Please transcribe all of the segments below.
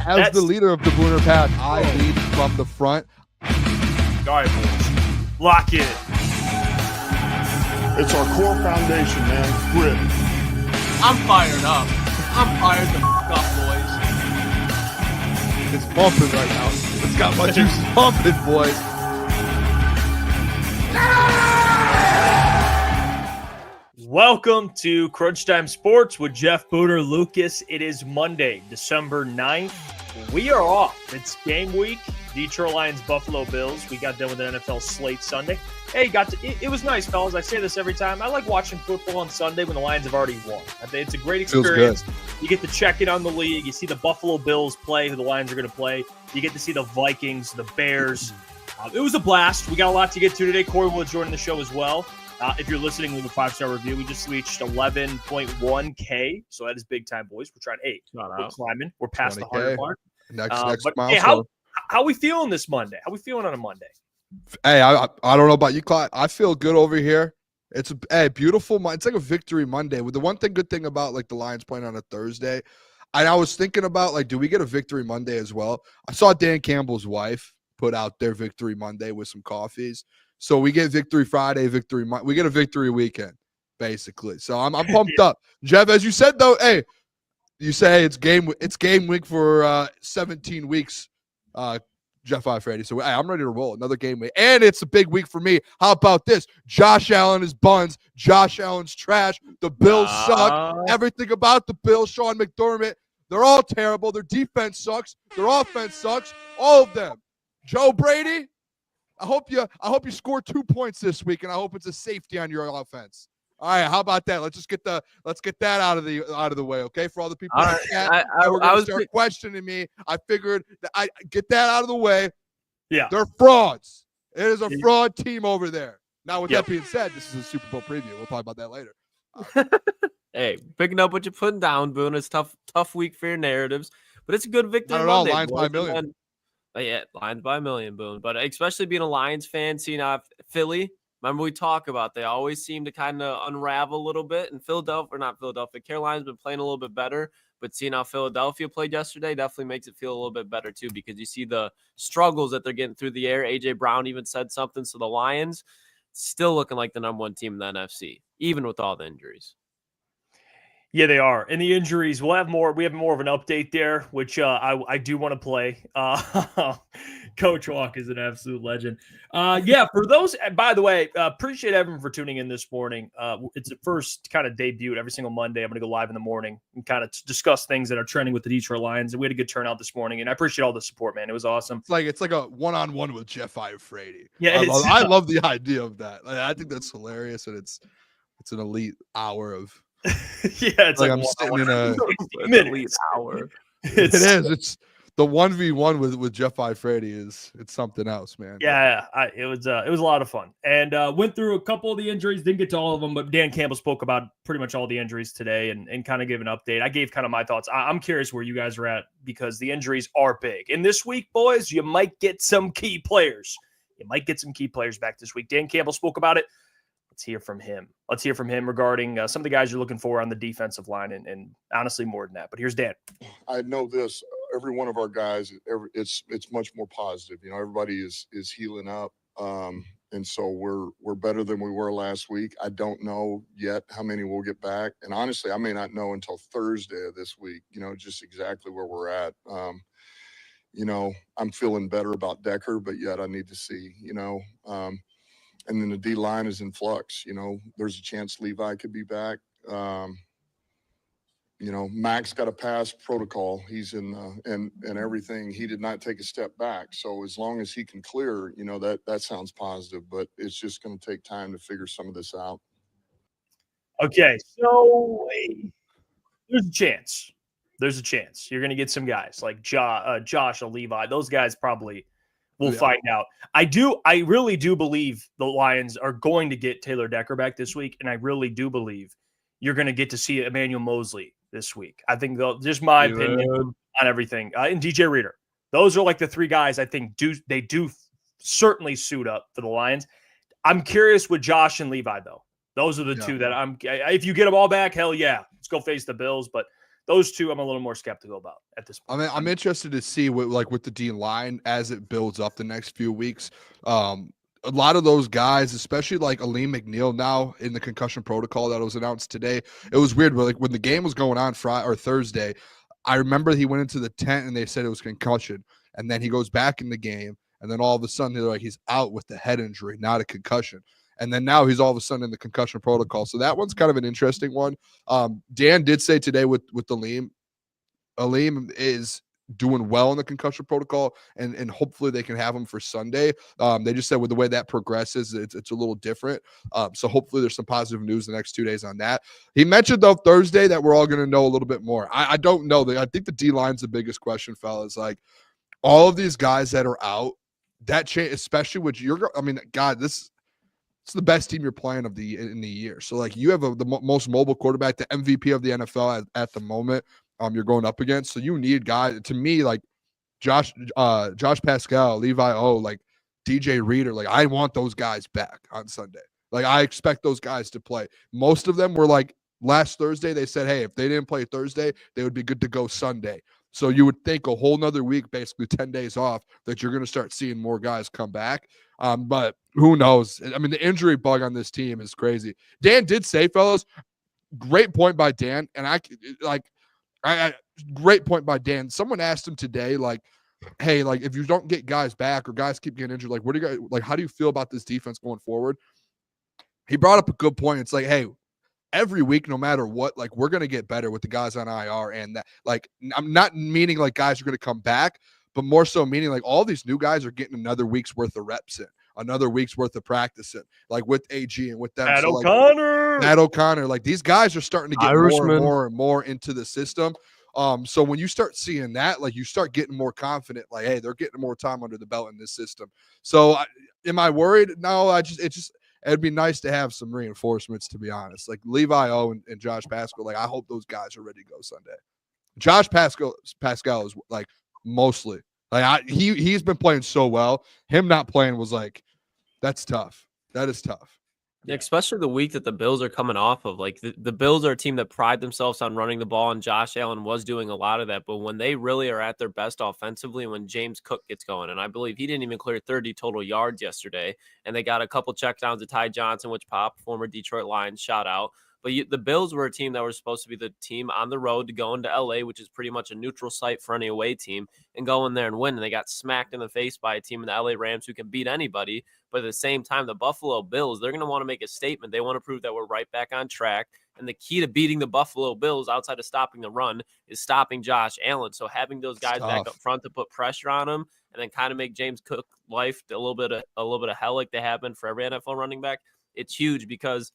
As the leader of the Booner Pack, I lead from the front. All right, boys. Lock in. It's our core foundation, man. Grit. I'm fired up. I'm fired the f*** up, boys. It's pumping right now. It's got my juices pumping, boys. Welcome to Crunch Time Sports with Jeff, Booner, Lukas. It is Monday, December 9th. We are off. It's game week. Detroit Lions, Buffalo Bills. We got done with the NFL slate Sunday. Hey, it was nice, fellas. I say this every time. I like watching football on Sunday when the Lions have already won. I think it's a great experience. You get to check in on the league. You see the Buffalo Bills play, who the Lions are going to play. You get to see the Vikings, the Bears. It was a blast. We got a lot to get to today. Kory Woods joining the show as well. If you're listening, leave a 5-star review. We just reached 11.1K, so that is big time, boys. We're trying we're climbing. We're past the 100 mark. Next milestone. Hey, how are we feeling this Monday? How are we feeling on a Monday? Hey, I don't know about you, Clyde. I feel good over here. It's a beautiful. It's like a victory Monday. With the good thing about like the Lions playing on a Thursday, and I was thinking about like, do we get a victory Monday as well? I saw Dan Campbell's wife put out their victory Monday with some coffees. So we get victory Friday, we get a victory weekend, basically. So I'm pumped up. Jeff, as you said though, hey, you say it's game week for 17 weeks, Jeff Iafrate. So hey, I'm ready to roll another game week. And it's a big week for me. How about this? Josh Allen is buns. Josh Allen's trash. The Bills suck. Everything about the Bills, Sean McDermott, they're all terrible. Their defense sucks. Their offense sucks. All of them. Joe Brady, I hope you score 2 points this week, and I hope it's a safety on your offense. All right, how about that? Let's get that out of the way, okay? For all the people that were going to start questioning me, I figured that I get that out of the way. Yeah, they're frauds. It is a fraud team over there. Now, with that being said, this is a Super Bowl preview. We'll talk about that later. Hey, picking up what you're putting down, Boone. It's tough week for your narratives, but it's a good victory. Not at all. Lions by a million. Yeah, Lions by a million, Boone. But especially being a Lions fan, seeing Philly. Remember we talk about they always seem to kind of unravel a little bit. And Carolina's been playing a little bit better. But seeing how Philadelphia played yesterday definitely makes it feel a little bit better too, because you see the struggles that they're getting through the air. A.J. Brown even said something. So the Lions still looking like the number one team in the NFC, even with all the injuries. Yeah, they are. And the injuries, we have more of an update there, which I do want to play. Coach Walk is an absolute legend. For those, by the way, appreciate everyone for tuning in this morning. It's the first kind of debut every single Monday. I'm going to go live in the morning and kind of discuss things that are trending with the Detroit Lions. And we had a good turnout this morning, and I appreciate all the support, man. It was awesome. It's like a one-on-one with Jeff Iafrate. Yeah, I love the idea of that. I think that's hilarious, and it's an elite hour of. It's like I'm sitting in a elite hour. It is. It's the 1v1 with Jeff Iafrate it's something else, man. Yeah, it was a lot of fun, and went through a couple of the injuries. Didn't get to all of them, but Dan Campbell spoke about pretty much all the injuries today, and kind of gave an update. I gave kind of my thoughts. I'm curious where you guys are at, because the injuries are big, and this week, boys, you might get some key players. Back this week. Dan Campbell spoke about it. Let's hear from him regarding some of the guys you're looking for on the defensive line, and honestly more than that. But here's Dan. I know this. Every one of our guys, it's much more positive. You know, everybody is healing up, and so we're better than we were last week. I don't know yet how many we'll get back, and honestly, I may not know until Thursday of this week. You know, just exactly where we're at. You know, I'm feeling better about Decker, but yet I need to see. You know. And then the D line is in flux. You know, there's a chance Levi could be back. You know, Max got a pass protocol. He's in and everything. He did not take a step back. So as long as he can clear, you know, that sounds positive. But it's just going to take time to figure some of this out. Okay, so there's a chance. You're going to get some guys like Josh or Levi. Those guys probably. We'll find out. I really do believe the Lions are going to get Taylor Decker back this week, and I really do believe you're going to get to see Emmanuel Mosley this week. I think just my opinion on everything. And DJ Reader. Those are like the three guys I think do certainly suit up for the Lions. I'm curious with Josh and Levi, though. Those are the two that if you get them all back, hell yeah, let's go face the Bills. But those two I'm a little more skeptical about at this point. I'm interested to see with the D line as it builds up the next few weeks. A lot of those guys, especially like Aleem McNeil now in the concussion protocol that was announced today, it was weird. But like when the game was going on Friday or Thursday, I remember he went into the tent and they said it was concussion, and then he goes back in the game, and then all of a sudden they're like he's out with the head injury, not a concussion. And then now he's all of a sudden in the concussion protocol. So that one's kind of an interesting one. Dan did say today with Aleem is doing well in the concussion protocol, and hopefully they can have him for Sunday. They just said with the way that progresses, it's a little different. So hopefully there's some positive news the next 2 days on that. He mentioned though Thursday that we're all going to know a little bit more. I don't know. I think the D line's the biggest question, fellas. Like all of these guys that are out, that change, especially with God, it's the best team you're playing in the year. So like you have the most mobile quarterback, the MVP of the NFL at the moment. You're going up against. So you need guys, to me, like Josh Pascal, Levi O, like DJ Reader. Like I want those guys back on Sunday. Like I expect those guys to play. Most of them were like last Thursday, they said, hey, if they didn't play Thursday, they would be good to go Sunday. So you would think a whole nother week, basically 10 days off, that you're going to start seeing more guys come back. But who knows? I mean, the injury bug on this team is crazy. Dan did say, fellas, great point by Dan. And great point by Dan. Someone asked him today, like, hey, like if you don't get guys back or guys keep getting injured, like what do you guys like? How do you feel about this defense going forward? He brought up a good point. It's like, hey, every week, no matter what, like we're gonna get better with the guys on IR, and that, like, I'm not meaning like guys are gonna come back, but more so meaning like all these new guys are getting another week's worth of reps in, another week's worth of practice in, like with AG and with them. Matt so, O'Connor. Matt O'Connor, like these guys are starting to get more and more into the system. So when you start seeing that, like you start getting more confident, like, hey, they're getting more time under the belt in this system. So am I worried? No, it'd be nice to have some reinforcements, to be honest. Like Levi O and Josh Pascal, like I hope those guys are ready to go Sunday. Josh Pascal is like mostly like he's been playing so well. Him not playing was like, that's tough. That is tough. Yeah, especially the week that the Bills are coming off of. Like the Bills are a team that pride themselves on running the ball, and Josh Allen was doing a lot of that. But when they really are at their best offensively, when James Cook gets going, and I believe he didn't even clear 30 total yards yesterday, and they got a couple checkdowns to Ty Johnson, which Pop, former Detroit Lions, shout out. But the Bills were a team that were supposed to be the team on the road to go into LA, which is pretty much a neutral site for any away team, and go in there and win. And they got smacked in the face by a team in the LA Rams who can beat anybody. But at the same time, the Buffalo Bills, they're going to want to make a statement. They want to prove that we're right back on track. And the key to beating the Buffalo Bills outside of stopping the run is stopping Josh Allen. So having those guys back up front to put pressure on him and then kind of make James Cook life a little bit of hell like they have been for every NFL running back, it's huge because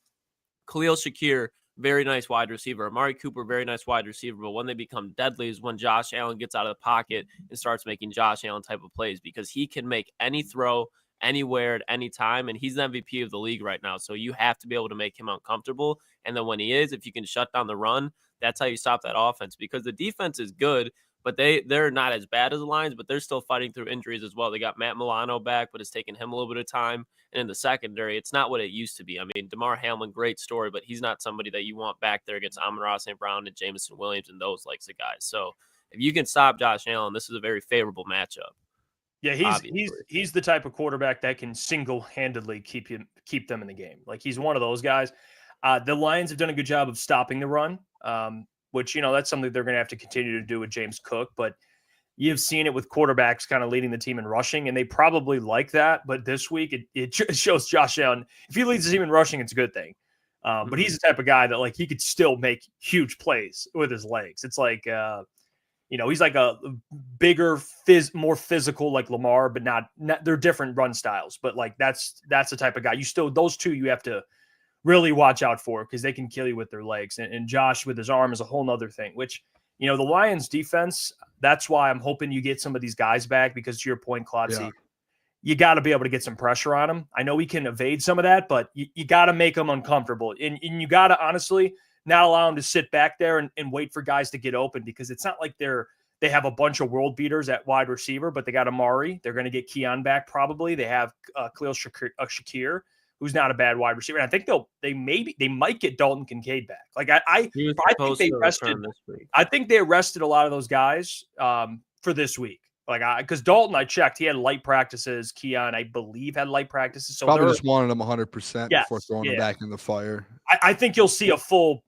Khalil Shakir, very nice wide receiver. Amari Cooper, very nice wide receiver. But when they become deadly is when Josh Allen gets out of the pocket and starts making Josh Allen type of plays, because he can make any throw anywhere at any time, and he's the MVP of the league right now. So you have to be able to make him uncomfortable. And then when he is, if you can shut down the run, that's how you stop that offense, because the defense is good, but they're not as bad as the Lions, but they're still fighting through injuries as well. They got Matt Milano back, but it's taken him a little bit of time. And in the secondary, it's not what it used to be. I mean, DeMar Hamlin, great story, but he's not somebody that you want back there against Amon-Ra St. Brown and Jameson Williams and those likes of guys. So if you can stop Josh Allen, this is a very favorable matchup. Yeah, he's the type of quarterback that can single-handedly keep them in the game. Like he's one of those guys. The Lions have done a good job of stopping the run, which, that's something they're going to have to continue to do with James Cook. But you've seen it with quarterbacks kind of leading the team in rushing, and they probably like that. But this week, it shows Josh Allen, if he leads the team in rushing, it's a good thing. But he's the type of guy that, like, he could still make huge plays with his legs. It's like, he's like a bigger, more physical, like Lamar, but not they're different run styles. But, like, that's the type of guy. Those two you have to really watch out for, because they can kill you with their legs. And Josh with his arm is a whole nother thing, which, the Lions defense, that's why I'm hoping you get some of these guys back, because to your point, Klotzy, you got to be able to get some pressure on them. I know we can evade some of that, but you got to make them uncomfortable. And you got to honestly not allow them to sit back there and wait for guys to get open, because it's not like they have a bunch of world beaters at wide receiver, but they got Amari. They're going to get Keon back probably. They have Khalil Shakir. who's not a bad wide receiver. And I think they might get Dalton Kincaid back. Like I think they rested this week. I think they arrested a lot of those guys for this week. Like because Dalton, I checked, he had light practices. Keon, I believe, had light practices. So probably just wanted him 100% Yes, before throwing him back in the fire. I think you'll see a full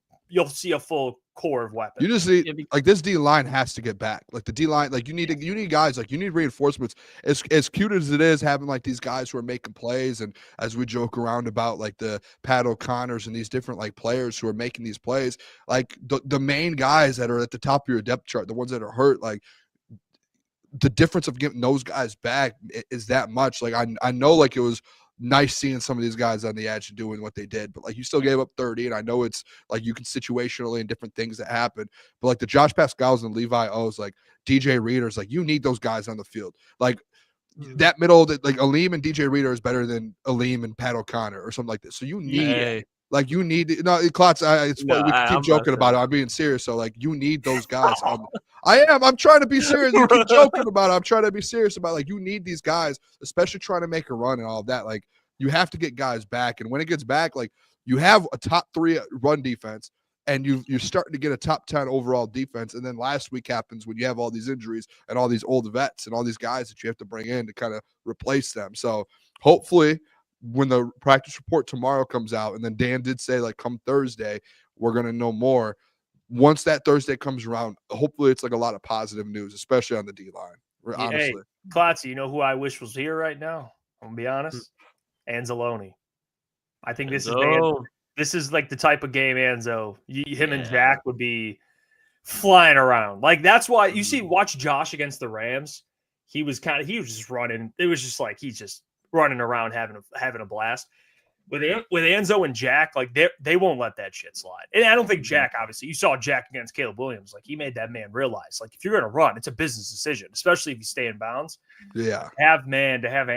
core of weapons. You just need like this D line has to get back. Like the D line, like you need guys, like you need reinforcements. As cute as it is having like these guys who are making plays, and as we joke around about like the Pat O'Connors and these different like players who are making these plays, like the main guys that are at the top of your depth chart, the ones that are hurt, like the difference of getting those guys back is that much. Like I know like it was nice seeing some of these guys on the edge and doing what they did, but like you still gave up 30, and I know it's like you can situationally and different things that happen, but like the Josh Pascals and Levi O's, like DJ Readers, like you need those guys on the field. Like that middle, that like Aleem and DJ Reader is better than Aleem and Pat O'Connor or something like this. So you need like you need Klotz. It's we can keep joking about it. I'm being serious. So like you need those guys. I'm trying to be serious. You keep joking about it. I'm trying to be serious about it. Like you need these guys, especially trying to make a run and all of that. Like you have to get guys back. And when it gets back, like you have a top 3 run defense, and you're starting to get a top 10 overall defense. And then last week happens when you have all these injuries and all these old vets and all these guys that you have to bring in to kind of replace them. So hopefully when the practice report tomorrow comes out, and then Dan did say like come Thursday, we're going to know more. Once that Thursday comes around, hopefully it's like a lot of positive news, especially on the D line. Honestly, hey, Klotz, you know who I wish was here right now? I'm gonna be honest, Anzalone. I think this is like the type of game Anzo, him and Jack would be flying around. Like that's why you see, watch Josh against the Rams. He was just running. It was just like he's just running around having a blast. With Anzo and Jack, like they won't let that shit slide. And I don't think Jack, obviously, you saw Jack against Caleb Williams. Like he made that man realize, like if you're gonna run, it's a business decision, especially if you stay in bounds. Yeah. I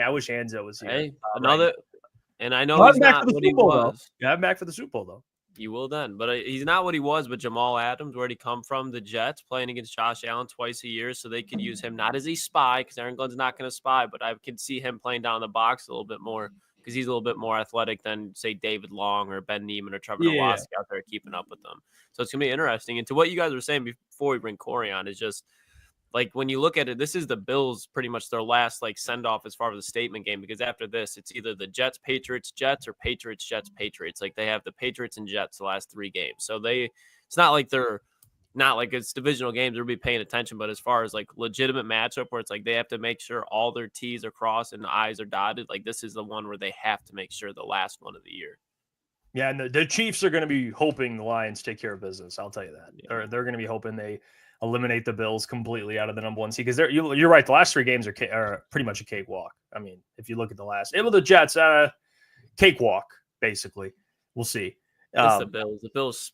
wish Anzo was here. Hey, and I know he's not what he was. Yeah, I'm back for the Super Bowl though. You will then, but he's not what he was. But Jamal Adams, where'd he come from? The Jets, playing against Josh Allen twice a year, so they could use him not as a spy, because Aaron Glenn's not going to spy, but I could see him playing down the box a little bit more, because he's a little bit more athletic than, say, David Long or Ben Neiman or Trevor Nowatzki out there keeping up with them. So it's going to be interesting. And to what you guys were saying before we bring Kory on, is just like when you look at it, this is the Bills pretty much their last like send off as far as the statement game, because after this, it's either the Jets, Patriots, Jets, or Patriots, Jets, Patriots. Like they have the Patriots and Jets the last 3 games. So it's not like it's divisional games they'll be paying attention, but as far as like legitimate matchup where it's like they have to make sure all their T's are crossed and the I's are dotted, like this is the one where they have to make sure, the last one of the year. Yeah, and the Chiefs are going to be hoping the Lions take care of business. I'll tell you that. Yeah. They're going to be hoping they eliminate the Bills completely out of the number 1 seed, because you're right. The last 3 games are pretty much a cakewalk. I mean, if you look at the Jets, cakewalk basically. We'll see. The Bills. The Bills.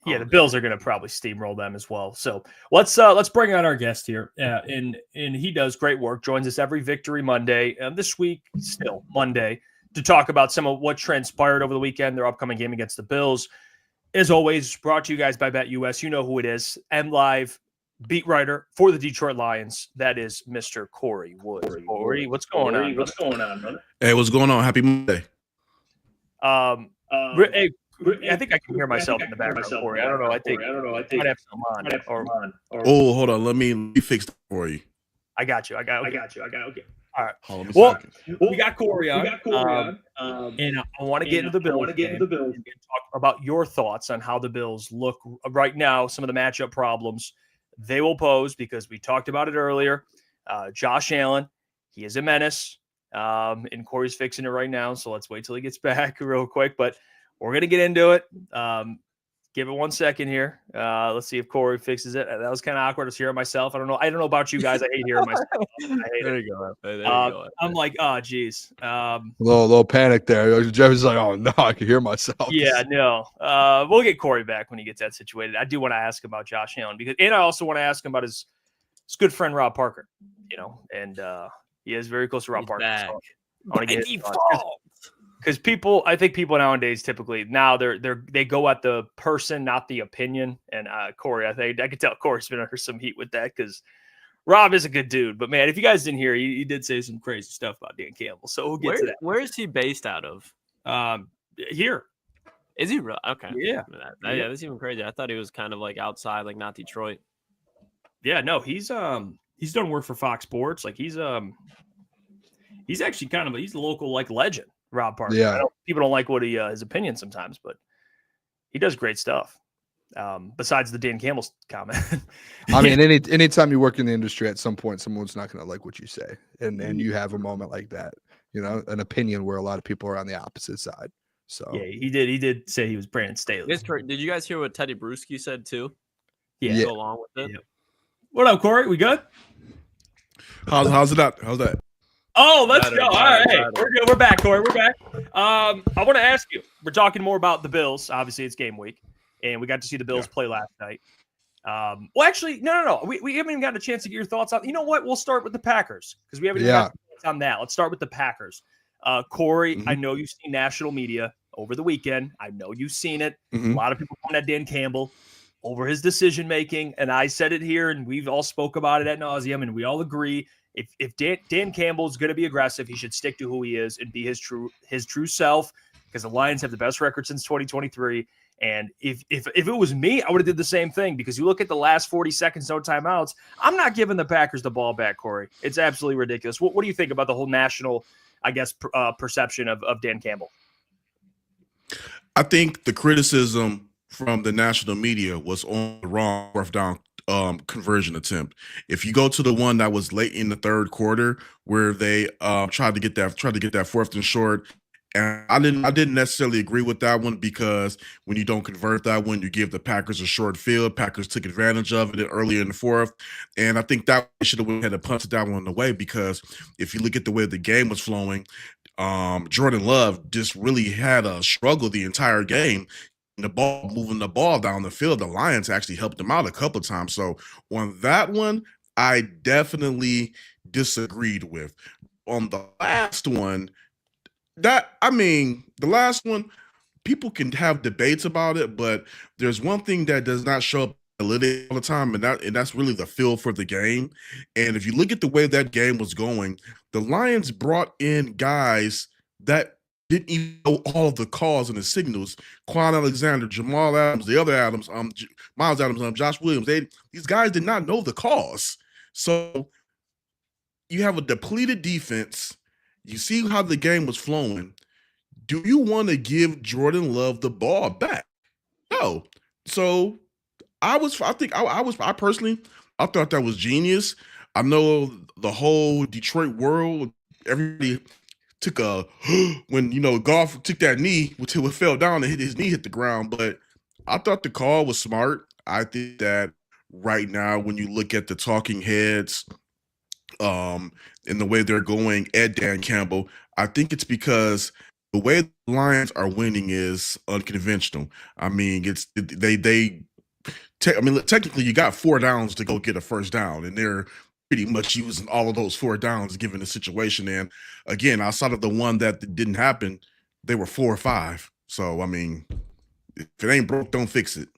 Yeah, the Bills are going to probably steamroll them as well. So let's bring on our guest here, and he does great work. Joins us every Victory Monday, and this week still Monday, to talk about some of what transpired over the weekend, their upcoming game against the Bills. As always, brought to you guys by BetUS. You know who it is. MLive beat writer for the Detroit Lions. That is Mr. Kory Woods. Kory, what's going on? What's going on, brother? Hey, what's going on? Happy Monday. Hey, I think I can hear myself in the background, Kory. I don't know. I think I might have some on. Oh, hold on. Let me fix that for you. I got you. Okay. All right. Well, we got Kory on. And I want to get into the Bills. And talk about your thoughts on how the Bills look right now, some of the matchup problems they will pose, because we talked about it earlier. Josh Allen, he is a menace. And Kory's fixing it right now, so let's wait till he gets back real quick. But we're going to get into it. Give it 1 second here. Let's see if Kory fixes it. That was kind of awkward to hear it myself. I don't know about you guys. I hate hearing myself. There you go. There you go. I'm like, oh, geez. Little panic there. Jeff is like, oh, no, I can hear myself. Yeah, no. We'll get Kory back when he gets that situated. I do want to ask about Josh Allen, and I also want to ask him about his good friend Rob Parker, and he is very close to Rob Parker. So I want to get because I think people nowadays typically they go at the person, not the opinion. And Kory, I think I could tell Kory's been under some heat with that, because Rob is a good dude. But man, if you guys didn't hear, he did say some crazy stuff about Dan Campbell. So we'll get to that. Where is he based out of? Here. Is he real? Okay. Yeah. Yeah, that's even crazy. I thought he was kind of like outside, like not Detroit. Yeah, no, he's done work for Fox Sports. Like he's actually he's a local like legend, Rob Parker. Yeah. People don't like what his opinion sometimes, but he does great stuff. Besides the Dan Campbell comment. I mean, anytime you work in the industry, at some point, someone's not going to like what you say. And you have a moment like that, an opinion where a lot of people are on the opposite side. So yeah, he did say he was Brandon Staley. Did you guys hear what Teddy Bruschi said too? Yeah. Go along with it. Yeah. What up, Kory? We good? How's that? How's that? Oh, let's go. All right. Hey, we're good. We're back, Kory. We're back. I want to ask you, we're talking more about the Bills. Obviously, it's game week, and we got to see the Bills play last night. Well, actually, no. We haven't even gotten a chance to get your thoughts on. You know what? We'll start with the Packers because we haven't even got thoughts on that. Let's start with the Packers. Kory, I know you've seen national media over the weekend. I know you've seen it. A lot of people pointing at Dan Campbell over his decision-making, and I said it here, and we've all spoke about it ad nauseum, and we all agree. If Dan Campbell is going to be aggressive, he should stick to who he is and be his true self, because the Lions have the best record since 2023. And if it was me, I would have did the same thing, because you look at the last 40 seconds, no timeouts. I'm not giving the Packers the ball back, Kory. It's absolutely ridiculous. What do you think about the whole national, I guess, perception of Dan Campbell? I think the criticism from the national media was on the wrong fourth down conversion attempt. If you go to the one that was late in the third quarter where they tried to get that fourth and short, and I didn't necessarily agree with that one, because when you don't convert that one, you give the Packers a short field. Packers took advantage of it earlier in the fourth, and I think that should have had to punch that one away, because if you look at the way the game was flowing, Jordan Love just really had a struggle the entire game. Moving the ball down the field, the Lions actually helped them out a couple of times. So on that one, I definitely disagreed with. On the last one, the last one, people can have debates about it, but there's one thing that does not show up all the time, and that's really the feel for the game. And if you look at the way that game was going, the Lions brought in guys that didn't even know all of the calls and the signals. Quan Alexander, Jamal Adams, the other Adams, Miles Adams, Josh Williams. These guys did not know the calls. So you have a depleted defense. You see how the game was flowing. Do you want to give Jordan Love the ball back? No. So I personally thought that was genius. I know the whole Detroit world, everybody took when Goff took that knee until it fell down and his knee hit the ground, but I thought the call was smart. I think that right now, when you look at the talking heads, and the way they're going at Dan Campbell, I think it's because the way the Lions are winning is unconventional. I mean, technically you got 4 downs to go get a first down, and they're pretty much using all of those 4 downs given the situation. And again, outside of the one that didn't happen, they were 4 or 5. So I mean, if it ain't broke, don't fix it.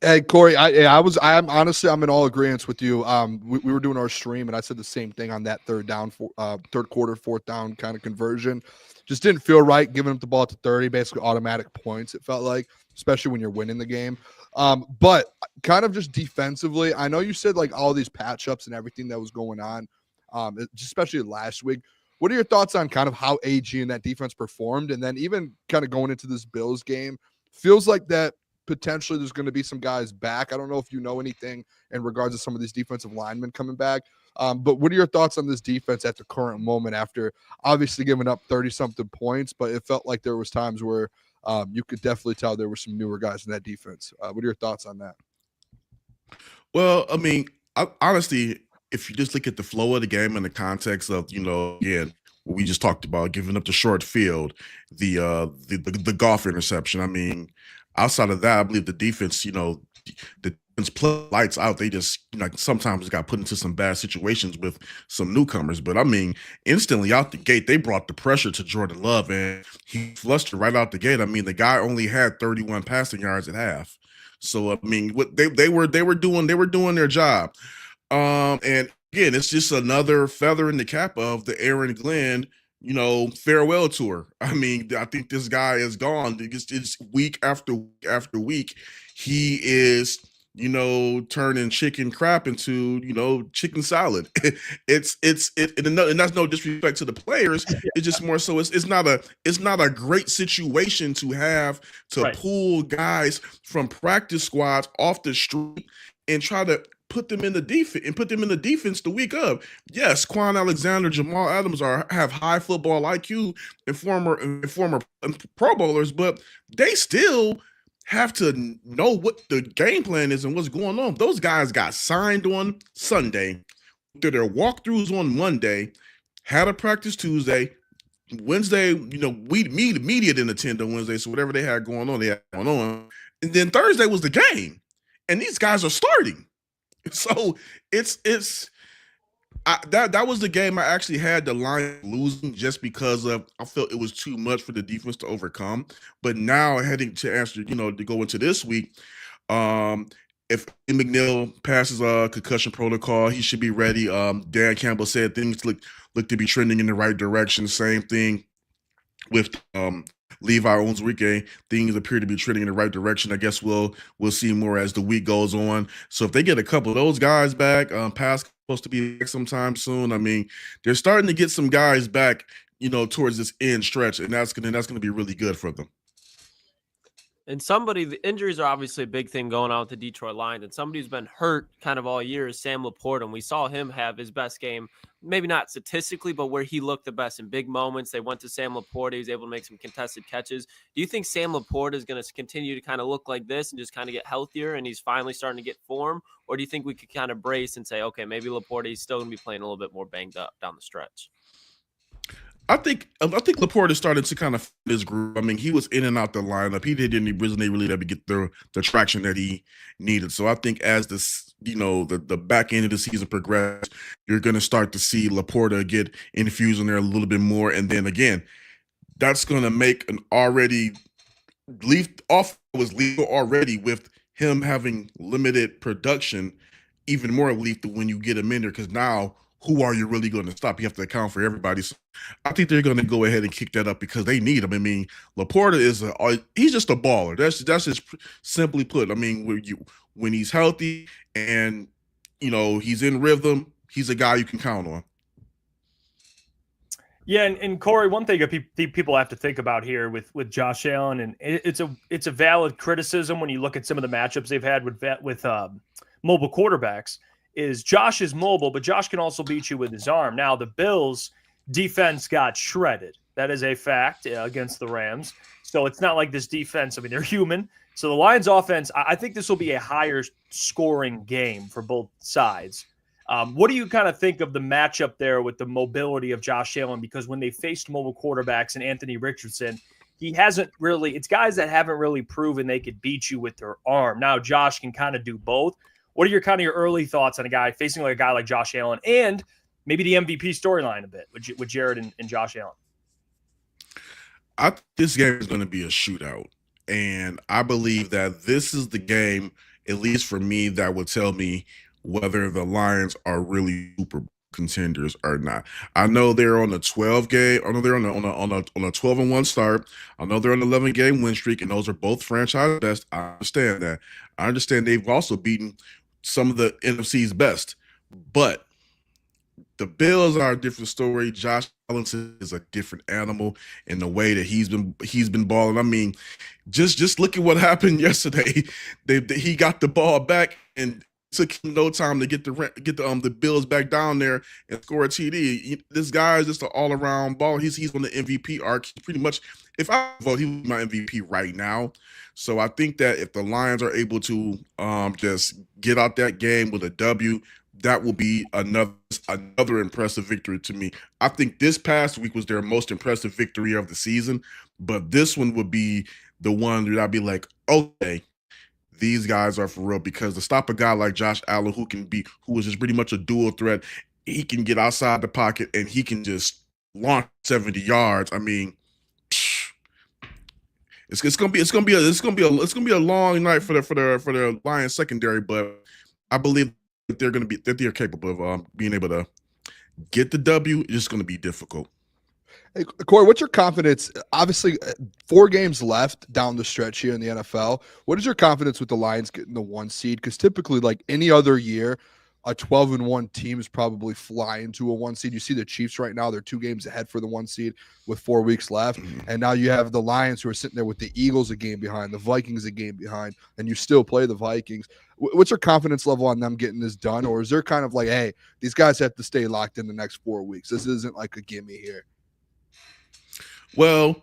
Hey, Kory, I'm honestly, I'm in all agreement with you. We were doing our stream, and I said the same thing on that third quarter, 4th down kind of conversion. Just didn't feel right giving up the ball to 30, basically automatic points, it felt like, especially when you're winning the game. But kind of just defensively, I know you said like all these patch ups and everything that was going on, especially last week. What are your thoughts on kind of how AG and that defense performed? And then even kind of going into this Bills game, feels like that potentially there's going to be some guys back. I don't know if you know anything in regards to some of these defensive linemen coming back. But what are your thoughts on this defense at the current moment after obviously giving up 30-something points, but it felt like there was times where you could definitely tell there were some newer guys in that defense. What are your thoughts on that? Well, I mean, honestly, if you just look at the flow of the game in the context of, again, what we just talked about, giving up the short field, the Goff interception. I mean, outside of that, I believe the defense, the defense play lights out. They just, sometimes got put into some bad situations with some newcomers. But I mean, instantly out the gate, they brought the pressure to Jordan Love, and he flustered right out the gate. I mean, the guy only had 31 passing yards at half. So I mean, what they were doing their job. And again, it's just another feather in the cap of the Aaron Glenn farewell tour. I mean, I think this guy is gone. It's week after week after week. He is, turning chicken crap into, chicken salad. And that's no disrespect to the players. It's just more so it's not a great situation to have to Right. pull guys from practice squads off the street and try to put them in the defense the week of. Yes, Quan Alexander, Jamal Adams have high football IQ and former Pro Bowlers, but they still have to know what the game plan is and what's going on. Those guys got signed on Sunday, did their walkthroughs on Monday, had a practice Tuesday. Wednesday, media didn't attend on Wednesday, so whatever they had going on, they had going on. And then Thursday was the game, and these guys are starting. So that was the game I actually had the Lions losing just because I felt it was too much for the defense to overcome. But now heading to answer, to go into this week, if McNeil passes a concussion protocol, he should be ready. Dan Campbell said things look to be trending in the right direction. Same thing with Levi Onwuzurike. Things appear to be trending in the right direction. I guess we'll see more as the week goes on. So if they get a couple of those guys back, Pascal's supposed to be back sometime soon. I mean, they're starting to get some guys back, towards this end stretch, and that's gonna be really good for them. And the injuries are obviously a big thing going on with the Detroit Lions. And somebody who's been hurt kind of all year is Sam Laporta. And we saw him have his best game, maybe not statistically, but where he looked the best in big moments. They went to Sam Laporta. He was able to make some contested catches. Do you think Sam Laporta is going to continue to kind of look like this and just kind of get healthier and he's finally starting to get form? Or do you think we could kind of brace and say, okay, maybe Laporta is still going to be playing a little bit more banged up down the stretch? I think Laporta started to kind of fit his groove. I mean, he was in and out the lineup. He didn't really ever get the traction that he needed. So I think as this, the back end of the season progressed, you're going to start to see Laporta get infused in there a little bit more. And then again, that's going to make an already was lethal already with him having limited production, even more lethal when you get him in there, because now who are you really going to stop? You have to account for everybody. So I think they're going to go ahead and kick that up because they need him. I mean, Laporta he's just a baller. That's just simply put. I mean, when he's healthy and he's in rhythm, he's a guy you can count on. Yeah, and Kory, one thing people have to think about here with Josh Allen, and it's a valid criticism when you look at some of the matchups they've had with mobile quarterbacks. Is Josh is mobile, but Josh can also beat you with his arm. Now, the Bills' defense got shredded. That is a fact against the Rams. So it's not like this defense, I mean, they're human. So the Lions' offense, I think this will be a higher scoring game for both sides. What do you kind of think of the matchup there with the mobility of Josh Allen? Because when they faced mobile quarterbacks and Anthony Richardson, it's guys that haven't really proven they could beat you with their arm. Now, Josh can kind of do both. What are your early thoughts on a guy facing a guy like Josh Allen and maybe the MVP storyline a bit with Jared and Josh Allen? I think this game is going to be a shootout. And I believe that this is the game, at least for me, that will tell me whether the Lions are really Super Bowl contenders or not. I know they're on a 12 game. I know they're on a 12-1 start. I know they're on an 11-game win streak, and those are both franchise best. I understand that. I understand they've also beaten some of the NFC's best, but the Bills are a different story. Josh Allen is a different animal in the way that he's been balling. I mean, just look at what happened yesterday. He got the ball back and took him no time to get the Bills back down there and score a TD. This guy is just an all around ball. He's on the MVP arc. Pretty much, if I vote, he was my MVP right now. So I think that if the Lions are able to just get out that game with a W, that will be another impressive victory to me. I think this past week was their most impressive victory of the season, but this one would be the one that I'd be like, okay, these guys are for real, because to stop a guy like Josh Allen who is just pretty much a dual threat, he can get outside the pocket and he can just launch 70 yards. I mean, it's gonna be a long night for the Lions secondary, but I believe that they're capable of being able to get the W. It's just going to be difficult. Hey, Kory, what's your confidence? Obviously, 4 games left down the stretch here in the NFL. What is your confidence with the Lions getting the 1 seed? Because typically, like any other year, a 12-1 team is probably flying to a 1 seed. You see the Chiefs right now; they're 2 games ahead for the 1 seed with 4 weeks left, and now you have the Lions who are sitting there with the Eagles a game behind, the Vikings a game behind, and you still play the Vikings. What's your confidence level on them getting this done, or is there kind of like, hey, these guys have to stay locked in the next 4 weeks? This isn't like a gimme here. Well,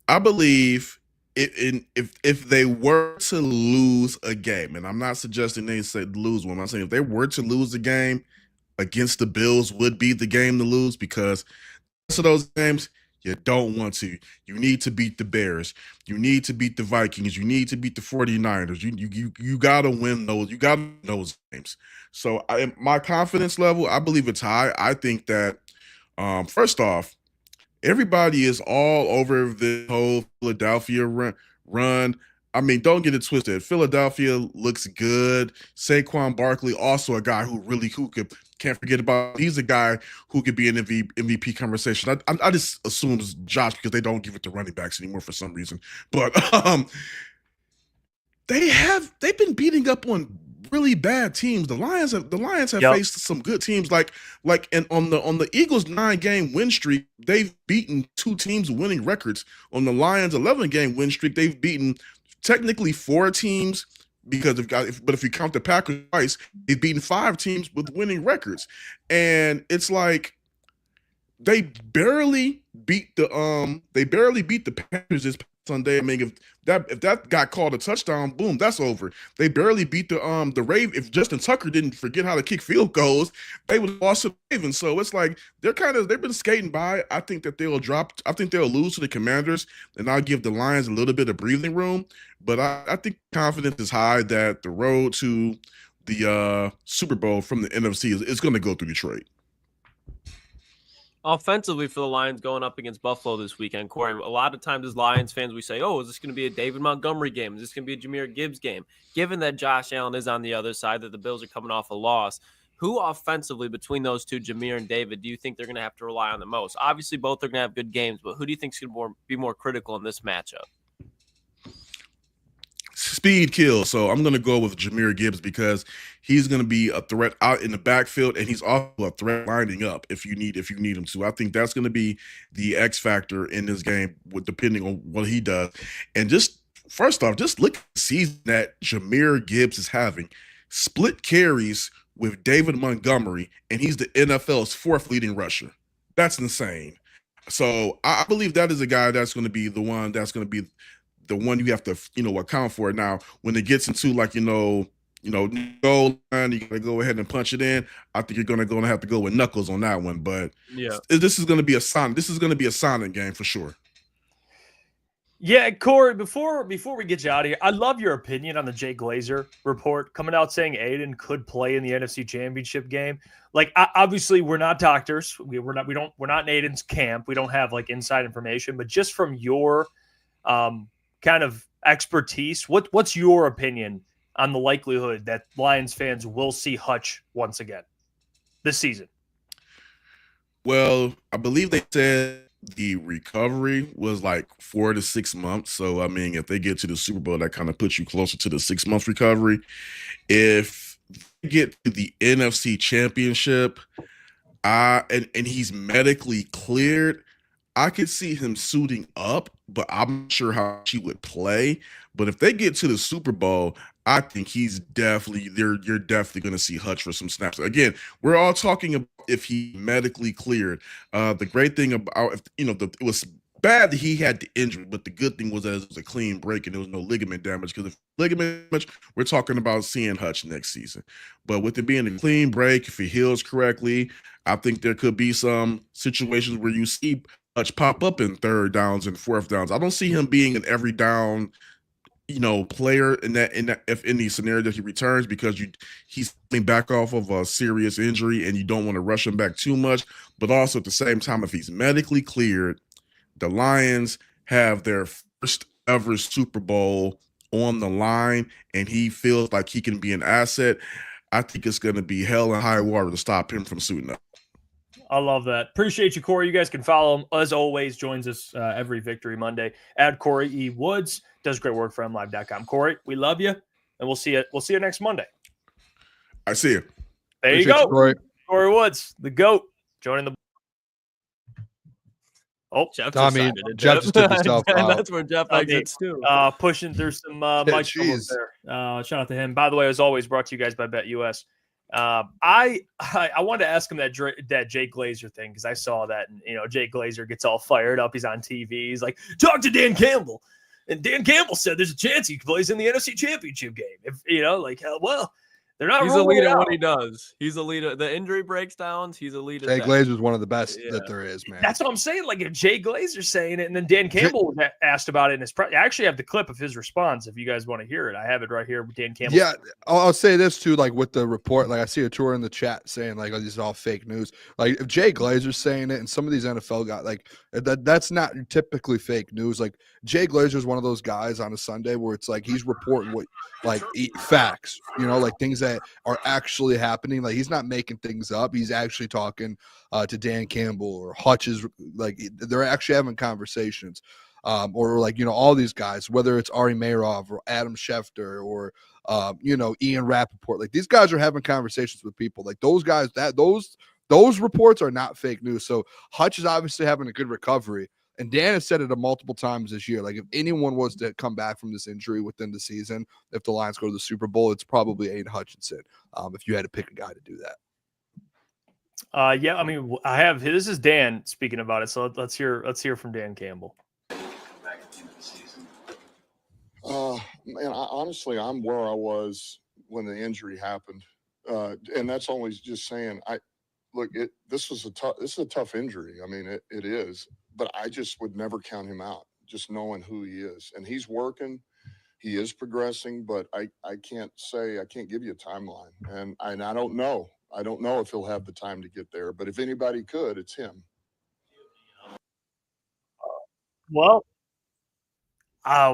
I believe if they were to lose a game, and I'm not suggesting they say lose one, I'm saying if they were to lose a game against the Bills would be the game to lose, because most of those games you don't want to. You need to beat the Bears. You need to beat the Vikings. You need to beat the 49ers. You got to win those. You got to win those games. So my confidence level, I believe it's high. I think that first off, everybody is all over the whole Philadelphia run. I mean, don't get it twisted. Philadelphia looks good. Saquon Barkley, also a guy who can't forget about. He's a guy who could be an MVP conversation. I just assume it's Josh because they don't give it to running backs anymore for some reason. But they've been beating up on really bad teams. The Lions have faced some good teams, and on the Eagles' 9-game win streak, they've beaten 2 teams winning records. On the Lions' 11-game win streak, they've beaten technically 4 teams, because if you count the Packers twice, they've beaten 5 teams with winning records. And it's like they barely beat the Packers this Sunday. I mean, if that got called a touchdown, boom, that's over. They barely beat the Ravens. If Justin Tucker didn't forget how to kick field goals, they would have lost to the Ravens. So it's like they've been skating by. I think that they'll lose to the Commanders, and I'll give the Lions a little bit of breathing room. But I think confidence is high that the road to the Super Bowl from the NFC is going to go through Detroit. Offensively for the Lions going up against Buffalo this weekend, Kory, a lot of times as Lions fans, we say, oh, is this going to be a David Montgomery game? Is this going to be a Jahmyr Gibbs game? Given that Josh Allen is on the other side, that the Bills are coming off a loss, who offensively between those two, Jahmyr and David, do you think they're going to have to rely on the most? Obviously, both are going to have good games, but who do you think is going to be more critical in this matchup? Speed kills. So I'm going to go with Jahmyr Gibbs because he's going to be a threat out in the backfield, and he's also a threat lining up if you need him to. I think that's going to be the X factor in this game, depending on what he does. And just first off, just look at the season that Jahmyr Gibbs is having. Split carries with David Montgomery, and he's the NFL's 4th leading rusher. That's insane. So I believe that is a guy that's going to be the one you have to, account for. Now, when it gets into goal line, you gotta go ahead and punch it in. I think you're gonna have to go with knuckles on that one. But yeah, this is gonna be a silent game for sure. Yeah, Kory, before we get you out of here, I love your opinion on the Jay Glazer report coming out saying Aidan could play in the NFC Championship game. Like, obviously, we're not doctors. We're not in Aidan's camp. We don't have like inside information. But just from your kind of expertise, what's your opinion on the likelihood that Lions fans will see Hutch once again this season? Well, I believe they said the recovery was like 4 to 6 months. So, I mean, if they get to the Super Bowl, that kind of puts you closer to the 6-month recovery. If they get to the NFC Championship, and he's medically cleared, I could see him suiting up, but I'm not sure how he would play. But if they get to the Super Bowl, I think you're definitely going to see Hutch for some snaps. Again, we're all talking about if he medically cleared. The great thing about, it was bad that he had the injury, but the good thing was that it was a clean break and there was no ligament damage. Because if ligament damage, we're talking about seeing Hutch next season. But with it being a clean break, if he heals correctly, I think there could be some situations where you see Hutch pop up in 3rd downs and 4th downs. I don't see him being an every down, player in the scenario that he returns, because he's coming back off of a serious injury and you don't want to rush him back too much. But also at the same time, if he's medically cleared, the Lions have their first ever Super Bowl on the line, and he feels like he can be an asset. I think it's going to be hell and high water to stop him from suiting up. I love that. Appreciate you, Kory. You guys can follow him as always. Joins us every Victory Monday at Kory E. Woods. Does great work for MLive.com. Kory, we love you, and we'll see you. We'll see you next Monday. I see you. There Appreciate you go, Kory Woods, the GOAT, joining the. Oh, Jeff Tommy, decided to Jeff dip. just took himself And out. that's where Jeff Tommy, exits too. pushing through some mic troubles there. Shout out to him. By the way, as always, brought to you guys by BetUS. I wanted to ask him that Jay Glazer thing because I saw that, and Jay Glazer gets all fired up. He's on TV. He's like, talk to Dan Campbell, and Dan Campbell said there's a chance he plays in the NFC Championship game. If well, they're not. He's a ruling lead it at out. what he does. He's a lead at the injury breakdowns. He's a lead at Jay that. Glazer is one of the best Yeah. that there is, man. That's what I'm saying. Like if Jay Glazer's saying it, and then Dan Campbell was asked about it in his I actually have the clip of his response. If you guys want to hear it, I have it right here with Dan Campbell. Yeah, I'll say this too. Like with the report, like I see a tour in the chat saying like, "Oh, this is all fake news." Like if Jay Glazer's saying it, and some of these NFL guys, like that's not typically fake news. Like Jay Glazer is one of those guys on a Sunday where it's like he's reporting what facts, like things that are actually happening. Like he's not making things up. He's actually talking to Dan Campbell or Hutch. Like they're actually having conversations. Or like, all these guys, whether it's Ari Meirov or Adam Schefter or, Ian Rappaport, like these guys are having conversations with people like those guys, those reports are not fake news. So Hutch is obviously having a good recovery. And Dan has said it multiple times this year. Like if anyone was to come back from this injury within the season, if the Lions go to the Super Bowl, it's probably Aidan Hutchinson. If you had to pick a guy to do that. Yeah, I mean, I have. This is Dan speaking about it. So let's hear from Dan Campbell. Man, honestly, I'm where I was when the injury happened, and that's only just saying. This is a tough injury. I mean, it is, but I just would never count him out. Just knowing who he is, and he's working, he is progressing, but I can't give you a timeline, and I don't know. I don't know if he'll have the time to get there, but if anybody could, it's him. Well,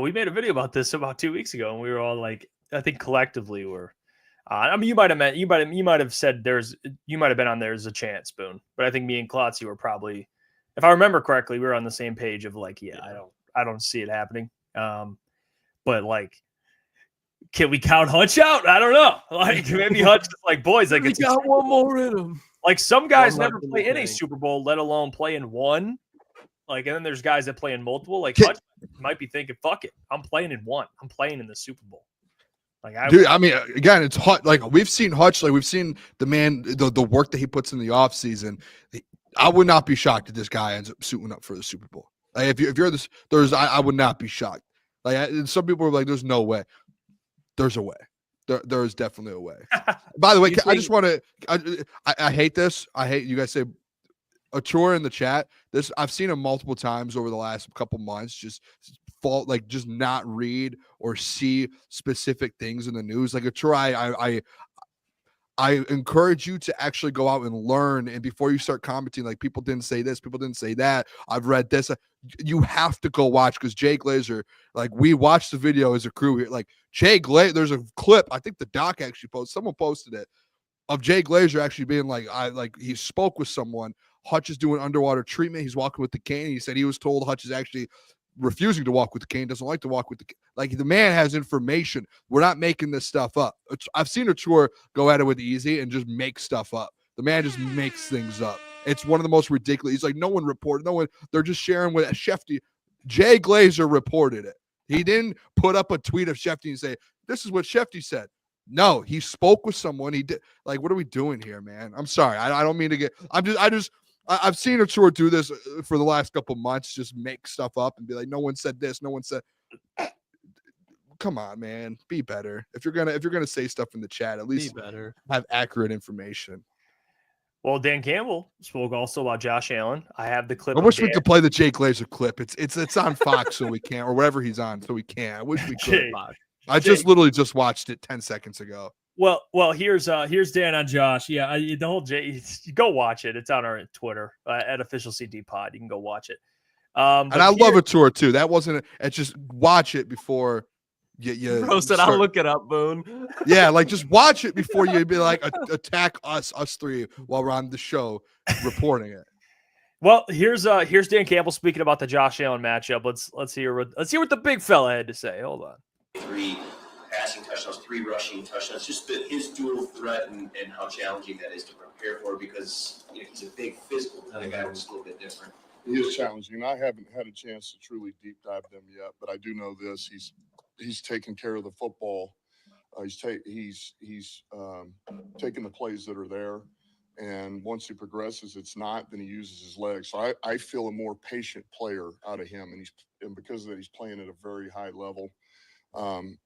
we made a video about this about 2 weeks ago, and we were all like, I think collectively we're. I mean, you might have said you might have been on there's a chance, Boone, but I think me and Klotz were probably, if I remember correctly, we were on the same page of like, I don't see it happening. But like, can we count Hutch out? I don't know. Like maybe Hutch is like, boys, like We got one more in him. Like some guys One never left in play the in a tank. Super Bowl, let alone play in one. Like, and then there's guys that play in multiple. Like Hutch might be thinking, "Fuck it, I'm playing in one. I'm playing in the Super Bowl." Like, I mean, again, it's Hutch. Like we've seen Hutch. Like we've seen the man, the work that he puts in the off season. I would not be shocked if this guy ends up suiting up for the Super Bowl. Like if you're this, I would not be shocked. Like some people are like, "There's no way." There's a way. There is definitely a way. By the way, I just want to. I hate this. I hate you guys say a tour in the chat. This I've seen him multiple times over the last couple months. Just not read or see specific things in the news. Like a tour, I encourage you to actually go out and learn. And before you start commenting, like people didn't say this, people didn't say that. I've read this. You have to go watch because Jay Glazer, like we watched the video as a crew here. Like Jay Glazer, there's a clip. I think the doc actually someone posted it of Jay Glazer actually being like, he spoke with someone. Hutch is doing underwater treatment. He's walking with the cane. He said he was told Hutch is actually refusing to walk with the cane, doesn't like to walk with the cane. Like the man has information. We're not making this stuff up. I've seen a tour go at it with easy and just make stuff up. The man just makes things up. It's one of the most ridiculous. He's like, no one reported. No one. They're just sharing with Shefty. Jay Glazer reported it. He didn't put up a tweet of Shefty and say, this is what Shefty said. No, he spoke with someone. He did. Like, what are we doing here, man? I'm sorry. I don't mean to get. I've seen a tour do this for the last couple months. Just make stuff up and be like, no one said this. No one said. Come on, man. Be better. If you're gonna say stuff in the chat, at least have accurate information. Well, Dan Campbell spoke also about Josh Allen. I have the clip. I wish we could play the Jay Glazer clip. It's on Fox, so we can't, or whatever he's on, so we can't. I wish we could. I just literally just watched it 10 seconds ago. Well, here's Dan on Josh. Yeah, the whole Jay. Go watch it. It's on our Twitter at Official CD Pod. You can go watch it. And I love a tour too. That wasn't. It's just watch it before Bro said, I'll look it up, Boone. Yeah, like just watch it before you be like attack us three while we're on the show reporting it. Well, here's Dan Campbell speaking about the Josh Allen matchup. Let's hear what the big fella had to say. Hold on. 3 passing touchdowns, 3 rushing touchdowns. Just his dual threat and how challenging that is to prepare for, because he's a big physical kind of guy, which is a little bit different. He is challenging. I haven't had a chance to truly deep dive them yet, but I do know this: he's taking care of the football. He's taking the plays that are there. And once he progresses, it's not, then he uses his legs. So I feel a more patient player out of him. And because of that, he's playing at a very high level.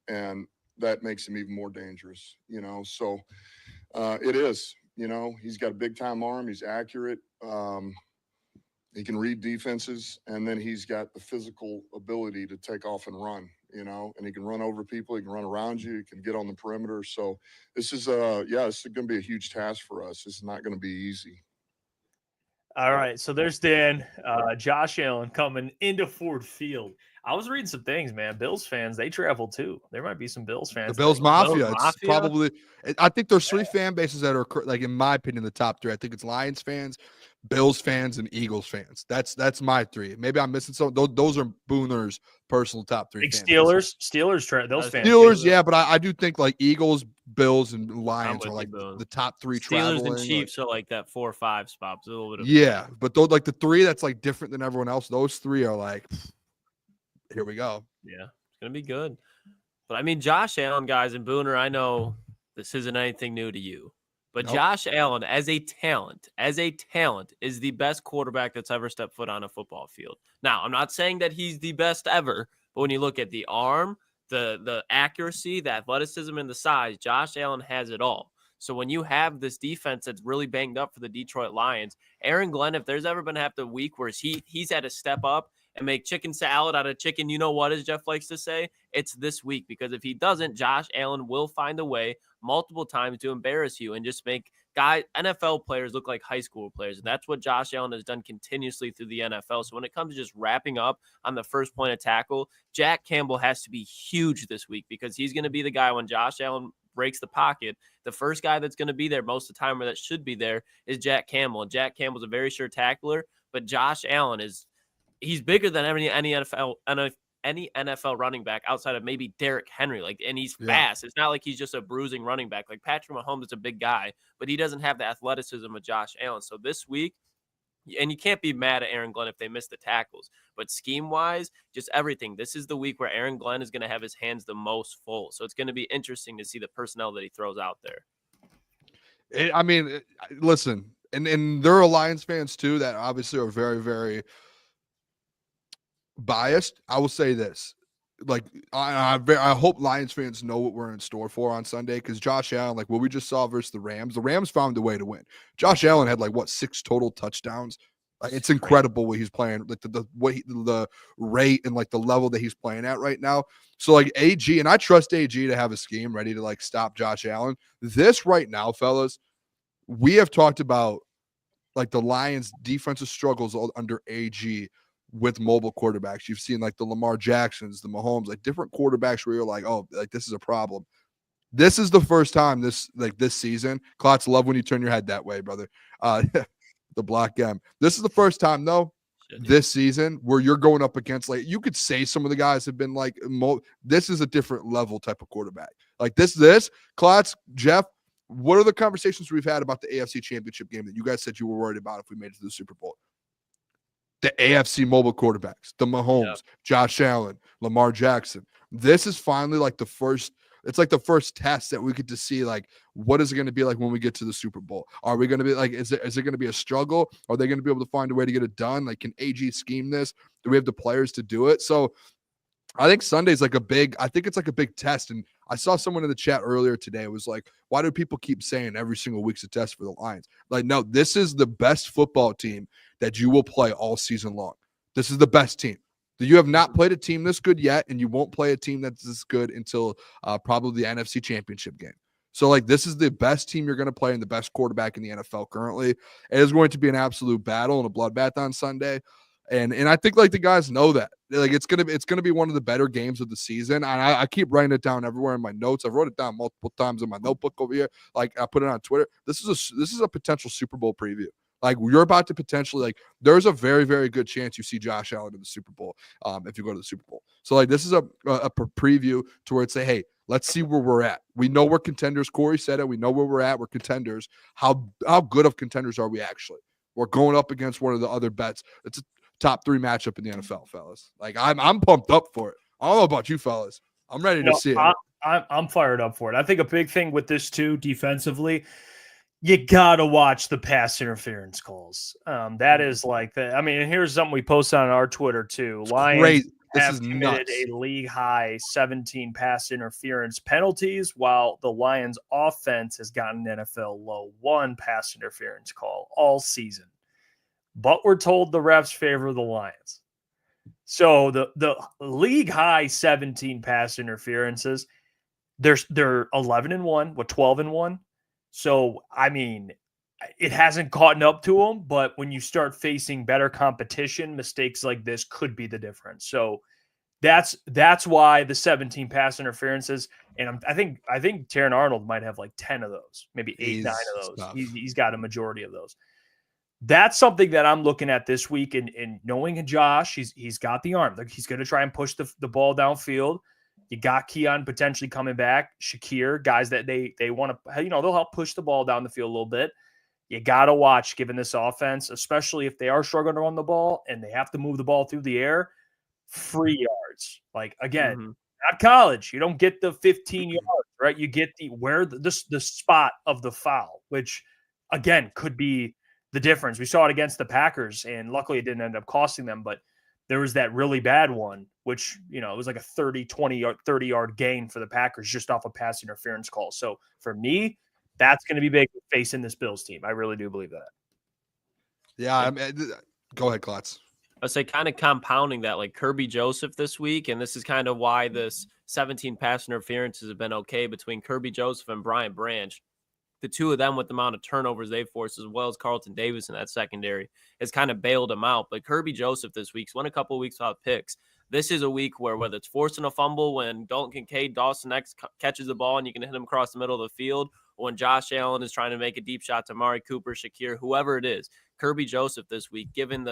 And that makes him even more dangerous, So it is, he's got a big time arm. He's accurate. He can read defenses, and then he's got the physical ability to take off and run, and he can run over people. He can run around you. He can get on the perimeter. So this is going to be a huge task for us. This is not going to be easy. All right. So there's Dan, Josh Allen coming into Ford Field. I was reading some things, man. Bills fans, they travel too. There might be some Bills fans. The Bills Mafia. It's probably, I think there's 3 fan bases that are, like, in my opinion, the top 3. I think it's Lions fans, Bills fans, and Eagles fans. That's my 3. Maybe I'm missing some. Those are Booner's personal top 3. Big Steelers, those fans. Steelers, yeah, but I do think like Eagles, Bills, and Lions are like the top 3. Steelers and Chiefs are like that 4 or 5 spots. A little bit of yeah, but those like the 3 that's like different than everyone else. Those 3 are like, here we go. Yeah, it's gonna be good. But I mean, Josh Allen, guys, and Booner, I know this isn't anything new to you, but nope. Josh Allen, as a talent, is the best quarterback that's ever stepped foot on a football field. Now, I'm not saying that he's the best ever, but when you look at the arm, the accuracy, the athleticism, and the size, Josh Allen has it all. So when you have this defense that's really banged up for the Detroit Lions, Aaron Glenn, if there's ever been a week where he's had to step up and make chicken salad out of chicken, you know what, as Jeff likes to say, it's this week. Because if he doesn't, Josh Allen will find a way multiple times to embarrass you and just make NFL players look like high school players. And that's what Josh Allen has done continuously through the NFL. So when it comes to just wrapping up on the first point of tackle, Jack Campbell has to be huge this week, because he's going to be the guy when Josh Allen breaks the pocket. The first guy that's going to be there most of the time, or that should be there, is Jack Campbell. And Jack Campbell's a very sure tackler, but Josh Allen he's bigger than any NFL running back outside of maybe Derrick Henry. And he's fast. It's not like he's just a bruising running back. Like Patrick Mahomes is a big guy, but he doesn't have the athleticism of Josh Allen. So this week, and you can't be mad at Aaron Glenn if they miss the tackles, but scheme-wise, just everything. This is the week where Aaron Glenn is going to have his hands the most full. So it's going to be interesting to see the personnel that he throws out there. Listen, and there are Lions fans too that obviously are very, very biased. I will say this. Like, I hope Lions fans know what we're in store for on Sunday, because Josh Allen, like what we just saw versus the Rams found a way to win. Josh Allen had 6 total touchdowns. It's incredible what he's playing, like the rate and like the level that he's playing at right now. So like AG, and I trust AG to have a scheme ready to like stop Josh Allen. This right now, fellas, we have talked about like the Lions' defensive struggles under AG with mobile quarterbacks. You've seen like the Lamar Jacksons, the Mahomes, like different quarterbacks where you're like, oh, like this is a problem. This is the first time this season. Klotz, love when you turn your head that way, brother. The Black M. This is the first time though this season where you're going up against, like, you could say some of the guys have been like, this is a different level type of quarterback. Like this Klotz, Jeff, what are the conversations we've had about the AFC Championship game that you guys said you were worried about if we made it to the Super Bowl? The AFC mobile quarterbacks, the Mahomes, Josh Allen, Lamar Jackson. This is finally like the first test that we get to see, like, what is it going to be like when we get to the Super Bowl? Are we going to be like, is it going to be a struggle? Are they going to be able to find a way to get it done? Like, can AG scheme this? Do we have the players to do it? So I think Sunday's like it's like a big test. And I saw someone in the chat earlier today. It was like, why do people keep saying every single week's a test for the Lions? Like, no, this is the best football team that you will play all season long. This is the best team. You have not played a team this good yet, and you won't play a team that's this good until probably the NFC Championship game. So, like, this is the best team you're going to play and the best quarterback in the NFL currently. It is going to be an absolute battle and a bloodbath on Sunday. And I think like the guys know that. Like it's gonna be one of the better games of the season. And I keep writing it down everywhere in my notes. I've wrote it down multiple times in my notebook over here. Like I put it on Twitter. This is a potential Super Bowl preview. Like you're about to potentially like there's a very, very good chance you see Josh Allen in the Super Bowl if you go to the Super Bowl. So like this is a preview to where it's say, hey, let's see where we're at. We know we're contenders. Kory said it. We know where we're at. We're contenders. How good of contenders are we actually? We're going up against one of the other bets. It's a top 3 matchup in the NFL, fellas. Like I'm pumped up for it. I don't know about you fellas. I'm ready to see it. I'm fired up for it. I think a big thing with this too, defensively, you gotta watch the pass interference calls. That is like the. I mean, here's something we posted on our Twitter too. Lions have committed a league high 17 pass interference penalties, while the Lions offense has gotten an NFL low 1 pass interference call all season. But we're told the refs favor the Lions. So the league high 17 pass interferences, they're 11-1 with 12-1. So I mean, it hasn't caught up to them, but when you start facing better competition, mistakes like this could be the difference. So that's why the 17 pass interferences, and I think Terran Arnold might have like 10 of those, maybe 8, 9 of those. He's got a majority of those. That's something that I'm looking at this week, and knowing Josh, he's got the arm. Like he's going to try and push the ball downfield. You got Keon potentially coming back, Shakir, guys that they want to, they'll help push the ball down the field a little bit. You got to watch, given this offense, especially if they are struggling to run the ball and they have to move the ball through the air, free yards. Like again, not college. You don't get the 15 yards, right? You get the spot of the foul, which again could be the difference. We saw it against the Packers, and luckily it didn't end up costing them, but there was that really bad one, which, it was like a 30-yard gain for the Packers just off a pass interference call. So for me, that's going to be big facing this Bills team. I really do believe that. Yeah. I mean, go ahead, Klotz. I say kind of compounding that, like Kirby Joseph this week, and this is kind of why this 17 pass interferences have been okay between Kirby Joseph and Brian Branch. The two of them, with the amount of turnovers they've forced, as well as Carlton Davis in that secondary, has kind of bailed them out. But Kirby Joseph this week's won a couple of weeks without picks. This is a week where whether it's forcing a fumble when Dalton Kincaid, Dawson X catches the ball and you can hit him across the middle of the field, or when Josh Allen is trying to make a deep shot to Amari Cooper, Shakir, whoever it is, Kirby Joseph this week, given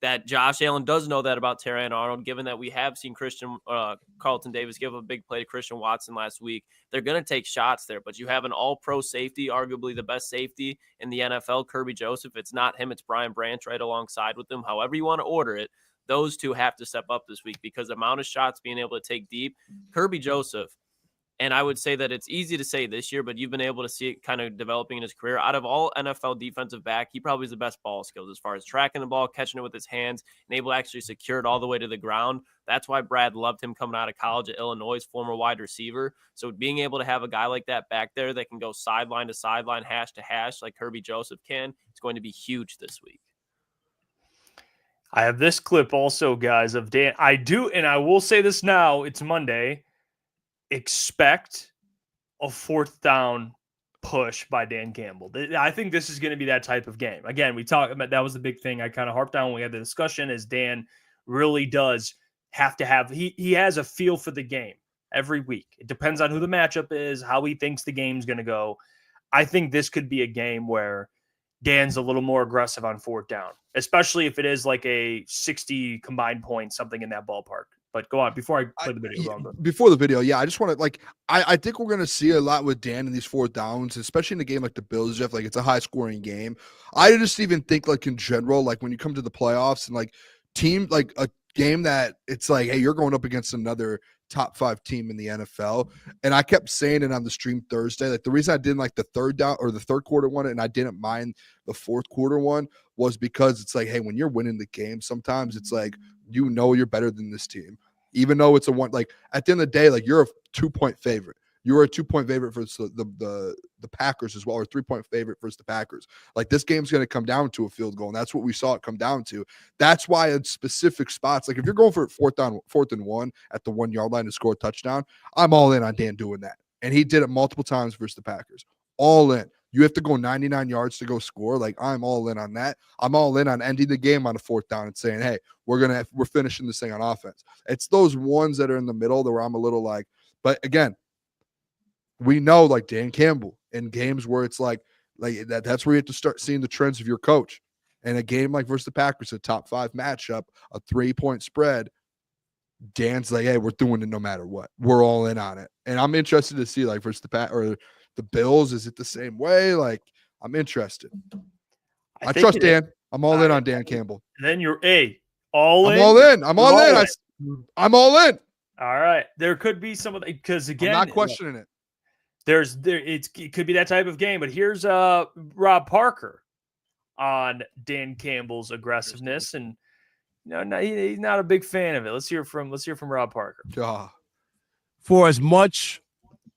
that Josh Allen does know that about Terran Arnold, given that we have seen Carlton Davis give a big play to Christian Watson last week. They're going to take shots there, but you have an all-pro safety, arguably the best safety in the NFL, Kirby Joseph. It's not him, it's Brian Branch right alongside with him. However you want to order it, those two have to step up this week because the amount of shots being able to take deep, Kirby Joseph, and I would say that it's easy to say this year, but you've been able to see it kind of developing in his career. Out of all NFL defensive back, he probably is the best ball skills as far as tracking the ball, catching it with his hands, and able to actually secure it all the way to the ground. That's why Brad loved him coming out of college at Illinois, former wide receiver. So being able to have a guy like that back there that can go sideline to sideline, hash to hash, like Kirby Joseph can, it's going to be huge this week. I have this clip also, guys, of Dan. I do, and I will say this now, it's Monday. Expect a 4th down push by Dan Campbell. I think this is going to be that type of game. Again, we talked about that was the big thing I kind of harped on when we had the discussion is Dan really does have to have he has a feel for the game every week. It depends on who the matchup is, how he thinks the game's going to go. I think this could be a game where Dan's a little more aggressive on 4th down, especially if it is like a 60 combined points, something in that ballpark. But go on before I play the video. Before the video, yeah, I just want to I think we're going to see a lot with Dan in these 4th downs, especially in a game like the Bills, Jeff. Like it's a high scoring game. I just even think like in general, like when you come to the playoffs and like team, like a game that it's like, hey, you're going up against another top 5 team in the NFL. And I kept saying it on the stream Thursday. Like the reason I didn't like the 3rd down or the 3rd quarter one, and I didn't mind the 4th quarter one was because it's like, hey, when you're winning the game, sometimes it's like, you're better than this team, even though it's a one. Like at the end of the day, like you're a 2-point favorite. You were a 2-point favorite for the Packers as well, or 3-point favorite versus the Packers. Like this game's going to come down to a field goal, and that's what we saw it come down to. That's why in specific spots, like if you're going for 4th and 1 at the 1-yard line to score a touchdown, I'm all in on Dan doing that, and he did it multiple times versus the Packers. All in. you have to go 99 yards to go score. Like, I'm all in on that. I'm all in on ending the game on a 4th down and saying, hey, we're finishing this thing on offense. It's those ones that are in the middle that where I'm a little like, but again, we know like Dan Campbell in games where it's like that's where you have to start seeing the trends of your coach. And a game like versus the Packers, a top 5 matchup, a 3-point spread, Dan's like, hey, we're doing it no matter what. We're all in on it. And I'm interested to see like versus the Bills, is it the same way? Like, I'm interested. I trust Dan. I'm all in on Dan Campbell. Then you're all in. I'm all in. I'm all in. I'm all in. All right. There could be some of the, because again, I'm not questioning it. It could be that type of game, but here's Rob Parker on Dan Campbell's aggressiveness, and he's not a big fan of it. Let's hear from Rob Parker. For as much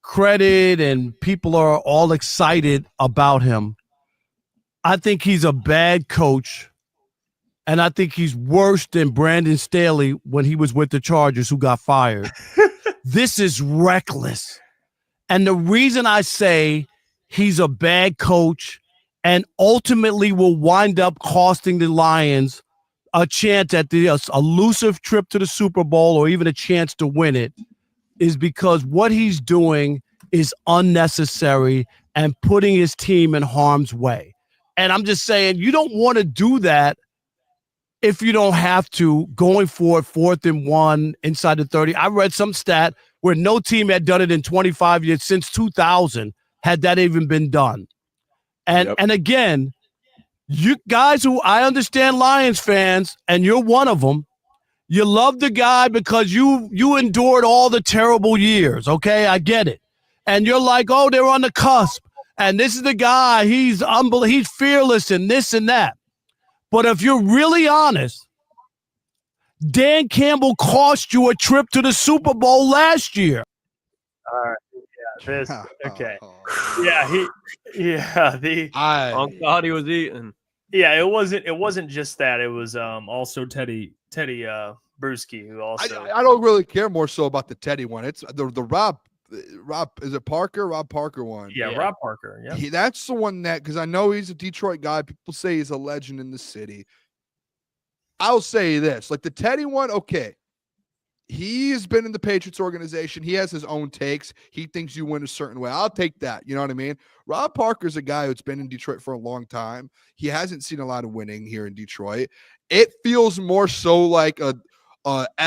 credit and people are all excited about him, I think he's a bad coach, and I think he's worse than Brandon Staley when he was with the Chargers, who got fired. This is reckless. And the reason I say he's a bad coach and ultimately will wind up costing the Lions a chance at the elusive trip to the Super Bowl or even a chance to win it is because what he's doing is unnecessary and putting his team in harm's way. And I'm just saying, you don't want to do that if you don't have to, going for it 4th and 1 inside the 30. I read some stat where no team had done it in 25 years since 2000 had that even been done. And again, you guys who I understand Lions fans, and you're one of them, you love the guy because you endured all the terrible years, okay? I get it. And you're like, oh, they're on the cusp. And this is the guy, he's fearless and this and that. But if you're really honest, Dan Campbell cost you a trip to the Super Bowl last year. All right. Yeah. Okay. Yeah. I thought he was eating. Yeah. It wasn't just that. It was also Teddy Bruschi, who also. I don't really care more so about the Teddy one. It's the Rob. Is it Parker? Rob Parker one. Yeah. Rob Parker. Yeah. That's the one that, because I know he's a Detroit guy. People say he's a legend in the city. I'll say this, like the Teddy one, okay. He's been in the Patriots organization. He has his own takes. He thinks you win a certain way. I'll take that. You know what I mean? Rob Parker's a guy who's been in Detroit for a long time. He hasn't seen a lot of winning here in Detroit. It feels more so like a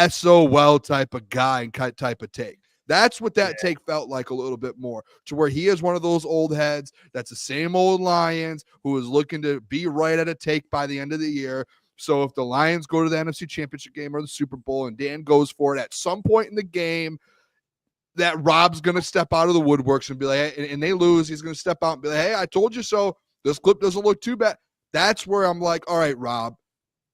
SOL type of guy and type of take. That's what that take felt like a little bit more, to where he is one of those old heads that's the same old Lions who is looking to be right at a take by the end of the year. So if the Lions go to the NFC Championship game or the Super Bowl and Dan goes for it at some point in the game, that Rob's going to step out of the woodworks and be like, hey, and they lose, he's going to step out and be like, hey, I told you so. This clip doesn't look too bad. That's where I'm like, all right, Rob,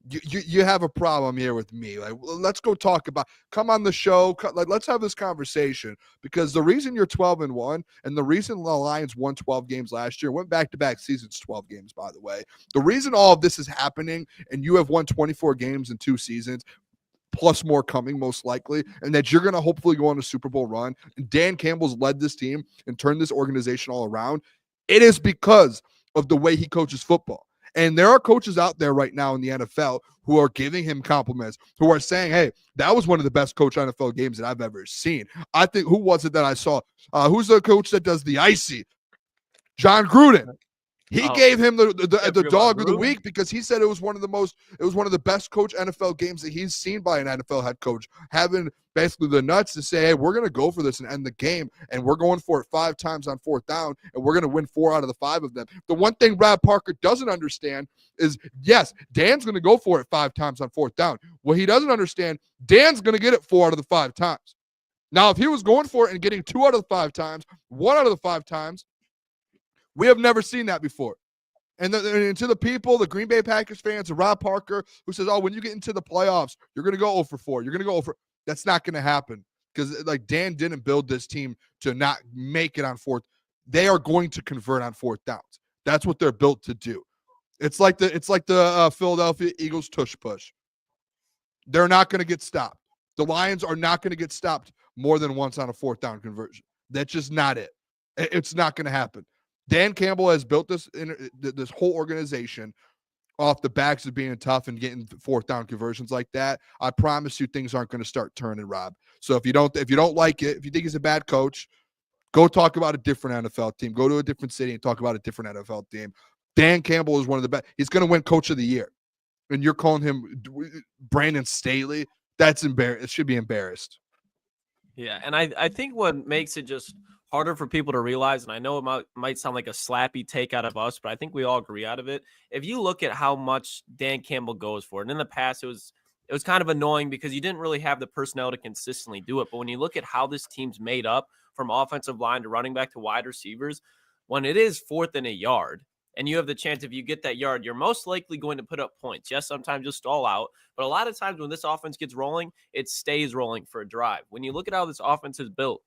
you have a problem here with me. Like, let's go talk about, come on the show. Let's have this conversation, because the reason you're 12-1 and the reason the Lions won 12 games last year, went back-to-back seasons, 12 games, by the way. The reason all of this is happening and you have won 24 games in 2 seasons, plus more coming most likely, and that you're going to hopefully go on a Super Bowl run, and Dan Campbell's led this team and turned this organization all around, it is because of the way he coaches football. And there are coaches out there right now in the NFL who are giving him compliments, who are saying, hey, that was one of the best coach NFL games that I've ever seen. I think, who was it that I saw? Who's the coach that does the icy? John Gruden. He gave him the dog of the week because he said it was one of the best coach NFL games that he's seen by an NFL head coach, having basically the nuts to say, hey, we're going to go for this and end the game, and we're going for it 5 times on 4th down, and we're going to win 4 out of the 5 of them. The one thing Rob Parker doesn't understand is, yes, Dan's going to go for it 5 times on 4th down. What he doesn't understand, Dan's going to get it 4 out of the 5 times. Now, if he was going for it and getting 2 out of the 5 times, 1 out of the 5 times, we have never seen that before. And to the people, the Green Bay Packers fans, and Rob Parker, who says, oh, when you get into the playoffs, you're going to go 0 for 4. You're going to go 0 for – that's not going to happen, because, like, Dan didn't build this team to not make it on 4th. They are going to convert on 4th downs. That's what they're built to do. It's like the Philadelphia Eagles tush push. They're not going to get stopped. The Lions are not going to get stopped more than once on a 4th down conversion. That's just not it. It's not going to happen. Dan Campbell has built this whole organization off the backs of being tough and getting fourth down conversions like that. I promise you things aren't going to start turning, Rob. So if you don't like it, if you think he's a bad coach, go talk about a different NFL team. Go to a different city and talk about a different NFL team. Dan Campbell is one of the best. He's going to win Coach of the Year. And you're calling him Brandon Staley? That's embarrassing. It should be embarrassed. Yeah, and I think what makes it just harder for people to realize, and I know it might sound like a slappy take out of us, but I think we all agree out of it. If you look at how much Dan Campbell goes for it, and in the past it was kind of annoying because you didn't really have the personnel to consistently do it. But when you look at how this team's made up from offensive line to running back to wide receivers, when it is 4th and a yard, and you have the chance, if you get that yard, you're most likely going to put up points. Yes, sometimes you'll stall out, but a lot of times when this offense gets rolling, it stays rolling for a drive. When you look at how this offense is built,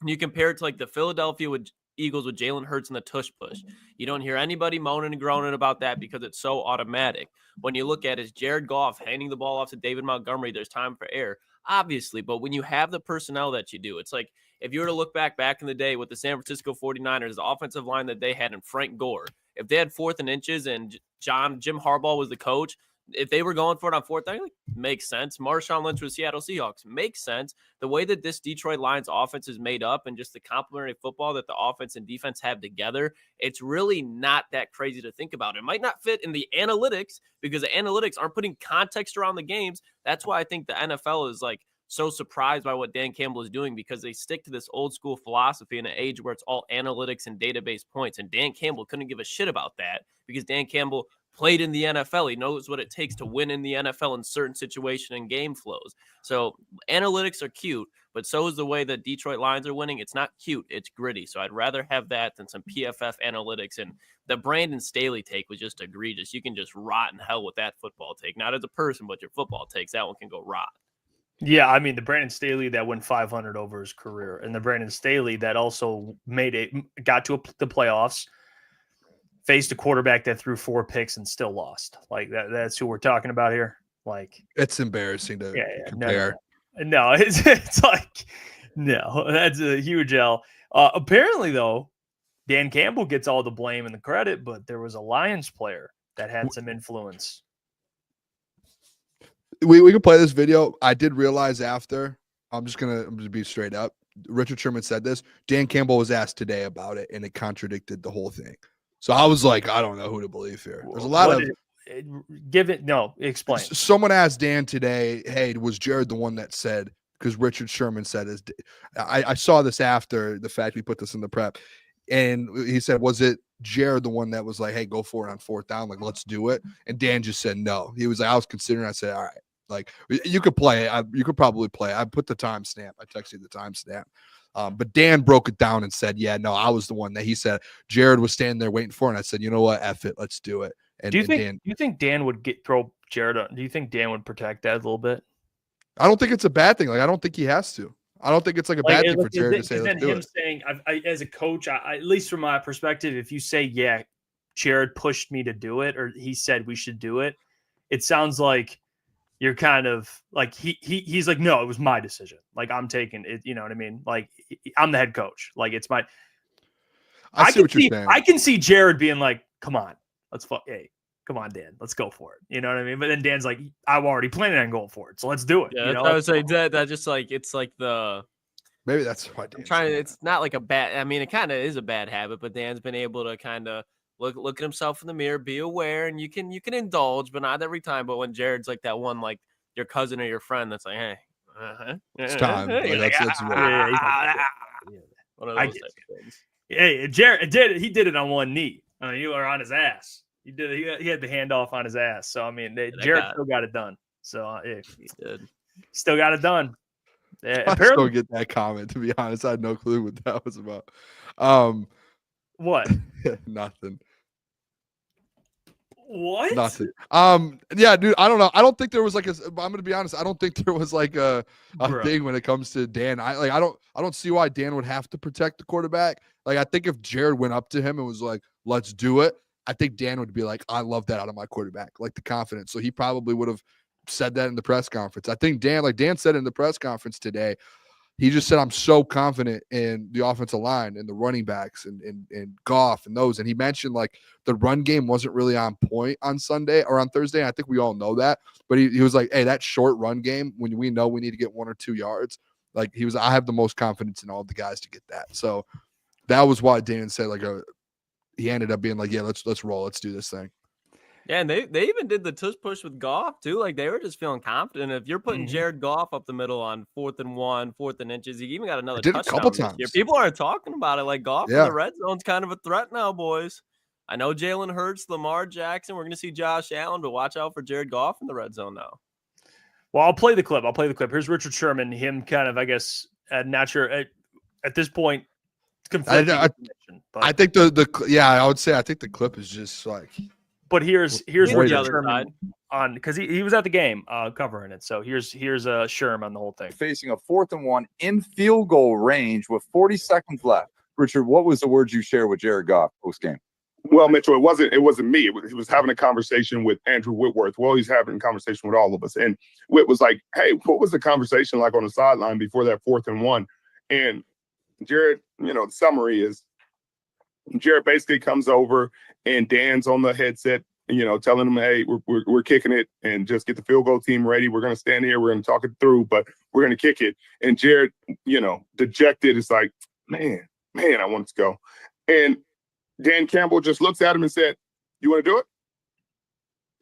and you compare it to like the Philadelphia Eagles with Jalen Hurts and the tush push, you don't hear anybody moaning and groaning about that because it's so automatic. When you look at it, is Jared Goff handing the ball off to David Montgomery, there's time for error, obviously. But when you have the personnel that you do, it's like if you were to look back in the day with the San Francisco 49ers, the offensive line that they had in Frank Gore, if they had 4th and inches and Jim Harbaugh was the coach, if they were going for it on 4th down, makes sense. Marshawn Lynch with Seattle Seahawks makes sense. The way that this Detroit Lions offense is made up and just the complementary football that the offense and defense have together, it's really not that crazy to think about. It might not fit in the analytics because the analytics aren't putting context around the games. That's why I think the NFL is like so surprised by what Dan Campbell is doing, because they stick to this old school philosophy in an age where it's all analytics and database points. And Dan Campbell couldn't give a shit about that because Dan Campbell played in the NFL. He knows what it takes to win in the NFL in certain situation and game flows. So analytics are cute, but so is the way that Detroit Lions are winning. It's not cute, it's gritty. So I'd rather have that than some PFF analytics. And the Brandon Staley take was just egregious. You can just rot in hell with that football take. Not as a person, but your football takes. That one can go rot. Yeah, I mean, the Brandon Staley that went 500 over his career, and the Brandon Staley that also got to the playoffs, faced a quarterback that threw 4 picks and still lost. Like that's who we're talking about here. Like, it's embarrassing to compare. No, it's like, no, that's a huge L. Apparently, though, Dan Campbell gets all the blame and the credit, but there was a Lions player that had some influence. We can play this video. I did realize after, I'm just gonna be straight up. Richard Sherman said this. Dan Campbell was asked today about it, and it contradicted the whole thing. So I was like, I don't know who to believe here. There's a lot explain. Someone asked Dan today, hey, was Jared the one that said, because Richard Sherman said, I saw this after the fact we put this in the prep, and he said, was it Jared the one that was like, hey, go for it on 4th down, like, let's do it? And Dan just said no. He was like, I was considering. I said, all right, like, you could play it. You could probably play it. I put the timestamp. I texted you the timestamp. But Dan broke it down and said, yeah, no, I was the one that he said Jared was standing there waiting for. And I said, you know what? F it. Let's do it. And do you think Dan would throw Jared on? Do you think Dan would protect that a little bit? I don't think it's a bad thing. Like, I don't think he has to. I don't think it's like a bad thing for Jared to say, let's do it. Saying, as a coach, at least from my perspective, if you say, yeah, Jared pushed me to do it, or he said we should do it, it sounds like you're kind of like, he's like, no, it was my decision. Like, I'm taking it. You know what I mean? Like, I'm the head coach. Like, it's my, I see what you're saying. I can see Jared being like, come on, hey, come on, Dan, let's go for it. You know what I mean? But then Dan's like, I'm already planning on going for it, so let's do it. Yeah, you know? I would say that just like, it's like maybe that's why I'm trying to, it's not like a bad, I mean, it kind of is a bad habit, but Dan's been able to kind of look at himself in the mirror, be aware, and you can indulge, but not every time. But when Jared's like that one, like your cousin or your friend that's like, hey, it's time. That's one of those type of things. Hey, Jared he did it on one knee. I mean, you were on his ass. He did it. He had the handoff on his ass. So I mean, Jared still got it done. So he did. Still got it done. Yeah, I still get that comment. To be honest, I had no clue what that was about. What? Nothing. What? Nothing. Yeah, dude. I don't know. I don't think there was like I'm gonna be honest. I don't think there was like a thing when it comes to Dan. I don't see why Dan would have to protect the quarterback. Like, I think if Jared went up to him and was like, let's do it, I think Dan would be like, I love that out of my quarterback, like the confidence. So he probably would have said that in the press conference. I think Dan said in the press conference today, he just said, I'm so confident in the offensive line and the running backs and Goff and those. And he mentioned like the run game wasn't really on point on Sunday or on Thursday. I think we all know that. But he was like, hey, that short run game, when we know we need to get 1 or 2 yards, like I have the most confidence in all the guys to get that. So that was why Dan said he ended up being like, yeah, let's roll. Let's do this thing. Yeah, and they even did the tush push with Goff too. Like they were just feeling confident. If you're putting Jared Goff up the middle on 4th and 1, 4th and inches, he even got another did touchdown a couple this times. year. People aren't talking about it. Like Goff in the red zone's kind of a threat now, boys. I know Jalen Hurts, Lamar Jackson. We're going to see Josh Allen, but watch out for Jared Goff in the red zone now. Well, I'll play the clip. Here's Richard Sherman. Him kind of, I guess, not sure at this point. I think I would say I think the clip is just like. But here's Richard Sherman on because he was at the game covering it. So here's Sherman on the whole thing. Facing a 4th and 1 in field goal range with 40 seconds left. Richard, what was the words you shared with Jared Goff post game? Well, Mitchell, it wasn't me. He was having a conversation with Andrew Whitworth. Well, he's having a conversation with all of us. And Whit was like, hey, what was the conversation like on the sideline before that 4th and 1? And Jared, the summary is Jared basically comes over and Dan's on the headset, telling him, hey, we're kicking it and just get the field goal team ready. We're going to stand here. We're going to talk it through, but we're going to kick it. And Jared, dejected. It's like, man, I want to go. And Dan Campbell just looks at him and said, you want to do it?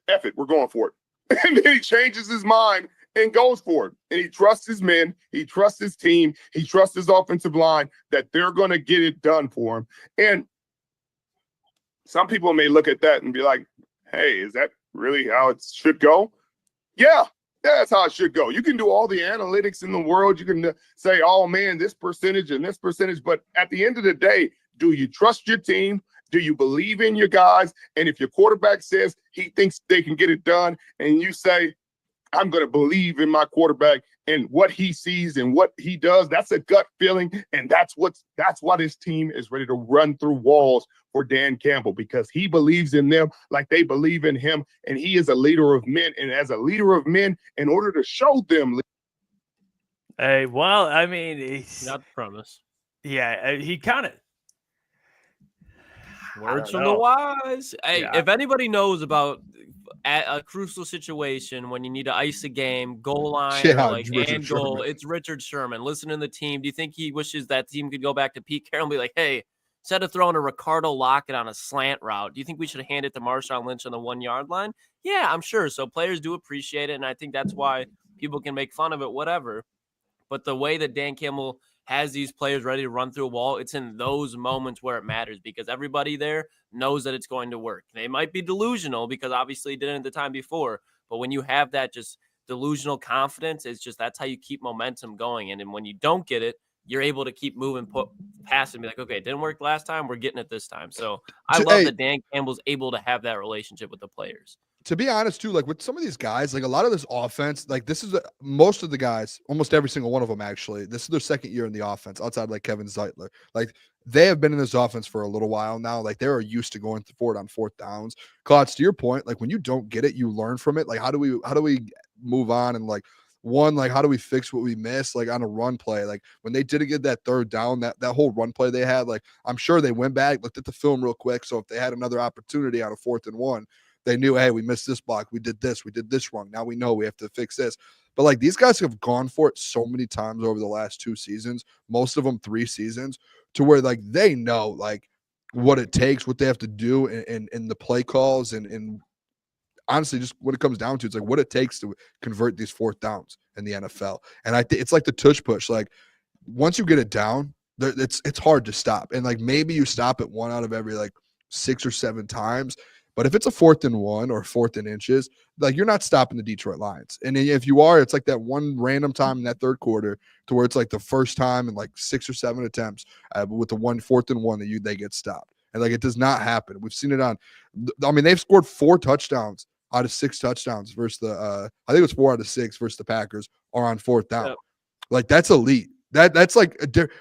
F it. We're going for it. And then he changes his mind and goes for it. And he trusts his men. He trusts his team. He trusts his offensive line that they're going to get it done for him. And some people may look at that and be like, hey, is that really how it should go? Yeah, that's how it should go. You can do all the analytics in the world. You can say, oh, man, this percentage and this percentage. But at the end of the day, do you trust your team? Do you believe in your guys? And if your quarterback says he thinks they can get it done and you say, I'm going to believe in my quarterback and what he sees and what he does, that's a gut feeling. And that's why this team is ready to run through walls for Dan Campbell, because he believes in them like they believe in him. And he is a leader of men. And as a leader of men, in order to show them. Hey, well, I mean, he's not the premise. Yeah, he kind of. Words from the wise. Hey, if anybody knows about a crucial situation when you need to ice a game, goal line, and goal, it's Richard Sherman. Listen to the team. Do you think he wishes that team could go back to Pete Carroll and be like, hey, instead of throwing a Ricardo Lockett on a slant route, do you think we should hand it to Marshawn Lynch on the 1 yard line? Yeah, I'm sure. So players do appreciate it, and I think that's why people can make fun of it, whatever. But the way that Dan Campbell has these players ready to run through a wall, it's in those moments where it matters because everybody there knows that it's going to work. They might be delusional because obviously it didn't the time before, but when you have that just delusional confidence, it's just that's how you keep momentum going. And then when you don't get it, you're able to keep moving past and be like, okay, it didn't work last time, we're getting it this time. So I love that Dan Campbell's able to have that relationship with the players. To be honest, too, like with some of these guys, like a lot of this offense, like this is most of the guys, almost every single one of them, actually, this is their second year in the offense outside like Kevin Zeitler. Like they have been in this offense for a little while now. Like they are used to going forward on 4th downs. Klotz, to your point, like when you don't get it, you learn from it. Like how do we move on and like how do we fix what we missed? Like on a run play, like when they didn't get that 3rd down, that whole run play they had, like I'm sure they went back, looked at the film real quick. So if they had another opportunity on a 4th and 1, they knew, hey, we missed this block. We did this wrong. Now we know we have to fix this. But like these guys have gone for it so many times over the last 2 seasons, most of them 3 seasons, to where like they know like what it takes, what they have to do in the play calls and honestly just what it comes down to. It's like what it takes to convert these 4th downs in the NFL. And I think it's like the tush push. Like once you get it down, it's hard to stop. And like maybe you stop it 1 out of every like 6 or 7 times. But if it's a 4th and 1 or 4th and inches, like you're not stopping the Detroit Lions. And if you are, it's like that one random time in that 3rd quarter to where it's like the first time in like 6 or 7 attempts with the 4th and 1 that they get stopped. And like it does not happen. We've seen it on. I mean, they've scored 4 touchdowns out of 6 touchdowns versus the. I think it was 4 out of 6 versus the Packers are on 4th down. Yep. Like that's elite. That's like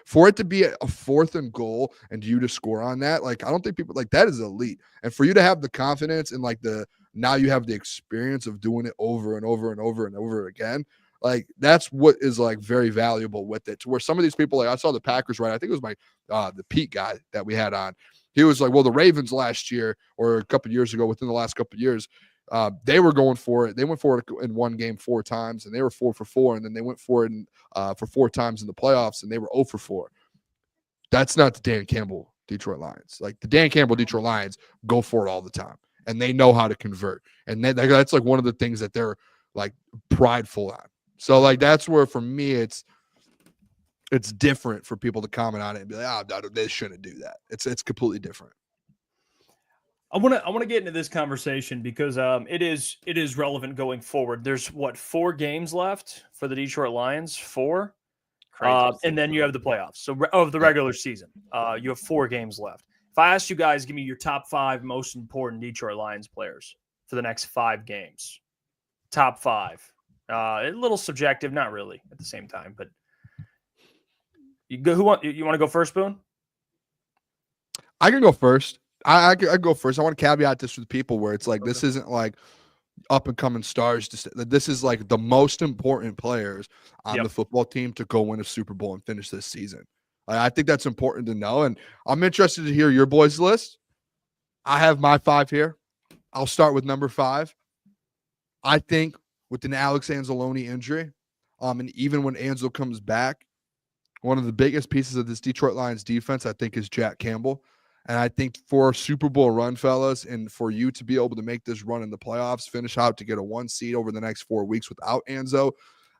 for it to be a 4th and goal and you to score on that. Like I don't think people like that is elite. And for you to have the confidence and like now you have the experience of doing it over and over and over and over again. Like that's what is like very valuable with it. To where some of these people, like I saw the Packers, right? I think it was the Pete guy that we had on. He was like, well, the Ravens last year or a couple of years ago, within the last couple of years, they were going for it. They went for it in one game 4 times, and they were 4 for 4. And then they went for it for 4 times in the playoffs, and they were 0 for 4. That's not the Dan Campbell Detroit Lions. Like the Dan Campbell Detroit Lions go for it all the time, and they know how to convert. And that's like one of the things that they're like prideful on. So like that's where for me it's different for people to comment on it and be like, no, they shouldn't do that. It's completely different. I want to get into this conversation because it is relevant going forward. There's 4 games left for the Detroit Lions, 4. And then you have the playoffs. So of the regular season, you have 4 games left. If I asked you guys, give me your top 5 most important Detroit Lions players for the next 5 games. Top 5. A little subjective, not really at the same time, but you want to go first, Boone? I can go first. I go first. I want to caveat this with people where it's like this isn't like up and coming stars. This is like the most important players on the football team to go win a Super Bowl and finish this season. I think that's important to know, and I'm interested to hear your boys' list. I have my 5 here. I'll start with number 5. I think with an Alex Anzalone injury, and even when Anzo comes back, one of the biggest pieces of this Detroit Lions defense, I think, is Jack Campbell. And I think for a Super Bowl run, fellas, and for you to be able to make this run in the playoffs, finish out to get a 1 seed over the next 4 weeks without Anzo,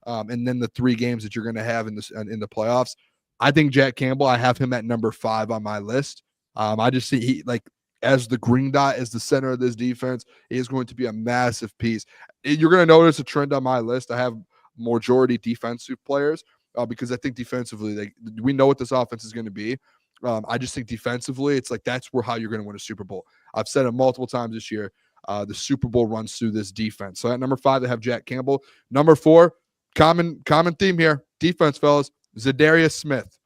and then the 3 games that you're going to have in the playoffs, I think Jack Campbell, I have him at number 5 on my list. I just see he like as the green dot, as the center of this defense, he is going to be a massive piece. You're going to notice a trend on my list. I have majority defensive players because I think defensively, we know what this offense is going to be. I just think defensively, it's like that's how you're going to win a Super Bowl. I've said it multiple times this year. The Super Bowl runs through this defense. So at number 5, they have Jack Campbell. Number 4, common theme here, defense, fellas, Zadarius Smith.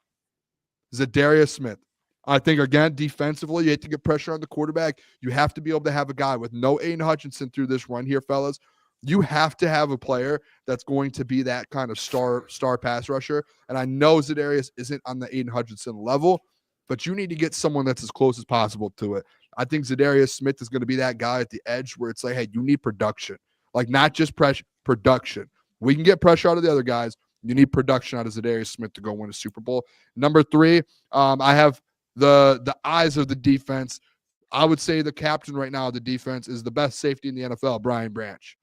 I think, again, defensively, you have to get pressure on the quarterback. You have to be able to have a guy with no Aidan Hutchinson through this run here, fellas. You have to have a player that's going to be that kind of star pass rusher. And I know Zadarius isn't on the Aidan Hutchinson level, but you need to get someone that's as close as possible to it. I think Zadarius Smith is going to be that guy at the edge where it's like, hey, you need production. Like not just pressure, production. We can get pressure out of the other guys. You need production out of Zadarius Smith to go win a Super Bowl. Number 3, I have the eyes of the defense. I would say the captain right now of the defense is the best safety in the NFL, Brian Branch.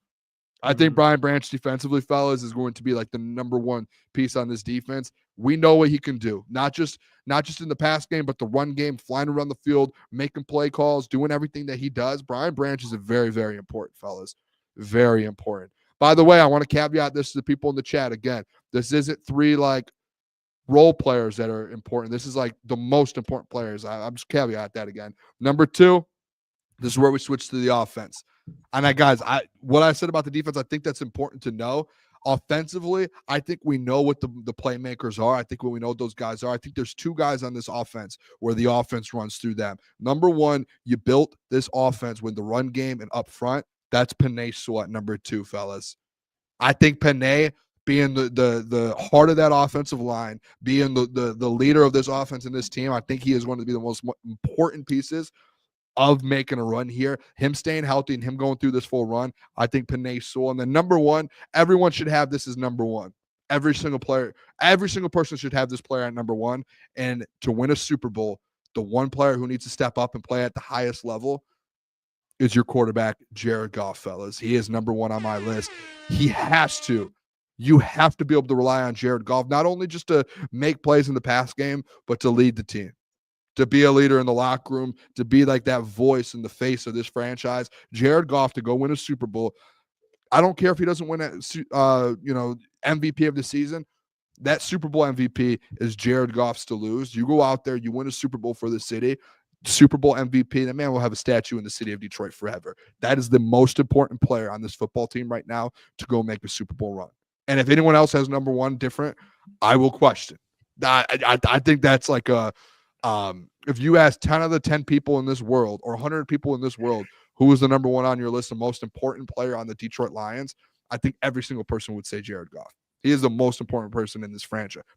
I think Brian Branch defensively, fellas, is going to be like the number 1 piece on this defense. We know what he can do, not just in the pass game, but the run game, flying around the field, making play calls, doing everything that he does. Brian Branch is a very, very important, fellas. Very important. By the way, I want to caveat this to the people in the chat. Again, this isn't 3 like role players that are important. This is like the most important players. I'm just caveat that again. Number 2, this is where we switch to the offense. And guys, what I said about the defense, I think that's important to know. Offensively, I think we know what the playmakers are. I think we know what those guys are. I think there's 2 guys on this offense where the offense runs through them. Number 1, you built this offense with the run game and up front. That's Penei Sewell at number 2, fellas. I think Penei being the heart of that offensive line, being the leader of this offense and this team, I think he is going to be the most important pieces of making a run here. Him staying healthy and him going through this full run, I think Penei Sewell. And then number 1, everyone should have this as number 1. Every single person should have this player at number 1. And to win a Super Bowl, the one player who needs to step up and play at the highest level is your quarterback, Jared Goff, fellas. He is number 1 on my list. He has to. You have to be able to rely on Jared Goff, not only just to make plays in the pass game, but to lead the team, to be a leader in the locker room, to be like that voice in the face of this franchise. Jared Goff to go win a Super Bowl. I don't care if he doesn't win MVP of the season. That Super Bowl MVP is Jared Goff's to lose. You go out there, you win a Super Bowl for the city. Super Bowl MVP, that man will have a statue in the city of Detroit forever. That is the most important player on this football team right now to go make a Super Bowl run. And if anyone else has number 1 different, I will question. I think that's like if you ask 10 of the 10 people in this world or 100 people in this world who is the number 1 on your list, the most important player on the Detroit Lions, I think every single person would say Jared Goff. He is the most important person in this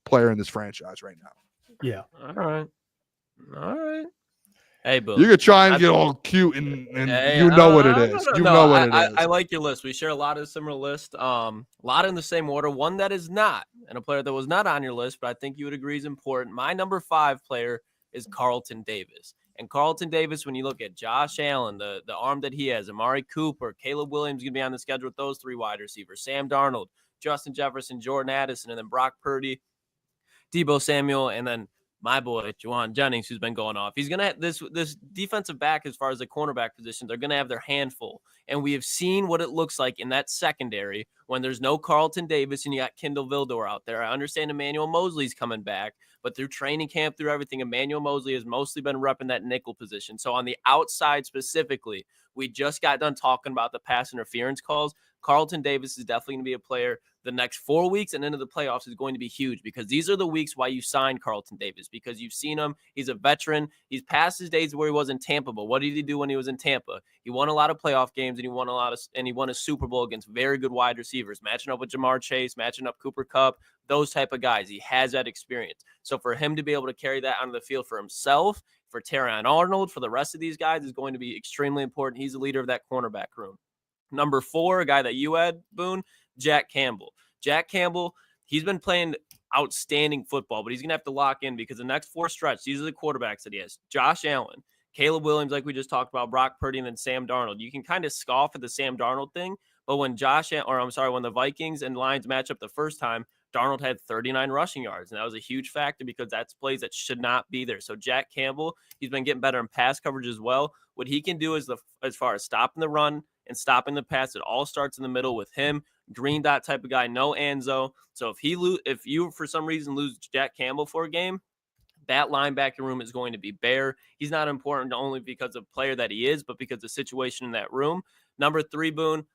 player in this franchise right now. Yeah. All right. Hey, Boone. You could try and get all cute and Hey, you know what it no, is. no, You no. know what it is. I like your list. We share a lot of similar lists. A lot in the same order. One that is not, and a player that was not on your list, but I think you would agree is important. My number 5 player is Carlton Davis. And Carlton Davis, when you look at Josh Allen, the arm that he has, Amari Cooper, Caleb Williams going to be on the schedule with those 3 wide receivers, Sam Darnold, Justin Jefferson, Jordan Addison, and then Brock Purdy, Deebo Samuel, and then my boy, Juwan Jennings, who's been going off. He's going to have this defensive back, as far as the cornerback position, they're going to have their handful. And we have seen what it looks like in that secondary when there's no Carlton Davis and you got Kendall Vildor out there. I understand Emmanuel Mosley's coming back, but through training camp, through everything, Emmanuel Mosley has mostly been repping that nickel position. So on the outside specifically, we just got done talking about the pass interference calls. Carlton Davis is definitely going to be a player. The next 4 weeks and into the playoffs is going to be huge, because these are the weeks why you sign Carlton Davis, because you've seen him. He's a veteran. He's past his days where he was in Tampa. But what did he do when he was in Tampa? He won a lot of playoff games, and he won a Super Bowl against very good wide receivers, matching up with Jamar Chase, matching up Cooper Kupp, those type of guys. He has that experience. So for him to be able to carry that onto the field for himself, for Terrion Arnold, for the rest of these guys, is going to be extremely important. He's the leader of that cornerback room. Number 4, a guy that you had, Boone, Jack Campbell. Jack Campbell, he's been playing outstanding football, but he's going to have to lock in, because the next 4 stretch, these are the quarterbacks that he has. Josh Allen, Caleb Williams, like we just talked about, Brock Purdy, and then Sam Darnold. You can kind of scoff at the Sam Darnold thing, but when when the Vikings and Lions match up the first time, Darnold had 39 rushing yards, and that was a huge factor, because that's plays that should not be there. So Jack Campbell, he's been getting better in pass coverage as well. What he can do is as far as stopping the run and stopping the pass, it all starts in the middle with him. Green dot type of guy, no Anzo. So if you for some reason lose Jack Campbell for a game, that linebacker room is going to be bare. He's not important only because of player that he is, but because of the situation in that room. Number 3, Boone,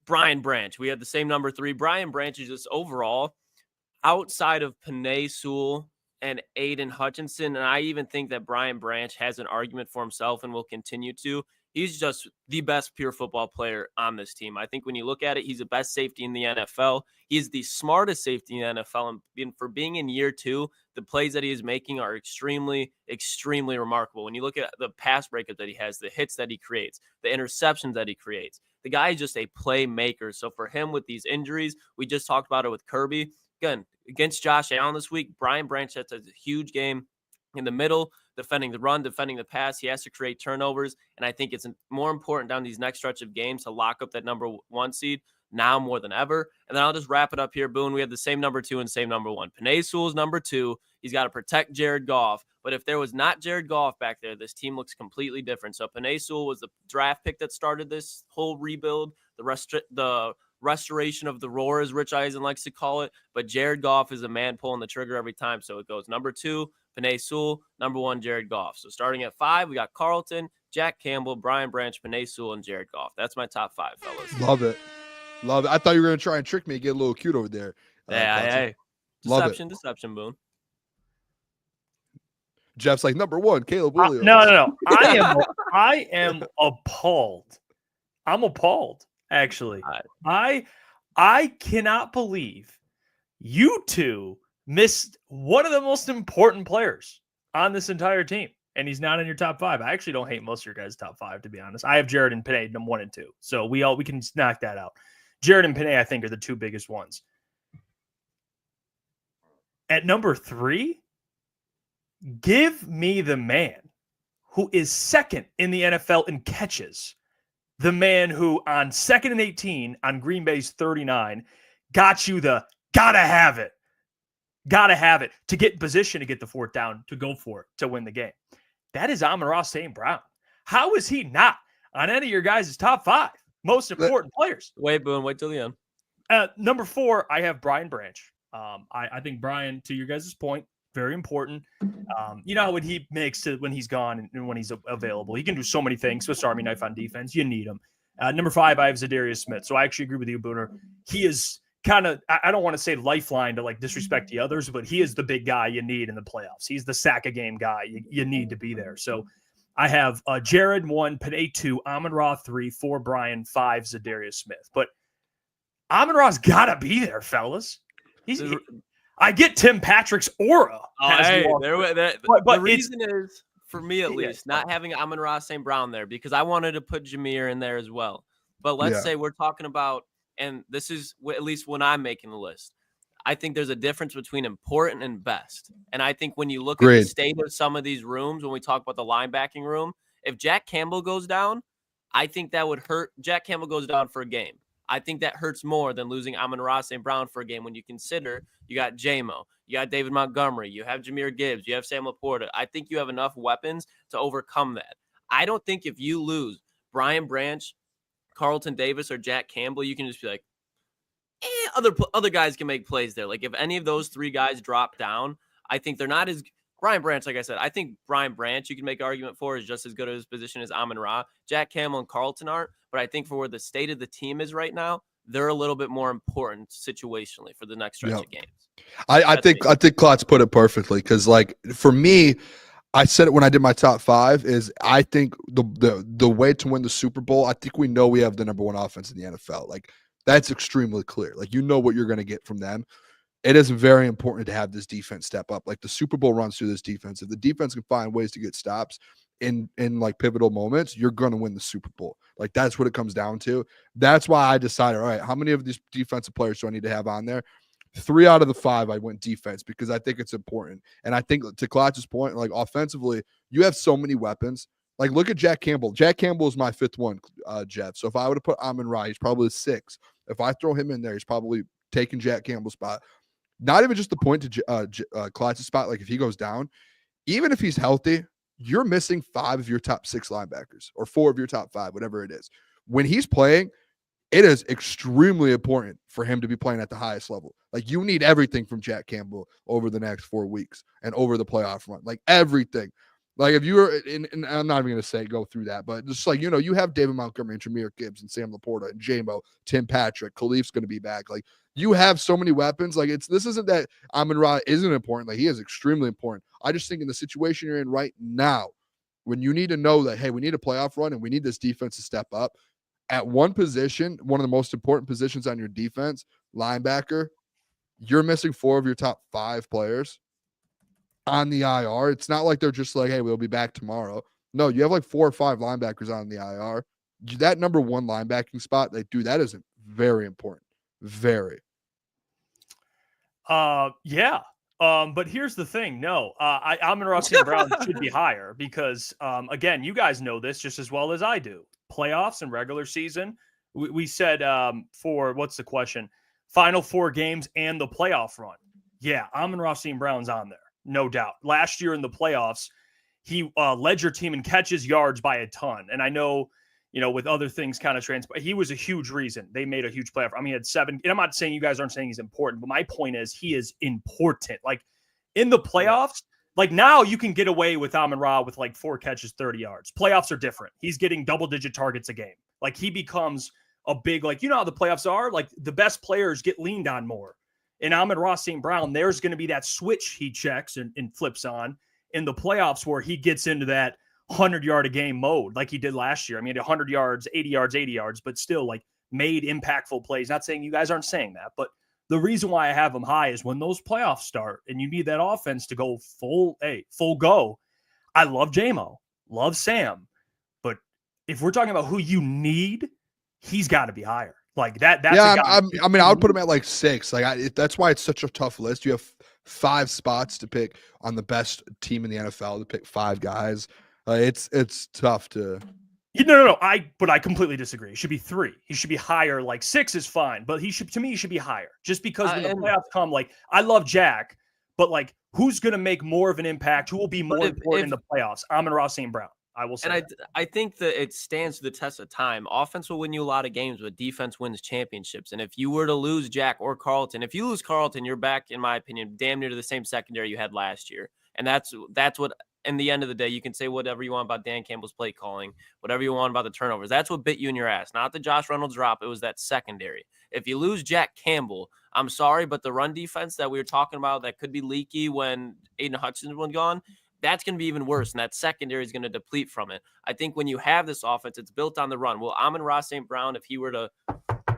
Brian Branch. We had the same number 3. Brian Branch is just overall, outside of Penei Sewell and Aidan Hutchinson, and I even think that Brian Branch has an argument for himself and will continue to. He's just the best pure football player on this team. I think when you look at it, he's the best safety in the NFL. He's the smartest safety in the NFL. And for being in year 2, the plays that he is making are extremely, extremely remarkable. When you look at the pass breakup that he has, the hits that he creates, the interceptions that he creates, the guy is just a playmaker. So for him with these injuries, we just talked about it with Kirby. Again, against Josh Allen this week, Brian Branch, that's a huge game in the middle, defending the run, defending the pass. He has to create turnovers, and I think it's more important down these next stretch of games to lock up that number 1 seed now more than ever. And then I'll just wrap it up here, Boone. We have the same number 2 and same number 1. Penei Sewell's number 2. He's got to protect Jared Goff. But if there was not Jared Goff back there, this team looks completely different. So Penei Sewell was the draft pick that started this whole rebuild, the restoration of the roar, as Rich Eisen likes to call it. But Jared Goff is a man pulling the trigger every time. So it goes number 2, Penei Sewell, number 1, Jared Goff. So starting at 5, we got Carlton, Jack Campbell, Brian Branch, Penei Sewell, and Jared Goff. That's my top 5, fellas. Love it. Love it. I thought you were going to try and trick me and get a little cute over there. Hey. Deception, Boone. Jeff's like, number 1, Caleb Williams. No. I am appalled. I'm appalled, actually. I cannot believe you two missed one of the most important players on this entire team, and he's not in your top 5. I actually don't hate most of your guys' top 5, to be honest. I have Jared and Penei number 1 and 2, so we can knock that out. Jared and Penei, I think, are the 2 biggest ones. At number 3, give me the man who is 2nd in the NFL in catches. The man who on 2nd and 18 on Green Bay's 39 got you the gotta have it to get in position to get the 4th down, to go for it, to win the game. That is Amon-Ra St. Brown. How is he not on any of your guys' top 5 most important players? Wait, Boone, wait till the end. Number 4, I have Brian Branch. I think Brian, to your guys' point, very important. You know what he makes when he's gone and when he's available. He can do so many things. Swiss Army knife on defense. You need him. Number 5, I have Zadarius Smith. So I actually agree with you, Booner. He is kind of, I don't want to say lifeline to like disrespect the others, but he is the big guy you need in the playoffs. He's the sack a game guy. You need to be there. So I have Jared 1, Penei 2, Amon-Ra 3, 4, Brian 5, Zadarius Smith. But Amon-Ra's got to be there, fellas. I get Tim Patrick's aura. The reason is, for me at least, not having Amon-Ra St. Brown there, because I wanted to put Jameer in there as well. But let's say we're talking about, and this is at least when I'm making the list, I think there's a difference between important and best. And I think when you look at the state of some of these rooms, when we talk about the linebacking room, if Jack Campbell goes down, I think that would hurt. Jack Campbell goes down for a game. I think that hurts more than losing Amon-Ra St. Brown for a game when you consider you got J-Mo, you got David Montgomery, you have Jahmyr Gibbs, you have Sam Laporta. I think you have enough weapons to overcome that. I don't think if you lose Brian Branch, Carlton Davis, or Jack Campbell, you can just be like, other guys can make plays there. Like if any of those three guys drop down, I think they're not as Brian Branch, like I said, I think Brian Branch, you can make an argument for, is just as good at his position as Amon-Ra. Jack Campbell and Carlton aren't, but I think for where the state of the team is right now, they're a little bit more important situationally for the next stretch of games. I think Klotz put it perfectly, because like for me, I said it when I did my top 5, is I think the way to win the Super Bowl, I think we know we have the number 1 offense in the NFL. Like that's extremely clear. Like you know what you're going to get from them. It is very important to have this defense step up. Like the Super Bowl runs through this defense. If the defense can find ways to get stops in like pivotal moments, you're going to win the Super Bowl. Like that's what it comes down to. That's why I decided, all right, how many of these defensive players do I need to have on there? 3 out of the 5, I went defense because I think it's important. And I think to Klotz's point, like offensively, you have so many weapons. Like look at Jack Campbell. Jack Campbell is my 5th one, Jeff. So if I would have put Amon-Ra, he's probably 6. If I throw him in there, he's probably taking Jack Campbell's spot. Not even just the point to Klotz's spot. Like if he goes down, even if he's healthy, you're missing 5 of your top 6 linebackers or 4 of your top 5, whatever it is. When he's playing, it is extremely important for him to be playing at the highest level. Like you need everything from Jack Campbell over the next 4 weeks and over the playoff run, like everything. Like if you were in, and I'm not even going to say go through that, but just like, you know, you have David Montgomery and Jahmyr Gibbs and Sam Laporta and J-Mo, Tim Patrick, Khalif's going to be back. Like you have so many weapons. Like this isn't that Amon-Ra isn't important. Like he is extremely important. I just think in the situation you're in right now, when you need to know that, hey, we need a playoff run and we need this defense to step up at one position, one of the most important positions on your defense, linebacker, you're missing 4 of your top 5 players on the IR. It's not like they're just like, hey, we'll be back tomorrow. No, you have like 4 or 5 linebackers on the IR. That number 1 linebacking spot, like, dude, that is very important. Very. Yeah. But here's the thing. No, Amon-Ra St. Brown should be higher because, again, you guys know this just as well as I do. Playoffs and regular season, we said for, what's the question? Final 4 games and the playoff run. Yeah, Amon-Ra St. Brown's on there, no doubt. Last year in the playoffs, he led your team in catches, yards by a ton. And I know, you know, with other things kind of transpire, he was a huge reason they made a huge playoff. I mean, he had 7. And I'm not saying you guys aren't saying he's important, but my point is he is important. Like in the playoffs, like now you can get away with Amon-Ra with like 4 catches, 30 yards. Playoffs are different. He's getting double-digit targets a game. Like he becomes a big, like, you know how the playoffs are? Like the best players get leaned on more. In Amon-Ra St. Brown, there's going to be that switch he checks and flips on in the playoffs where he gets into that 100-yard-a-game mode like he did last year. I mean, 100 yards, 80 yards, 80 yards, but still like made impactful plays. Not saying you guys aren't saying that, but the reason why I have him high is when those playoffs start and you need that offense to go full go. I love J-Mo, love Sam, but if we're talking about who you need, he's got to be higher. Like that. That's yeah. I mean, I would put him at like 6. Like that's why it's such a tough list. You have 5 spots to pick on the best team in the NFL to pick 5 guys. It's tough to. No. But I completely disagree. He should be 3. He should be higher. Like 6 is fine, but he should be higher. Just because when the playoffs come, like I love Jack, but like who's going to make more of an impact? Who will be more important in the playoffs? Amon-Ra St. Brown. I will say. And I think that it stands the test of time. Offense will win you a lot of games, but defense wins championships. And if you were to lose Jack or Carlton, if you lose Carlton, you're back, in my opinion, damn near to the same secondary you had last year. And that's what. In the end of the day, you can say whatever you want about Dan Campbell's play calling, whatever you want about the turnovers. That's what bit you in your ass, not the Josh Reynolds drop. It was that secondary. If you lose Jack Campbell, I'm sorry, but the run defense that we were talking about that could be leaky when Aidan Hutchinson was gone, that's going to be even worse, and that secondary is going to deplete from it. I think when you have this offense, it's built on the run. Well, Amon-Ra St. Brown, if he were to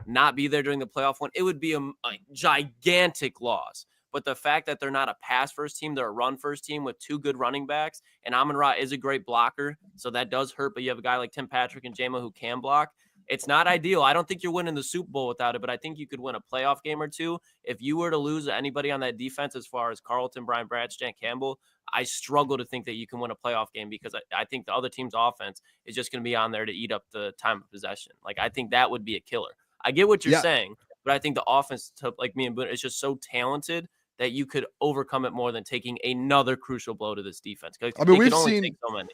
not be there during the playoff one, it would be a gigantic loss. But the fact that they're not a pass first team, they're a run first team with 2 good running backs, and Amon-Ra is a great blocker, so that does hurt. But you have a guy like Tim Patrick and J-Mo who can block. It's not ideal. I don't think you're winning the Super Bowl without it, but I think you could win a playoff game or two. If you were to lose anybody on that defense, as far as Carlton, Brian Branch, Dan Campbell, I struggle to think that you can win a playoff game because I think the other team's offense is just going to be on there to eat up the time of possession. Like, I think that would be a killer. I get what you're saying, but I think the offense, like me and Booner, is just so talented that you could overcome it more than taking another crucial blow to this defense. I mean, we've only seen take so many.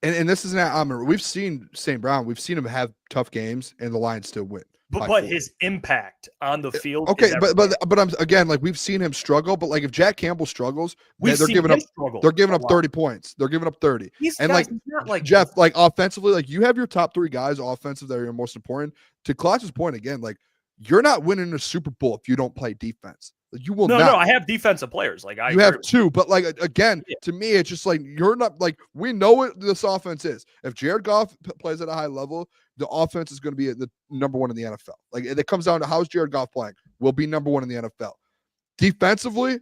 And this is not we've seen St. Brown. We've seen him have tough games, and the Lions still win. But his impact on the field. Okay, but I'm again, like, we've seen him struggle. But like, if Jack Campbell struggles, they're giving up 30 points. They're giving up 30. And like, not like Jeff, like, offensively, like, you have your top 3 guys offensive that are your most important. To Klotz's point again, like, you're not winning a Super Bowl if you don't play defense. Like, you will not. No, I have defensive players. Like, you have 2, but like, again, to me, it's just like, you're not, like, we know what this offense is. If Jared Goff plays at a high level, the offense is going to be the number 1 in the NFL. Like, it comes down to how's Jared Goff playing. We'll be number 1 in the NFL. Defensively,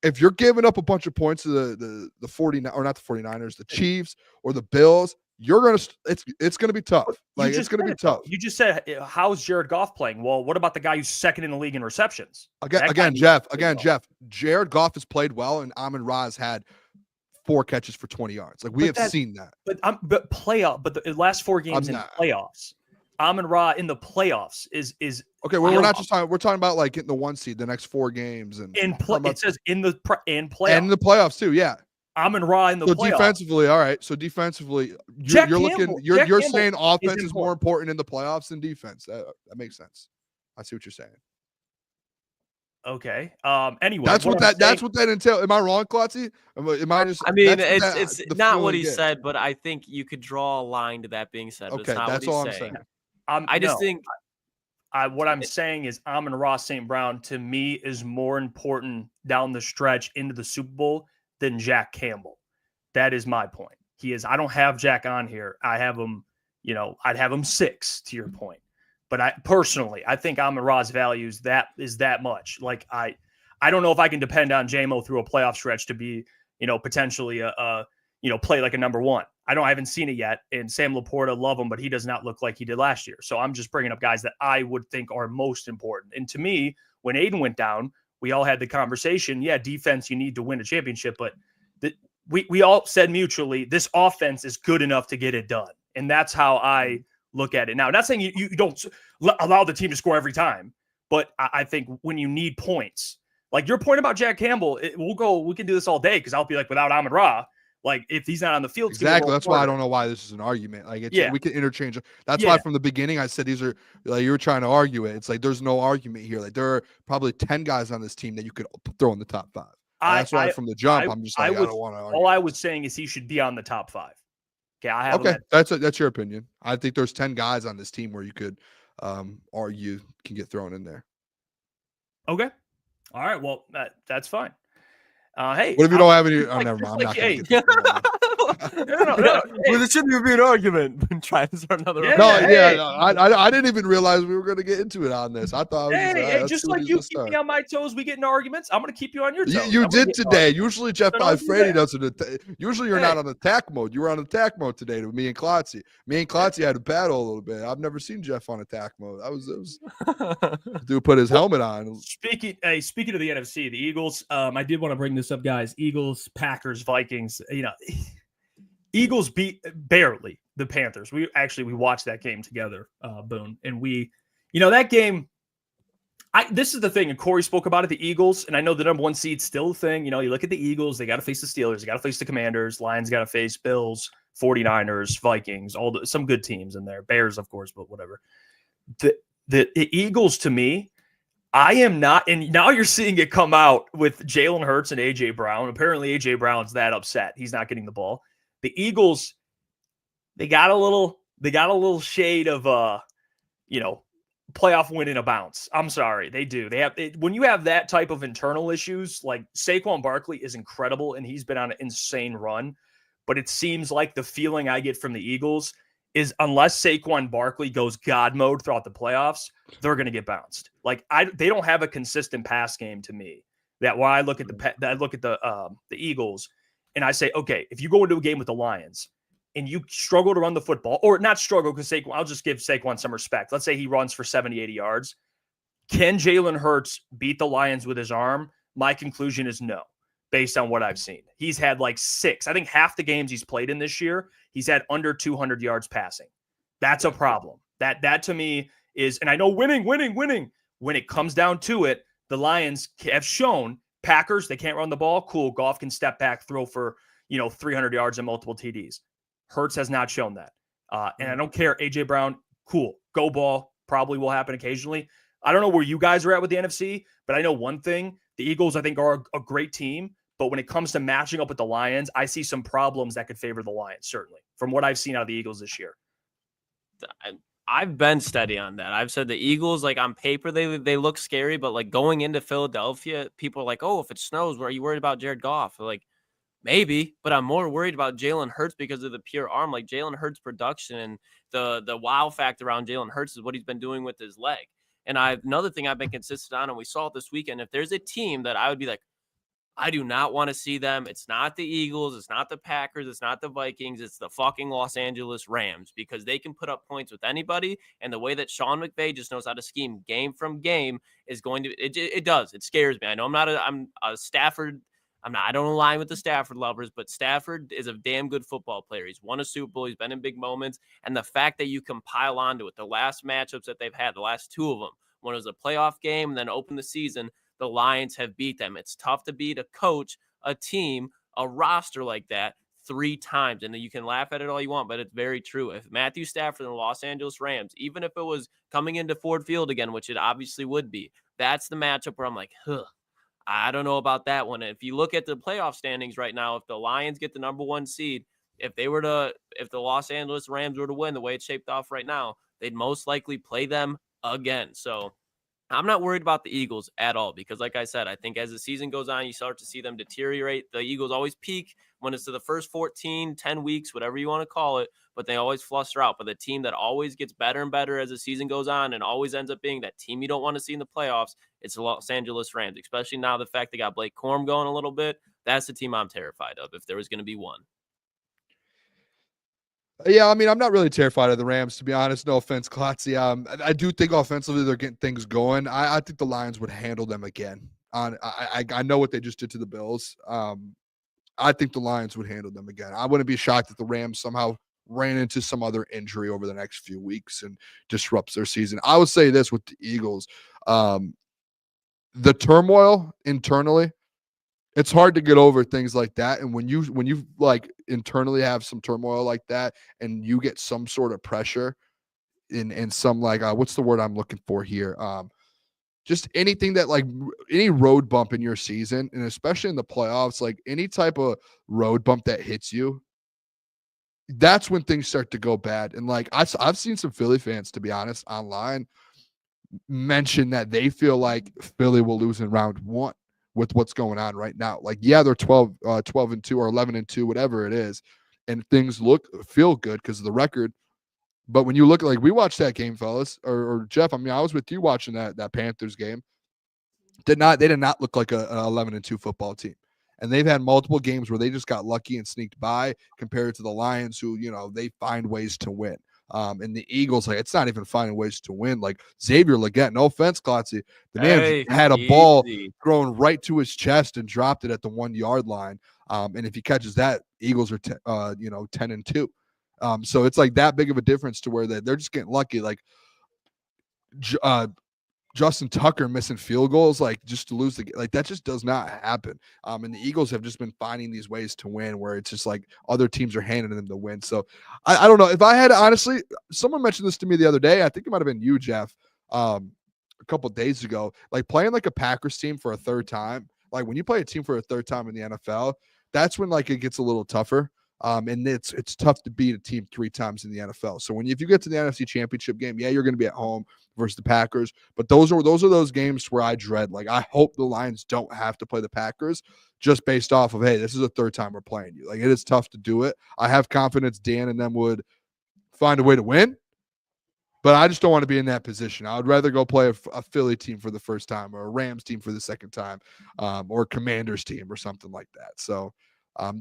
if you're giving up a bunch of points to the 49, or not the 49ers, the Chiefs or the Bills, it's gonna be tough. Like, it's gonna be tough. You just said, how's Jared Goff playing? Well, what about the guy who's 2nd in the league in receptions? Again, Jeff, Jared Goff has played well, and Amon-Ra has had 4 catches for 20 yards. Like, we have seen that. But the last 4 games in the playoffs, Amon-Ra in the playoffs is okay. Well, we're not just talking. We're talking about like getting the 1 seed the next 4 games, and it says in the playoffs and the playoffs too. Yeah. Amon-Ra in the playoffs. Defensively, all right. So defensively, you're saying offense is more important in the playoffs than defense. That makes sense. I see what you're saying. Okay. Anyway, that's what that entails. Am I wrong, Klotzy? Am I just? I mean, it's not what he said, but I think you could draw a line to that being said. But okay, it's not that's what all he's I'm saying. saying. What I'm saying is Amon-Ra St. Brown, to me, is more important down the stretch into the Super Bowl than Jack Campbell. That is my point. He is. I don't have Jack on here. I have him, I'd have him 6 to your point. But I think Amon-Ra's value is that much. Like, I don't know if I can depend on J-Mo through a playoff stretch to be, potentially play like a number 1. I haven't seen it yet. And Sam Laporta, love him, but he does not look like he did last year. So I'm just bringing up guys that I would think are most important. And to me, when Aidan went down, we all had the conversation. Yeah, defense, you need to win a championship, but we all said mutually, this offense is good enough to get it done. And that's how I look at it. Now, not saying you don't allow the team to score every time, but I think when you need points, like your point about Jack Campbell, we can do this all day, because I'll be like, without Amon-Ra, like, if he's not on the field. Exactly. That's why I don't know why this is an argument. Like, we can interchange. That's why from the beginning I said these are, like, you were trying to argue it. It's like, there's no argument here. Like, there are probably 10 guys on this team that you could throw in the top 5. That's why from the jump, I'm just like, I don't want to argue. All I was saying is he should be on the top 5. Okay, that's your opinion. I think there's 10 guys on this team where you could argue can get thrown in there. Okay. All right. Well, that's fine. Hey, what if you don't have any? Oh, never mind. I'm not Well, there shouldn't even be an argument. Try to start another. I didn't even realize we were going to get into it on this. I thought, just like you keep me on my toes, we get in arguments. I'm going to keep you on your toes. You did today. Usually Jeff Iafrate doesn't. Usually you're not on attack mode. You were on attack mode today with me and Klotzy. Me and Klotzy had a battle a little bit. I've never seen Jeff on attack mode. It was dude put his helmet on. Speaking of the NFC, the Eagles. I did want to bring this up, guys. Eagles, Packers, Vikings. Eagles beat barely the Panthers. We watched that game together, Boone, and that game. This is the thing, and Kory spoke about it. The Eagles, and I know the number 1 seed's still a thing. You look at the Eagles; they got to face the Steelers, they got to face the Commanders, Lions got to face Bills, 49ers, Vikings, some good teams in there. Bears, of course, but whatever. The Eagles, to me, I am not, and now you're seeing it come out with Jalen Hurts and A.J. Brown. Apparently, A.J. Brown's that upset he's not getting the ball. The Eagles, they got a little shade of playoff win in a bounce. I'm sorry, they do. When you have that type of internal issues, like Saquon Barkley is incredible and he's been on an insane run, but it seems like the feeling I get from the Eagles is unless Saquon Barkley goes God mode throughout the playoffs, they're going to get bounced. Like they don't have a consistent pass game to me. That when I look at the Eagles and I say, okay, if you go into a game with the Lions and you struggle to run the football, or not struggle because Saquon, I'll just give Saquon some respect. Let's say he runs for 70, 80 yards. Can Jalen Hurts beat the Lions with his arm? My conclusion is no, based on what I've seen. He's had like 6. I think half the games he's played in this year, he's had under 200 yards passing. That's a problem. That to me is, and I know winning. When it comes down to it, the Lions have shown Packers, they can't run the ball. Cool. Goff can step back, throw for, 300 yards and multiple TDs. Hurts has not shown that. And I don't care. AJ Brown, cool. Go ball probably will happen occasionally. I don't know where you guys are at with the NFC, but I know one thing. The Eagles, I think, are a great team. But when it comes to matching up with the Lions, I see some problems that could favor the Lions, certainly, from what I've seen out of the Eagles this year. I've been steady on that. I've said the Eagles, like on paper, they look scary, but like going into Philadelphia, people are like, oh, if it snows, are you worried about Jared Goff? Like, maybe, but I'm more worried about Jalen Hurts because of the pure arm. Like Jalen Hurts' production and the wow factor around Jalen Hurts is what he's been doing with his leg. And another thing I've been consistent on, and we saw it this weekend, if there's a team that I would be like, I do not want to see them. It's not the Eagles. It's not the Packers. It's not the Vikings. It's the fucking Los Angeles Rams because they can put up points with anybody. And the way that Sean McVay just knows how to scheme game from game is going to, it does. It scares me. I know I'm a Stafford. I don't align with the Stafford lovers, but Stafford is a damn good football player. He's won a Super Bowl. He's been in big moments. And the fact that you can pile onto it, the last matchups that they've had, the last 2 of them, one was a playoff game and then open the season, the Lions have beat them. It's tough to beat a coach, a team, a roster like that 3 times. And you can laugh at it all you want, but it's very true. If Matthew Stafford and the Los Angeles Rams, even if it was coming into Ford Field again, which it obviously would be, that's the matchup where I'm like, I don't know about that one. If you look at the playoff standings right now, if the Lions get the number 1 seed, if the Los Angeles Rams were to win the way it's shaped off right now, they'd most likely play them again. So I'm not worried about the Eagles at all because, like I said, I think as the season goes on, you start to see them deteriorate. The Eagles always peak when it's to the first 14, 10 weeks, whatever you want to call it, but they always fluster out. But the team that always gets better and better as the season goes on and always ends up being that team you don't want to see in the playoffs, it's the Los Angeles Rams, especially now the fact they got Blake Corum going a little bit. That's the team I'm terrified of if there was going to be one. Yeah, I mean, I'm not really terrified of the Rams, to be honest. No offense, Klotz. I do think offensively they're getting things going. I think the Lions would handle them again. I know what they just did to the Bills. I think the Lions would handle them again. I wouldn't be shocked if the Rams somehow ran into some other injury over the next few weeks and disrupts their season. I would say this with the Eagles. The turmoil internally, it's hard to get over things like that. And when you like internally have some turmoil like that and you get some sort of pressure in some like, what's the word I'm looking for here? Just anything that like any road bump in your season, and especially in the playoffs, like any type of road bump that hits you, that's when things start to go bad. And like, I've seen some Philly fans, to be honest, online mention that they feel like Philly will lose in round 1. With what's going on right now. Like, yeah, they're 12-2 or 11-2, whatever it is. And things feel good because of the record. But when you look, like we watched that game, fellas, or Jeff, I mean, I was with you watching that Panthers game. They did not look like an 11-2 football team. And they've had multiple games where they just got lucky and sneaked by compared to the Lions who, they find ways to win. And the Eagles, like, it's not even finding ways to win. Like Xavier Legette, no offense, Klotzy, the man had a ball thrown right to his chest and dropped it at the 1-yard line. And if he catches that, Eagles are 10-2. So it's like that big of a difference to where they're just getting lucky. Like Justin Tucker missing field goals, like just to lose the game, like that just does not happen. And the Eagles have just been finding these ways to win where it's just like other teams are handing them the win. So I don't know if I had, honestly, someone mentioned this to me the other day. I think it might've been you, Jeff, a couple of days ago, like playing like a Packers team for a third time. Like when you play a team for a third time in the NFL, that's when like it gets a little tougher. And it's tough to beat a team 3 times in the NFL. So if you get to the NFC Championship game, yeah, you're going to be at home versus the Packers. But those are those games where I dread. Like I hope the Lions don't have to play the Packers just based off of, hey, this is the third time we're playing you. Like it is tough to do it. I have confidence Dan and them would find a way to win. But I just don't want to be in that position. I would rather go play a Philly team for the first time, or a Rams team for the second time, or a Commanders team or something like that. So,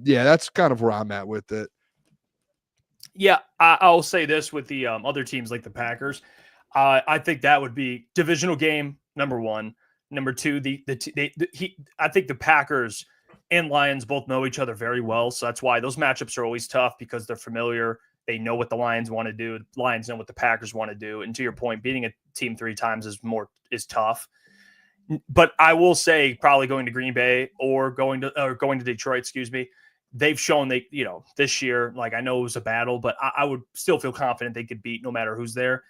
yeah, that's kind of where I'm at with it. Yeah, I'll say this with the other teams like the Packers. I think that would be divisional game, number one. Number two, I think the Packers and Lions both know each other very well. So that's why those matchups are always tough, because they're familiar. They know what the Lions want to do. The Lions know what the Packers want to do. And to your point, beating a team 3 times is tough. But I will say, probably going to Green Bay or going to Detroit, excuse me, they've shown this year, like, I know it was a battle, but I would still feel confident they could beat no matter who's there.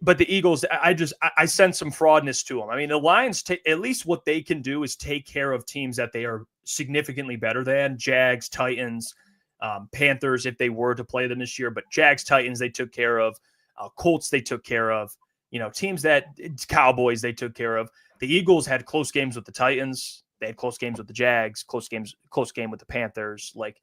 But the Eagles, I sense some fraudness to them. I mean, the Lions, at least what they can do is take care of teams that they are significantly better than. Jags, Titans, Panthers, if they were to play them this year. But Jags, Titans, they took care of. Colts, they took care of. Teams Cowboys, they took care of. The Eagles had close games with the Titans. They had close games with the Jags, close game with the Panthers. Like,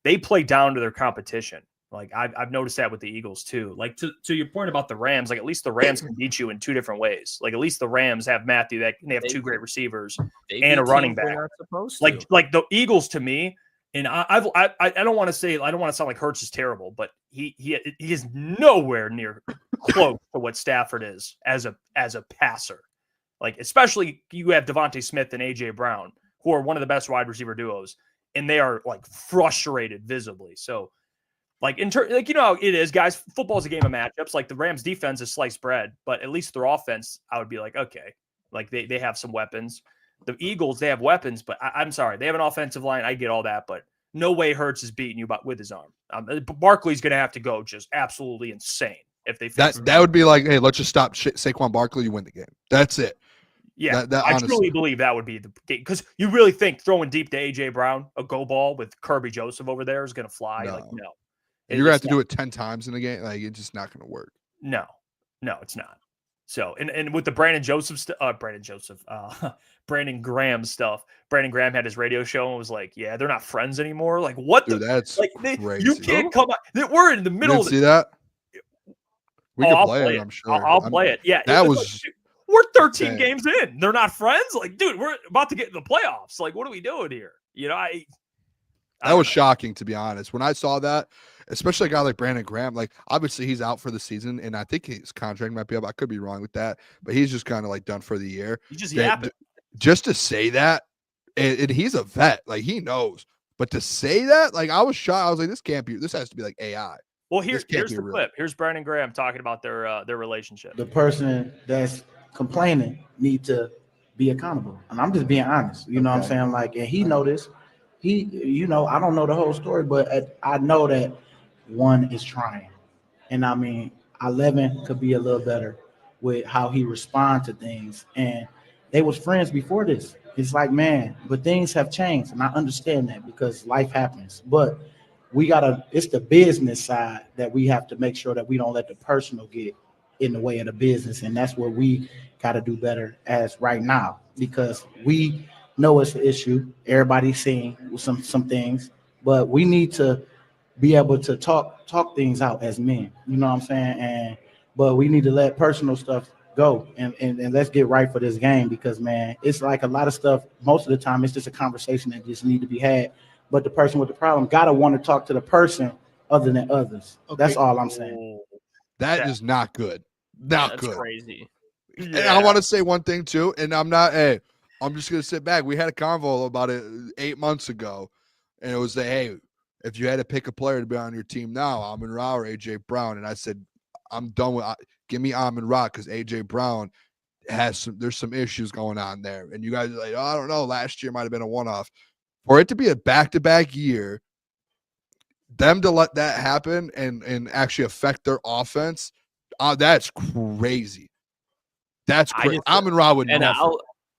they play down to their competition. Like, I've noticed that with the Eagles too. Like, to your point about the Rams, like, at least the Rams can beat you in 2 different ways. Like, at least the Rams have Matthew, that they have 2 great receivers and a running back. Like the Eagles, to me, and I don't want to sound like Hurts is terrible, but he is nowhere near close to what Stafford is as a passer. Like, especially you have Devontae Smith and AJ Brown, who are one of the best wide receiver duos, and they are, like, frustrated visibly. So, like, how it is, guys. Football is a game of matchups. Like, the Rams' defense is sliced bread, but at least their offense, I would be like, okay, like, they have some weapons. The Eagles, they have weapons, but I'm sorry, they have an offensive line. I get all that, but no way Hurts is beating you with his arm. Barkley's going to have to go just absolutely insane if they face that would be like, hey, let's just stop Saquon Barkley. You win the game. That's it. Yeah, I truly believe that would be the game, because you really think throwing deep to AJ Brown, a go ball with Kirby Joseph over there, is going to fly? No. Like, no. You're going to have to do it 10 times in a game. Like, it's just not going to work. No, it's not. So, and with the Brandon Graham stuff, Brandon Graham had his radio show and was like, yeah, they're not friends anymore. Like, what? Dude, that's like, crazy. You can't come out. We're in the middle of see that? We can play it, I'm sure. I'll play it. Yeah. That was... We're 13 games in. They're not friends. Like, dude, we're about to get in the playoffs. Like, what are we doing here? That was shocking, to be honest. When I saw that, especially a guy like Brandon Graham, like, obviously he's out for the season, and I think his contract might be up. I could be wrong with that, but he's just kind of like done for the year. He's just yapping. Just to say that, and he's a vet, like, he knows. But to say that, like, I was shocked. I was like, this has to be like AI. Well, here's the clip. Here's Brandon Graham talking about their relationship. The person that's complaining need to be accountable, and I'm just being honest. You know what I'm saying? Like, and he noticed. I don't know the whole story, but I know that one is trying, and I mean, 11 could be a little better with how he responds to things. And they was friends before this. It's like, man, but things have changed, and I understand that because life happens. But it's the business side that we have to make sure that we don't let the personal get in the way of the business, and that's where we got to do better as right now, because we know it's an issue. Everybody's seeing some things, but we need to be able to talk things out as men. You know what I'm saying? But we need to let personal stuff go and let's get right for this game, because, man, it's like a lot of stuff. Most of the time, it's just a conversation that just need to be had. But the person with the problem gotta want to talk to the person other than others. Okay. That's all I'm saying. That is not good. Not good. That's crazy. Yeah. And I want to say one thing too, and I'm just gonna sit back. We had a convo about it 8 months ago, and it was hey, if you had to pick a player to be on your team now, Amon-Ra or AJ Brown, and I said, I'm done with. Give me Amon-Ra, because AJ Brown there's some issues going on there, and you guys are like, oh, I don't know. Last year might have been a one-off. For it to be a back-to-back year, them to let that happen and actually affect their offense, that's crazy. That's crazy. Amon-Ra would never.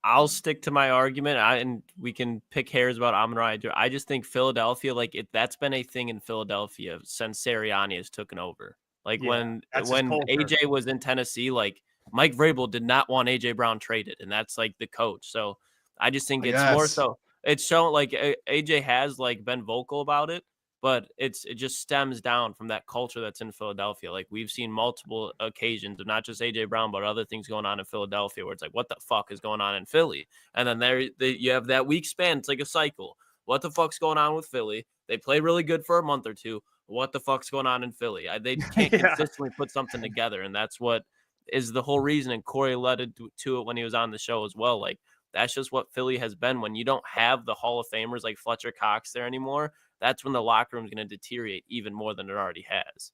I'll stick to my argument, and we can pick hairs about Amon-Ra. I just think Philadelphia, that's been a thing in Philadelphia since Sirianni has taken over. Like, when AJ was in Tennessee, like, Mike Vrabel did not want AJ Brown traded, and that's like the coach. So I just think it's more so. It's shown, like, AJ has, like, been vocal about it, but it just stems down from that culture that's in Philadelphia. Like we've seen multiple occasions of not just AJ Brown, but other things going on in Philadelphia where it's like, what the fuck is going on in Philly? And then you have that week span. It's like a cycle. What the fuck's going on with Philly? They play really good for a month or two. What the fuck's going on in Philly? They can't consistently put something together. And that's what is the whole reason. And Kory led to it when he was on the show as well. Like, that's just what Philly has been. When you don't have the Hall of Famers like Fletcher Cox there anymore, that's when the locker room is going to deteriorate even more than it already has.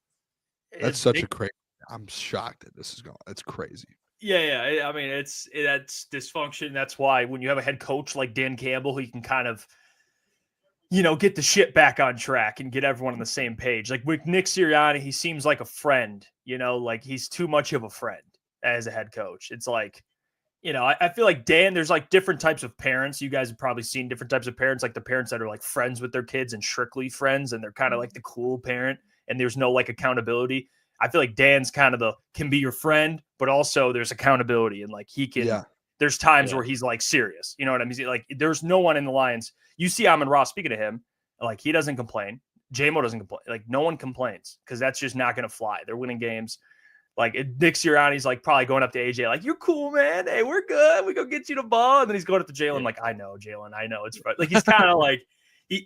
That's such a crazy. I'm shocked that this is going. That's crazy. Yeah. I mean, that's dysfunction. That's why when you have a head coach like Dan Campbell, he can kind of, get the shit back on track and get everyone on the same page. Like with Nick Sirianni, he seems like a friend, like he's too much of a friend as a head coach. It's like, I feel like Dan, there's like different types of parents. You guys have probably seen different types of parents, like the parents that are like friends with their kids and strictly friends, and they're kind of like the cool parent and there's no like accountability. I feel like Dan's kind of can be your friend, but also there's accountability and like he can, there's times where he's like serious. You know what I mean? Like there's no one in the Lions. You see Amon-Ra, speaking to him, like he doesn't complain. J-Mo doesn't complain. Like no one complains because that's just not going to fly. They're winning games. Like Nick Sirianni's like probably going up to AJ like, you're cool, man. Hey, we're good. We go get you the ball. And then he's going up to Jalen like, I know, Jalen. I know it's fun. Like he's kind of like,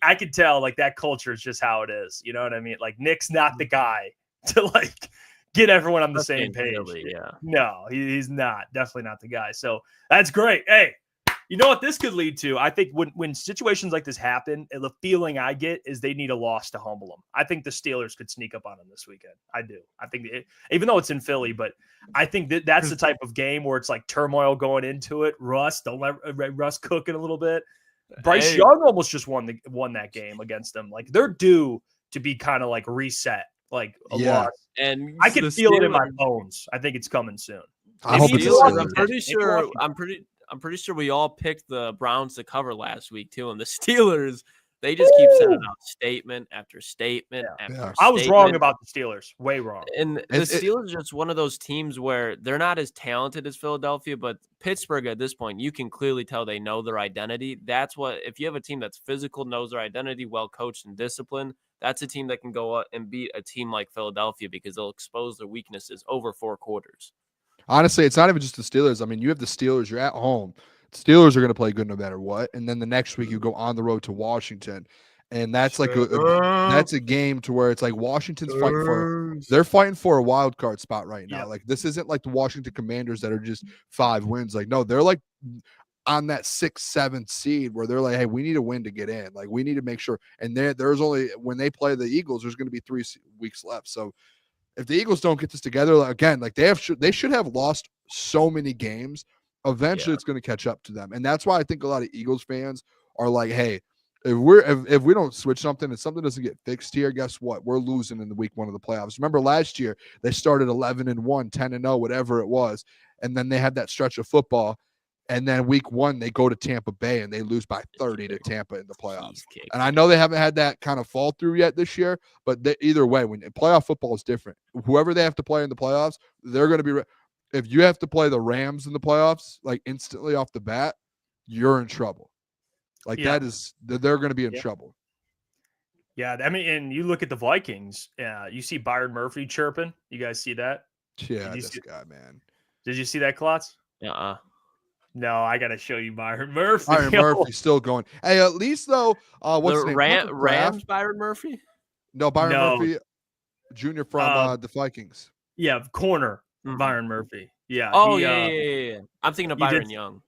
I could tell like that culture is just how it is. You know what I mean? Like Nick's not the guy to like get everyone on the same page. Really, yeah. No, he's not. Definitely not the guy. So that's great. Hey, you know what this could lead to? I think when situations like this happen, the feeling I get is they need a loss to humble them. I think the Steelers could sneak up on them this weekend. I do. I think even though it's in Philly, but I think that's the type of game where it's like turmoil going into it. Don't let Russ cook it a little bit. Bryce Young almost just won that game against them. Like they're due to be kind of like reset, like a loss. And I can feel it in my bones. I think it's coming soon. I hope it's I'm pretty sure we all picked the Browns to cover last week too, and the Steelers, they just keep sending out statement after statement after statement. I was wrong about the Steelers, way wrong. And the Steelers are just one of those teams where they're not as talented as Philadelphia, but Pittsburgh at this point, you can clearly tell they know their identity. That's what, if you have a team that's physical, knows their identity, well coached and disciplined, that's a team that can go out and beat a team like Philadelphia because they'll expose their weaknesses over 4 quarters. Honestly, it's not even just the Steelers. I mean, you have the Steelers. You're at home. The Steelers are going to play good no matter what. And then the next week you go on the road to Washington. And that's like that's a game to where it's like Washington's fighting for a wild card spot right now. Like this isn't like the Washington Commanders that are just 5 wins. Like no, they're like on that 6th, 7th seed where they're like, hey, we need a win to get in. Like we need to make sure. And there's only when they play the Eagles, there's going to be 3 weeks left. So if the Eagles don't get this together again, like they should have lost so many games. Eventually, it's going to catch up to them, and that's why I think a lot of Eagles fans are like, "Hey, if we don't switch something and something doesn't get fixed here, guess what? We're losing in the week 1 of the playoffs." Remember last year they started 11-1, 10-0, whatever it was, and then they had that stretch of football, and then week 1 they go to Tampa Bay and they lose by 30 to Tampa in the playoffs. And I know they haven't had that kind of fall through yet this year, but either way, when playoff football is different, whoever they have to play in the playoffs, they're going to be. If you have to play the Rams in the playoffs, like instantly off the bat, you're in trouble. Like they're going to be in trouble. Yeah, I mean, and you look at the Vikings. You see Byron Murphy chirping. You guys see that? Yeah, this guy, man. Did you see that, Klotz? Uh-uh. No, I got to show you Byron Murphy. Byron Murphy's still going. Hey, at least though, what's the name? Rams Byron Murphy? No, Byron Murphy Jr. from the Vikings. Yeah, corner. Byron Murphy. Yeah. Oh, yeah. I'm thinking of Byron Young.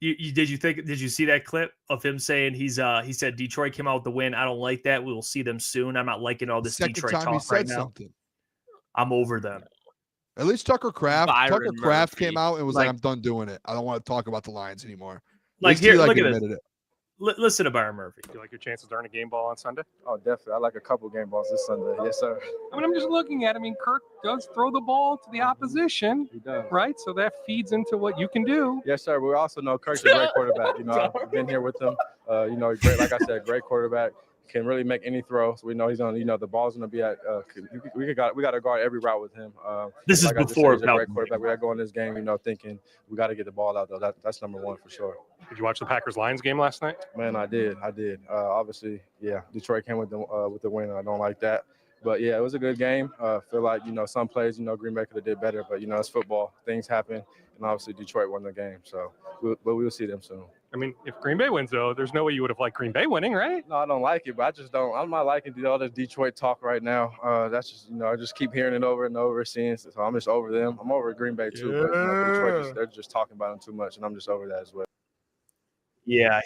Did you see that clip of him saying he said Detroit came out with the win? I don't like that. We will see them soon. I'm not liking all this Detroit talk right now. Something. I'm over them. At least Tucker Kraft came out and was like, I'm done doing it. I don't want to talk about the Lions anymore. Like here, look at this. Listen to Byron Murphy. Do you like your chances to earn a game ball on Sunday? Oh, definitely. I like a couple game balls this Sunday. Yes, sir. I mean, I'm just looking at it. I mean, Kirk does throw the ball to the opposition. He does. Right? So that feeds into what you can do. Yes, sir. We also know Kirk's a great quarterback. I've been here with him. Great, like I said, great quarterback. can really make any throw. So we know he's on. The ball's gonna be at. We got to guard every route with him. This is before he's a great quarterback. We got to go in this game, thinking we got to get the ball out though. That's number one for sure. Did you watch the Packers-Lions game last night? Man, I did. Obviously, yeah. Detroit came with the win. I don't like that. But, yeah, it was a good game. Feel like, some plays, Green Bay could have did better. But, it's football. Things happen. And, obviously, Detroit won the game. So, we'll see them soon. I mean, if Green Bay wins, though, there's no way you would have liked Green Bay winning, right? No, I don't like it. But I just don't. I'm not liking all this Detroit talk right now. That's just, I just keep hearing it over and over, seeing it. So, I'm just over them. I'm over Green Bay, too. Yeah. But, Detroit, they're just talking about them too much. And I'm just over that as well. Yeah,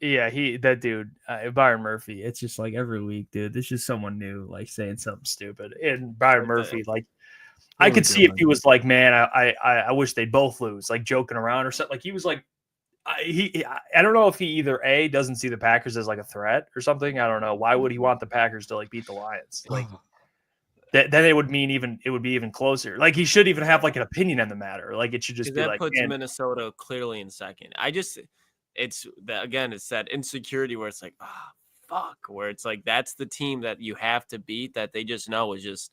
that dude, Byron Murphy. It's just like every week, dude. There's just someone new, like saying something stupid. And Byron Murphy, like, I could see if he was like, man, I wish they both lose, like joking around or something. Like he was like, I don't know if he either A, doesn't see the Packers as like a threat or something. I don't know. Why would he want the Packers to like beat the Lions? Like then it would be even closer. Like he should even have like an opinion on the matter. Like it should just be that like, puts man, Minnesota clearly in second. It's that insecurity where it's like, fuck, where it's like that's the team that you have to beat that they just know is just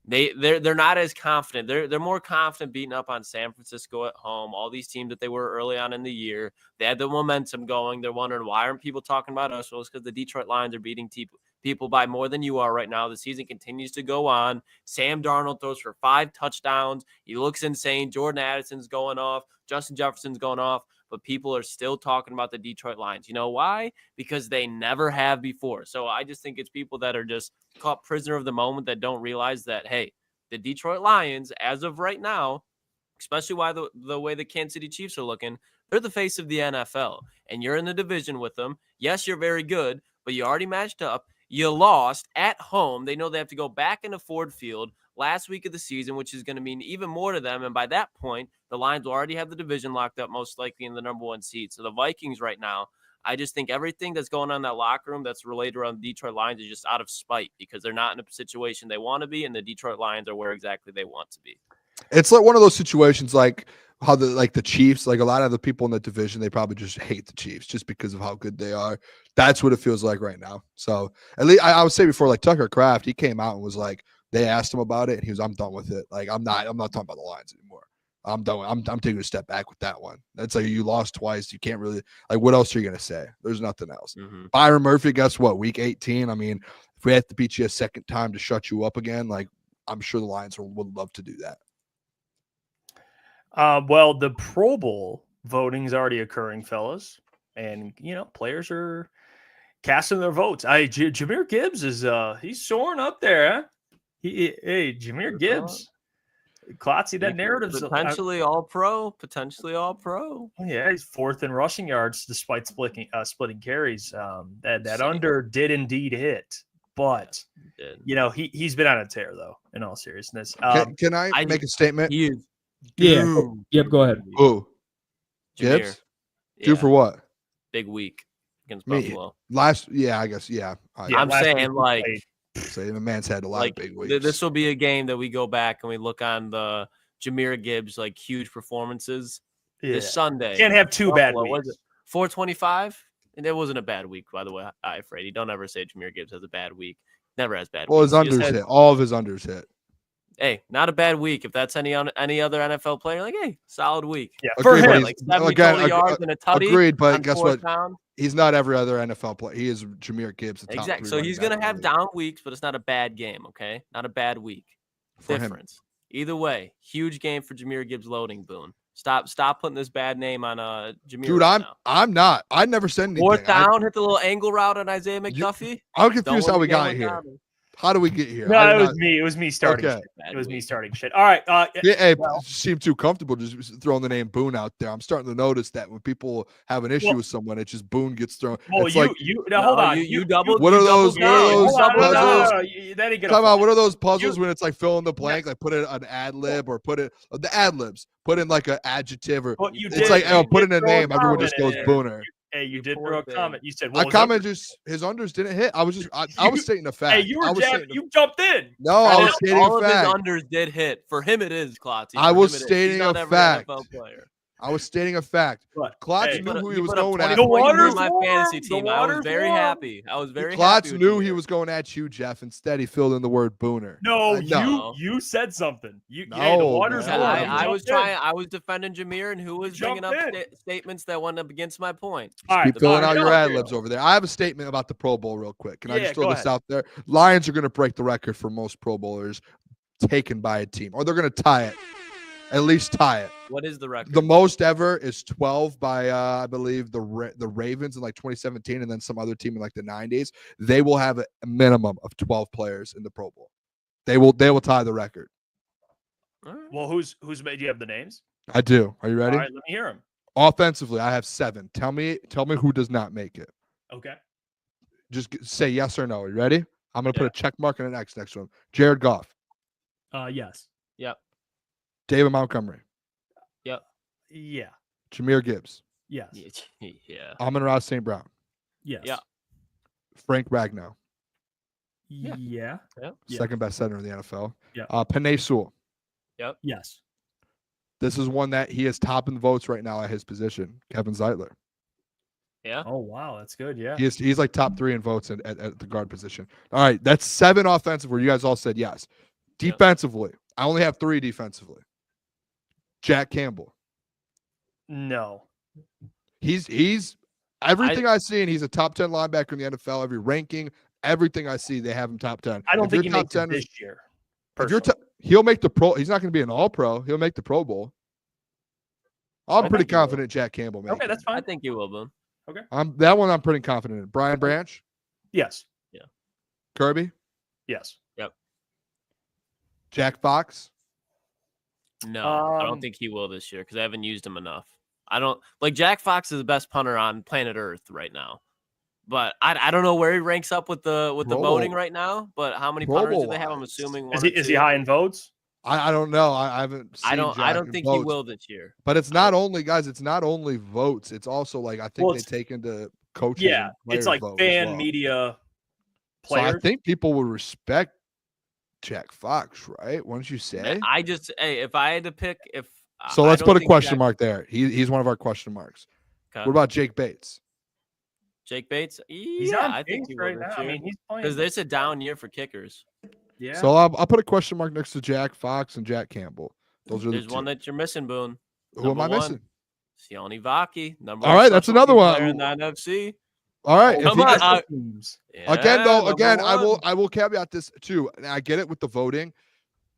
they're not as confident. They're more confident beating up on San Francisco at home. All these teams that they were early on in the year, they had the momentum going. They're wondering why aren't people talking about us? Well, it's because the Detroit Lions are beating people by more than you are right now. The season continues to go on. Sam Darnold throws for 5 touchdowns. He looks insane. Jordan Addison's going off. Justin Jefferson's going off. But people are still talking about the Detroit Lions. You know why? Because they never have before. So I just think it's people that are just caught prisoner of the moment that don't realize that, hey, the Detroit Lions, as of right now, especially why the way the Kansas City Chiefs are looking, they're the face of the NFL. And you're in the division with them. Yes, you're very good, but you already matched up. You lost at home. They know they have to go back into Ford Field last week of the season, which is going to mean even more to them. And by that point, the Lions will already have the division locked up, most likely in the number 1 seed. So the Vikings right now, I just think everything that's going on in that locker room that's related around the Detroit Lions is just out of spite because they're not in a situation they want to be, and the Detroit Lions are where exactly they want to be. It's like one of those situations like how the Chiefs, like a lot of the people in the division, they probably just hate the Chiefs just because of how good they are. That's what it feels like right now. So at least I would say before, like Tucker Kraft, he came out and was like, they asked him about it and he was, I'm done with it. Like I'm not talking about the Lions anymore. I'm done. I'm taking a step back with that one. That's like you lost twice. You can't really like what else are you gonna say? There's nothing else. Mm-hmm. Byron Murphy, guess what? Week 18. I mean, if we have to beat you a second time to shut you up again, like I'm sure the Lions would love to do that. Well, the Pro Bowl voting is already occurring, fellas, and players are casting their votes. Jahmyr Gibbs is he's soaring up there. Huh? Jahmyr Gibbs, Klotzy, that narrative's potentially all pro. Yeah, he's 4th in rushing yards despite splitting carries. That under did indeed hit, but he's been on a tear though. In all seriousness, can I make a statement? Yep. Go ahead. Who? Gibbs? Due for what? Big week against Buffalo. I guess. Yeah. I'm saying like. So the man's had a lot of big weeks. This will be a game that we go back and we look on the Jahmyr Gibbs like huge performances this Sunday. Can't have 2 bad weeks. Was it 425? And it wasn't a bad week, by the way. Iafrate. Don't ever say Jahmyr Gibbs has a bad week. Never has bad weeks. His unders hit. All of his unders hit. Hey, not a bad week. If that's any other NFL player, like, hey, solid week. Yeah, for him. Like 70 total yards and a tutty. Agreed, but guess what? Down. He's not every other NFL player. He is Jahmyr Gibbs. Exactly. So he's going to have down weeks, but it's not a bad game, okay? Not a bad week. For difference. Him. Either way, huge game for Jahmyr Gibbs loading, Boone. Stop putting this bad name on Jahmyr. Dude, I'm not. I never said anything. 4th down, hit the little angle route on Isaiah McDuffie. I'm confused how we got here. How do we get here? No, it was me. It was me starting shit. It was me starting shit. All right. Seem too comfortable just throwing the name Boone out there. I'm starting to notice that when people have an issue with someone, it's just Boone gets thrown. Well, hold on. You double. What are those puzzles? That ain't Come on. What are those puzzles when it's like fill in the blank, like put it an ad lib or put it the ad libs, put in like an adjective or it's like put in a name. Everyone just goes Booner. Hey, you did throw a comment. You said, "My comment just his unders didn't hit." I was just, I was stating a fact. Hey, you jumped in. No, I was stating all a fact. All of his unders did hit. For him, it is Klotzy. I was stating a fact. I was stating a fact. But, Klotz hey, knew who he You was put up going 20 at. The points water's in my warm. fantasy The team. I was water's very warm. happy. I was very Klotz happy. knew he was going at you, Jeff. Instead, he filled in the word Booner. No, No. you said something. Hey, the No, water's man. warm. I You was jumped in. trying. I was defending Jameer, and who was bringing up jumped in. statements that went up against my point. All right, Keep filling all out right, your no, ad libs over there. I have a statement about the Pro Bowl real quick. Can I Yeah, just throw go this ahead. out there? Lions are going to break the record for most Pro Bowlers taken by a team, or they're going to tie it. At least tie it. What is the record? The most ever is 12 by I believe the Ravens in like 2017, and then some other team in like the 90s. They will have a minimum of 12 players in the Pro Bowl. They will tie the record. Well, who's made you have the names? I do. Are you ready? All right, let me hear them. Offensively, I have 7. Tell me who does not make it. Okay. Just say yes or no. Are you ready? I'm going to Yeah. put a check mark and an X next to him. Jared Goff, Yes. Yep. David Montgomery, Yep. Yeah. Jameer Gibbs, Yes. Yeah. Amon-Ra St. Brown, Yes. Yeah. Frank Ragnow, Yeah. Yeah. second best center in the NFL. Yeah. Penei Sewell. Yes. This is one that he is top in the votes right now at his position. Kevin Zeitler. Yeah. Oh wow, that's good. Yeah. He's like top 3 in votes at the guard position. All right, that's 7 offensive where you guys all said yes. Defensively, I only have 3 defensively. Jack Campbell. No. He's everything I see, and he's a top 10 linebacker in the NFL. Every ranking, everything I see, they have him top 10. I don't If think you're he top makes it 10 this year. if you're personally. he'll make the pro. He's not going to be an all-pro. He'll make the Pro Bowl. I'm I pretty think he will. confident Jack Campbell makes Okay, that's fine. I think you will, Boone. that one I'm pretty confident in. Brian Branch, Yes. Kirby, Yes. Jack Fox. No, I Um, don't think he will this year because I haven't used him enough. I don't like Jack Fox is the best punter on planet Earth right now, but I don't know where he ranks up with the Pro voting Bowl. right now. But how many Pro punters do Bowl they have? I'm wise. assuming one. Is he high in votes? I don't know. I haven't. Seen I Jack don't in think votes, he will this year. But it's not only guys. It's not only votes. It's also like I think Well, they it's- take into coaches. Yeah. and players It's like vote as fan well. media So I players. think people would respect Jack Fox, right? Wouldn't you say? I just if I had to pick So I let's don't put a think question Jack- mark there. He's one of our question marks. Okay. What about Jake Bates? Jake Bates? He's Yeah, on I think pace he will right this now. I year. mean, he's playing Because it's a down year for kickers. Yeah. So I'll put a question mark next to Jack Fox and Jack Campbell. Those are There's the one two. that you're missing, Boone. Who am I Number one, missing? Sione Vaki. Number All one right, that's special another team one. player in the NFC. All right. if Come he on, gets- Yeah, again, though, number one. I will caveat this too. And I get it with the voting.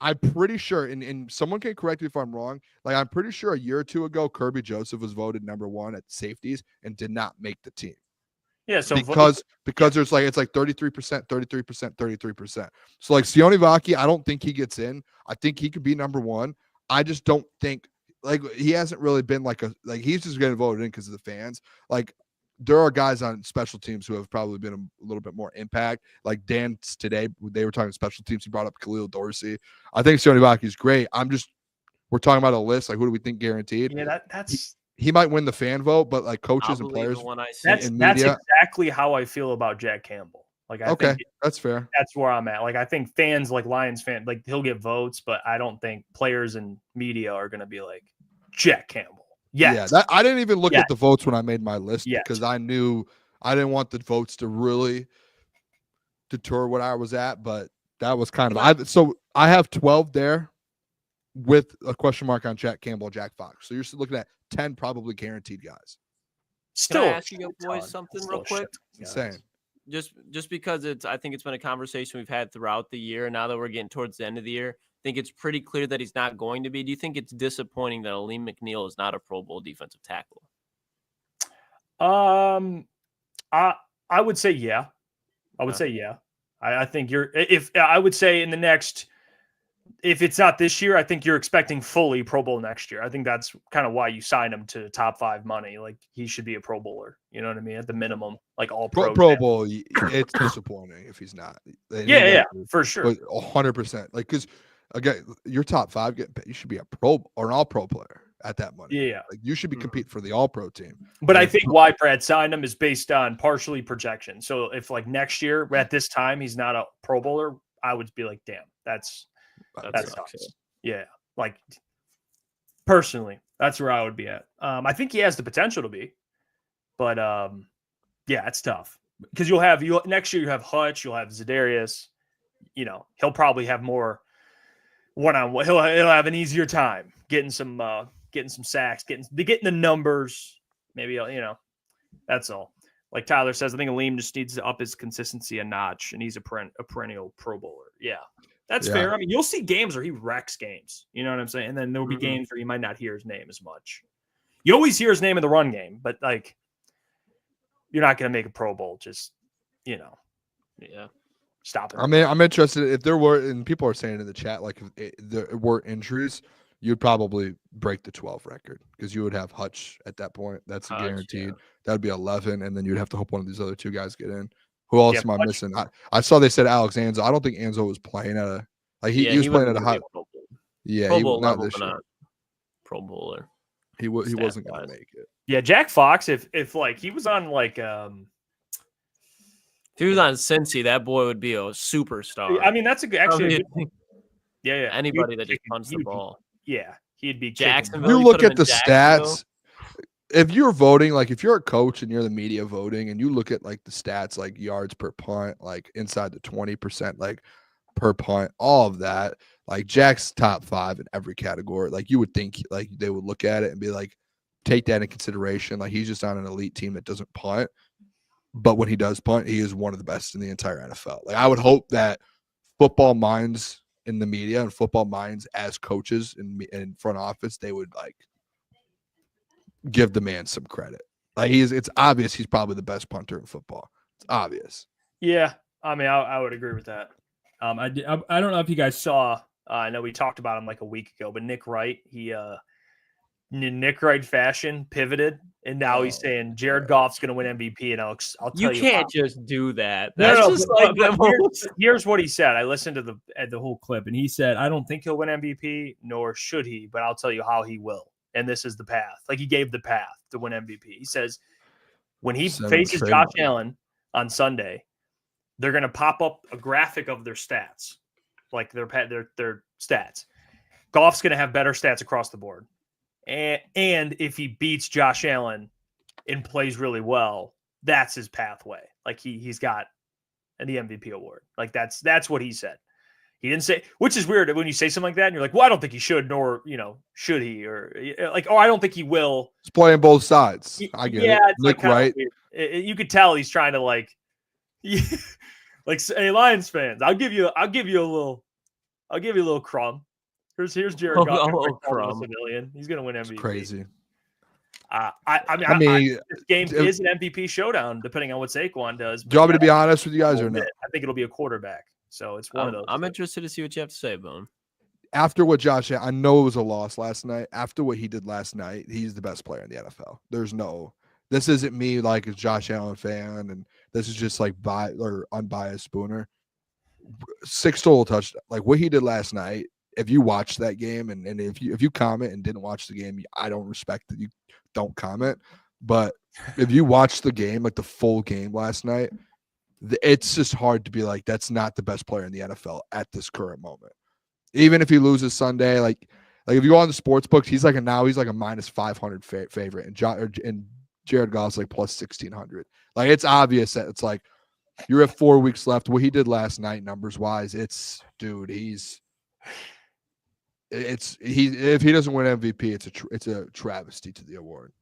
I'm pretty sure, and someone can correct me if I'm wrong. Like I'm pretty sure a year or two ago, Kirby Joseph was voted number 1 at safeties and did not make the team. Yeah. So because there's like it's like 33%, 33%, 33%. So like Sione Vaki, I don't think he gets in. I think he could be number 1. I just don't think like he hasn't really been like he's just getting voted in because of the fans. Like there are guys on special teams who have probably been a little bit more impact. Like Dan today, they were talking special teams. He brought up Khalil Dorsey. I think Sione Vaki is great. We're talking about a list. Like who do we think guaranteed? yeah, that's He might win the fan vote, but like I'll coaches and believe players. the one I see. that's in that's media. exactly how I feel about Jack Campbell. Like I Okay, think that's fair. that's where I'm at. Like I think fans, like Lions fans, like he'll get votes, but I don't think players and media are gonna be like Jack Campbell. Yes. Yeah, I didn't even look Yes. at the votes when I made my list Yes. because I knew I didn't want the votes to really deter what I was at, but that was kind of so I have 12 there with a question mark on Jack Campbell, Jack Fox. So you're still looking at 10 probably guaranteed guys. Still Can I a ask you shit boys ton. something Still real a shit quick? ton, guys. Insane. Just because I think it's been a conversation we've had throughout the year. Now that we're getting towards the end of the year, I think it's pretty clear that he's not going to be. Do you think it's disappointing that Aleem McNeil is not a Pro Bowl defensive tackle? I would say yeah. I would say yeah. I think I would say in the next, if it's not this year, I think you're expecting fully Pro Bowl next year. I think that's kind of why you signed him to top 5 money. Like he should be a Pro Bowler. You know what I mean? At the minimum, like all Pro pro. Bowl, it's disappointing if he's not. Yeah, for sure. 100%. Like because again, your top 5 you should be a pro or an all pro player at that money. Yeah. Like you should be competing for the all pro team. But I think why Brad signed him is based on partially projection. So if like next year at this time he's not a Pro Bowler, I would be like, damn, that sucks. Yeah, like personally, That's where I would be at. I think he has the potential to be, but yeah, it's tough because next year you have Hutch, you'll have Za'Darius. You know, he'll probably have more one-on-one. He'll have an easier time getting some sacks, getting the numbers. Maybe that's all. Like Tyler says, I think Aleem just needs to up his consistency a notch, and he's a perennial Pro Bowler. Yeah, that's fair. I mean, you'll see games where he wrecks games. You know what I'm saying? And then there'll be games where you might not hear his name as much. You always hear his name in the run game, but like, you're not going to make a Pro Bowl. Just stop it. I mean, I'm interested if there were, and people are saying in the chat, like if there were injuries, you'd probably break the 12 record because you would have Hutch at that point. That's guaranteed. Yeah. That would be 11, and then you'd have to hope one of these other two guys get in. Who else am I missing? I saw they said Alex Anzo. I don't think Anzo was playing at a he was playing at a high. Yeah, he was not this year. Pro Bowler. He wasn't going to make it. Yeah, Jack Fox. If like he was on like if he was on Cincy, that boy would be a superstar. I mean, that's actually a good yeah. Anybody that just punts the ball. Yeah, he'd be Jacksonville. You look at the stats. If you're voting, like if you're a coach and you're the media voting, and you look at like the stats, like yards per punt, like inside the 20%, like per punt, all of that, like Jack's top 5 in every category. Like you would think, like they would look at it and be like, take that into consideration. Like he's just on an elite team that doesn't punt, but when he does punt, he is one of the best in the entire NFL. Like I would hope that football minds in the media and football minds as coaches in front office, they would like give the man some credit. Like it's obvious he's probably the best punter in football. It's obvious. Yeah, I mean, I would agree with that. I don't know if you guys saw. I know we talked about him like a week ago, but Nick Wright, he in Nick Wright fashion pivoted, and now he's saying Jared Goff's going to win MVP. And I'll tell you, you can't just do that. That's just here's what he said. I listened to the whole clip, and he said, "I don't think he'll win MVP, nor should he, but I'll tell you how he will." And this is the path. Like he gave the path to win MVP. He says when he faces Josh Allen on Sunday, they're going to pop up a graphic of their stats, like their stats. Goff's going to have better stats across the board. And if he beats Josh Allen and plays really well, that's his pathway. Like he's got the MVP award. Like that's what he said. He didn't say, which is weird when you say something like that and you're like, well, I don't think he should, nor, should he, or like, oh, I don't think he will. He's playing both sides. I get it. Nick Wright. You could tell he's trying to like, hey, Lions fans, I'll give you a little crumb. Here's Jared Goff. He's going to win MVP. It's crazy. I mean, this game is an MVP showdown, depending on what Saquon does. Do you want me to be honest with you guys or no? I think it'll be a quarterback. So it's one of those. I'm interested to see what you have to say, Boone. After what Josh, I know it was a loss last night. After what he did last night, he's the best player in the NFL. This isn't me like a Josh Allen fan, and this is just like unbiased Booner. 6 total touchdowns. Like what he did last night. If you watched that game and if you comment and didn't watch the game, I don't respect that you don't comment. But if you watched the game, like the full game last night, it's just hard to be like, that's not the best player in the NFL at this current moment. Even if he loses Sunday, like if you go on the sports books, he's like a -500 favorite, and Jared Goff's like +1,600. Like it's obvious that it's like you're at 4 weeks left. What he did last night, numbers wise, if he doesn't win MVP, it's a travesty to the award.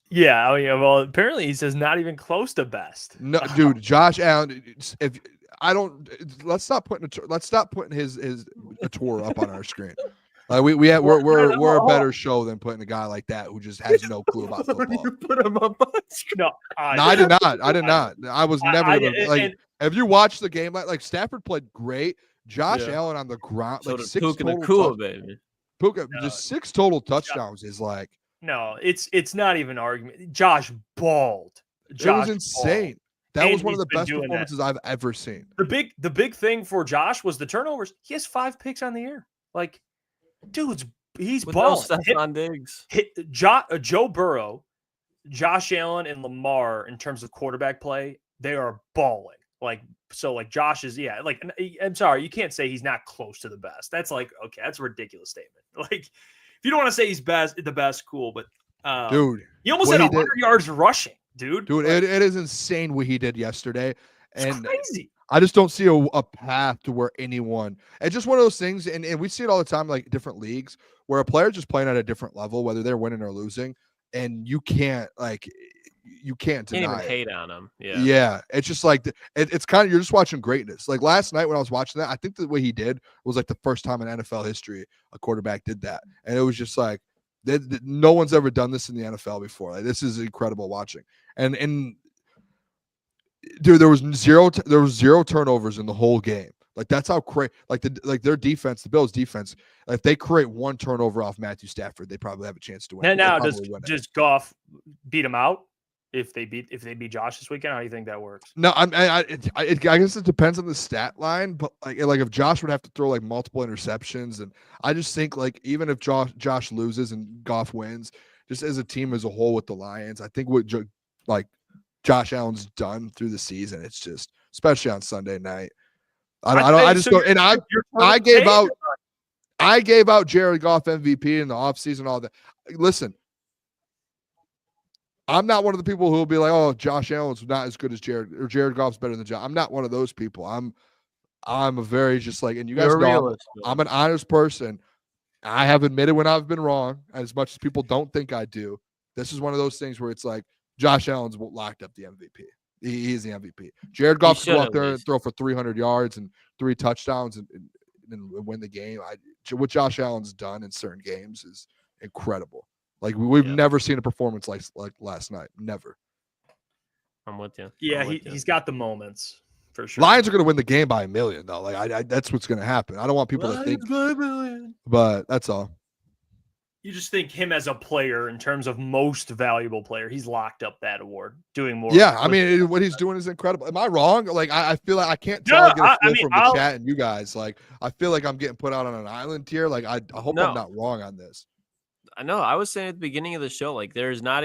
Yeah, well, apparently he says not even close to best. No, dude, Josh Allen. Let's stop putting his a tour up on our screen. We're a better show than putting a guy like that who just has no clue about football. You put him up on screen. No, I did not. I was never if you watch the game, like Stafford played great. Josh Allen on the ground, so like 6 total baby. Puka, just 6 total touchdowns is like. No, it's not even an argument. Josh balled. It was insane. That was one of the best performances I've ever seen. The big thing for Josh was the turnovers. He has 5 picks on the year. Like, dude's he's balling. Stephon Diggs. Joe Burrow, Josh Allen, and Lamar in terms of quarterback play, they are balling. Like Josh is I'm sorry, you can't say he's not close to the best. That's like, okay, that's a ridiculous statement. Like you don't want to say he's the best, cool, but dude, he almost what had he 100 yards rushing, dude. Dude, it is insane what he did yesterday. It's And crazy. I just don't see a path to where anyone. It's just one of those things, and we see it all the time, like different leagues, where a player's just playing at a different level, whether they're winning or losing, and you can't Can't deny even it. hate on him. Yeah. Yeah, it's just like it's kind of, you're just watching greatness. Like last night when I was watching that, I think the way he did was like the first time in NFL history a quarterback did that, and it was just like no one's ever done this in the NFL before. Like, this is incredible watching, and dude, there was zero turnovers in the whole game. Like that's how crazy. Like their defense, the Bills' defense. If they create one turnover off Matthew Stafford, they probably have a chance to win. And now does Goff beat him out if they beat Josh this weekend? How do you think that works? No, I guess it depends on the stat line, but like if Josh would have to throw like multiple interceptions, and I just think like even if Josh loses and Goff wins, just as a team as a whole with the Lions, I think what Josh Allen's done through the season, it's just, especially on Sunday night. I gave out Jared Goff MVP in the offseason, all that. Listen, I'm not one of the people who will be like, oh, Josh Allen's not as good as Jared Goff's better than Josh. I'm not one of those people. I'm a very just like, and you guys know I'm an honest person. I have admitted when I've been wrong, as much as people don't think I do. This is one of those things where it's like Josh Allen's locked up the MVP. He's the MVP. Jared Goff can go out there and throw for 300 yards and 3 touchdowns and win the game. What Josh Allen's done in certain games is incredible. Like we've never seen a performance like last night. Never. I'm with you. Yeah, he's got the moments for sure. Lions are going to win the game by 1 million though. Like that's what's going to happen. I don't want people to think, but that's all. You just think him as a player in terms of most valuable player, he's locked up that award, doing more. Yeah, I mean, what he's doing is incredible. Am I wrong? Like, I feel like I can't tell. I get a feel from the chat and you guys. Like, I feel like I'm getting put out on an island here. Like, I hope I'm not wrong on this. I know. I was saying at the beginning of the show, like, there's not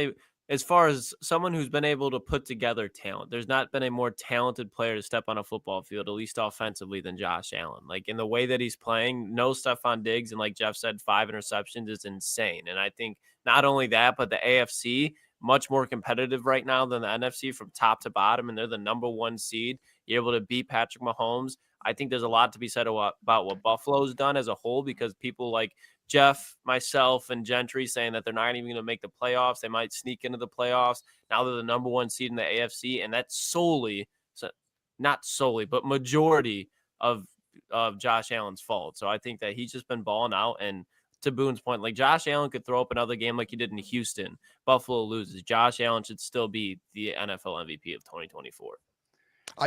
as far as someone who's been able to put together talent, there's not been a more talented player to step on a football field, at least offensively, than Josh Allen. Like in the way that he's playing, no Stephon Diggs, and like Jeff said, 5 interceptions is insane. And I think not only that, but the AFC, much more competitive right now than the NFC from top to bottom, and they're the number 1 seed. You're able to beat Patrick Mahomes. I think there's a lot to be said about what Buffalo's done as a whole, because people like Jeff, myself, and Gentry saying that they're not even going to make the playoffs. They might sneak into the playoffs. Now they're the number 1 seed in the AFC, and that's not solely, but majority of Josh Allen's fault. So I think that he's just been balling out. And to Boone's point, like Josh Allen could throw up another game like he did in Houston. Buffalo loses. Josh Allen should still be the NFL MVP of 2024.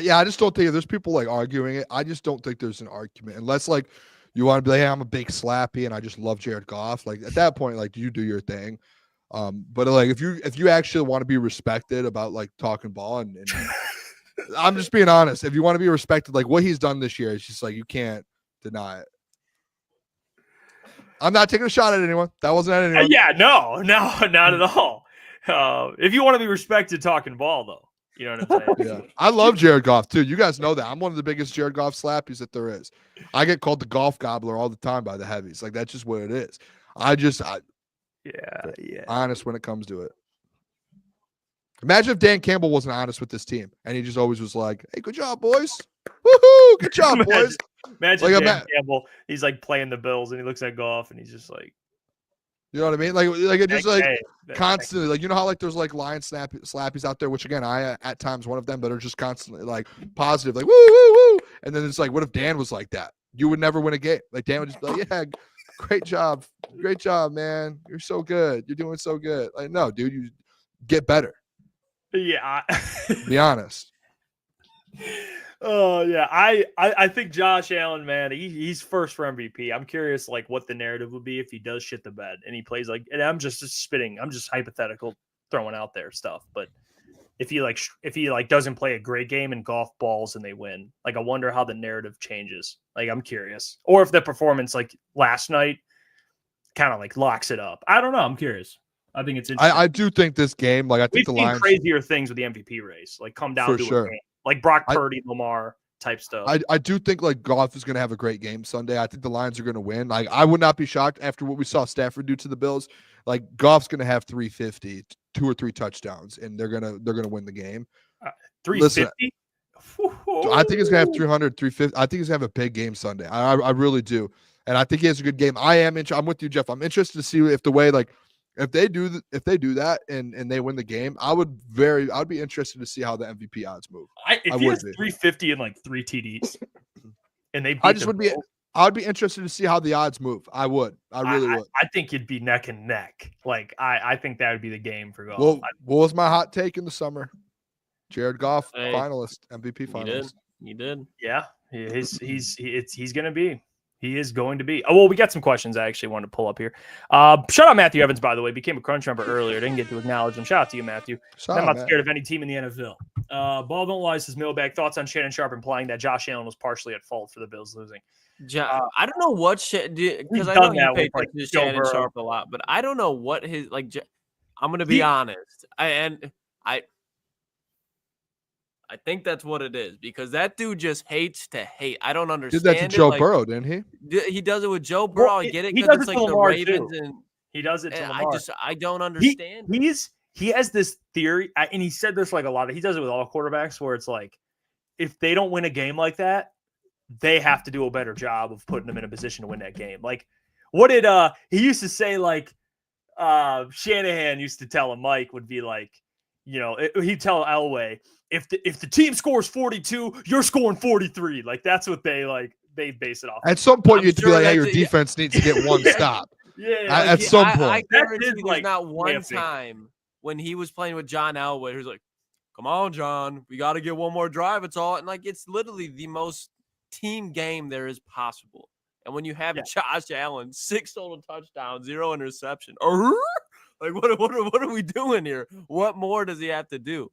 Yeah, I just don't think there's people like arguing it. I just don't think there's an argument unless like you want to be like, hey, I'm a big slappy and I just love Jared Goff. Like at that point, like you do your thing. But like if you actually want to be respected about like talking ball and I'm just being honest. If you want to be respected, like what he's done this year, it's just like you can't deny it. I'm not taking a shot at anyone. That wasn't at anyone. Yeah, no, not at all. If you want to be respected talking ball, though, you know what I'm saying? Yeah, I love Jared Goff too. You guys know that I'm one of the biggest Jared Goff slappies that there is. I get called the golf gobbler all the time by the heavies. Like that's just what it is. Yeah. Honest when it comes to it. Imagine if Dan Campbell wasn't honest with this team and he just always was like, "Hey, good job, boys! Woohoo! Good job, boys!" Imagine like, Dan Campbell. He's like playing the Bills and he looks at Goff and he's just like, you know what I mean? Like it just like constantly, like you know how like there's like lion slappies out there, which again I at times one of them, but are just constantly like positive, like woo woo woo. And then it's like, what if Dan was like that? You would never win a game. Like Dan would just be like, yeah, great job, man. You're so good. You're doing so good. Like no, dude, you get better. Yeah. Be honest. Oh yeah, I think Josh Allen, man, he's first for MVP. I'm curious, like, what the narrative would be if he does shit the bed and he plays like. And I'm just spitting. I'm just hypothetical, throwing out there stuff. But if he doesn't play a great game and golf balls and they win, like, I wonder how the narrative changes. Like, I'm curious, or if the performance like last night kind of like locks it up. I don't know. I'm curious. I think it's interesting. I do think this game, like, I think we've the seen Lions crazier things with the MVP race, like come down to a game. Like Brock Purdy, Lamar, type stuff. I do think like Goff is going to have a great game Sunday. I think the Lions are going to win. Like I would not be shocked after what we saw Stafford do to the Bills. Like Goff's going to have 350, 2 or 3 touchdowns, and they're gonna win the game. 350. I think he's going to have 300, 350. I think he's going to have a big game Sunday. I really do, and I think he has a good game. I'm with you, Jeff. I'm interested to see if the way like if they do that and they win the game, I'd be interested to see how the MVP odds move. If he has 350 and like 3 TDs, and they beat I'd be interested to see how the odds move. I really would. I think it'd be neck and neck. Like I think that would be the game for Goff. Well, what was my hot take in the summer? Jared Goff, finalist, MVP finalist. You did. Yeah, he's gonna be. He is going to be. Oh, well, we got some questions I actually wanted to pull up here. Shout out Matthew Evans, by the way. Became a Crunch member earlier. Didn't get to acknowledge him. Shout out to you, Matthew. I'm not scared of any team in the NFL. Ball don't lie, says Mailbag. Thoughts on Shannon Sharp implying that Josh Allen was partially at fault for the Bills losing? I don't know what because I know you pay attention to Shannon Sharp a lot, but I don't know what his like. I'm gonna be honest. I think that's what it is because that dude just hates to hate. I don't understand. Did that to Joe Burrow, didn't he? He does it with Joe Burrow. Well, I get it he because does it's it like to the Lamar, Ravens, too. and he does it to Lamar. I don't understand. He has this theory, and he said this like a lot. He does it with all quarterbacks, where it's like, if they don't win a game like that, they have to do a better job of putting them in a position to win that game. Like, what did he used to say? Like, Shanahan used to tell him, Mike would be like, he'd tell Elway, if the team scores 42, you're scoring 43. Like that's what they base it off. At some point, you have to be like, hey, your defense needs to get one stop. Yeah. At some point. I guarantee there's not one time when he was playing with John Elway who's like, come on, John, we got to get one more drive. It's all. And like, it's literally the most team game there is possible. And when you have Josh Allen, 6 total touchdowns, 0 interception. Like, what are we doing here? What more does he have to do?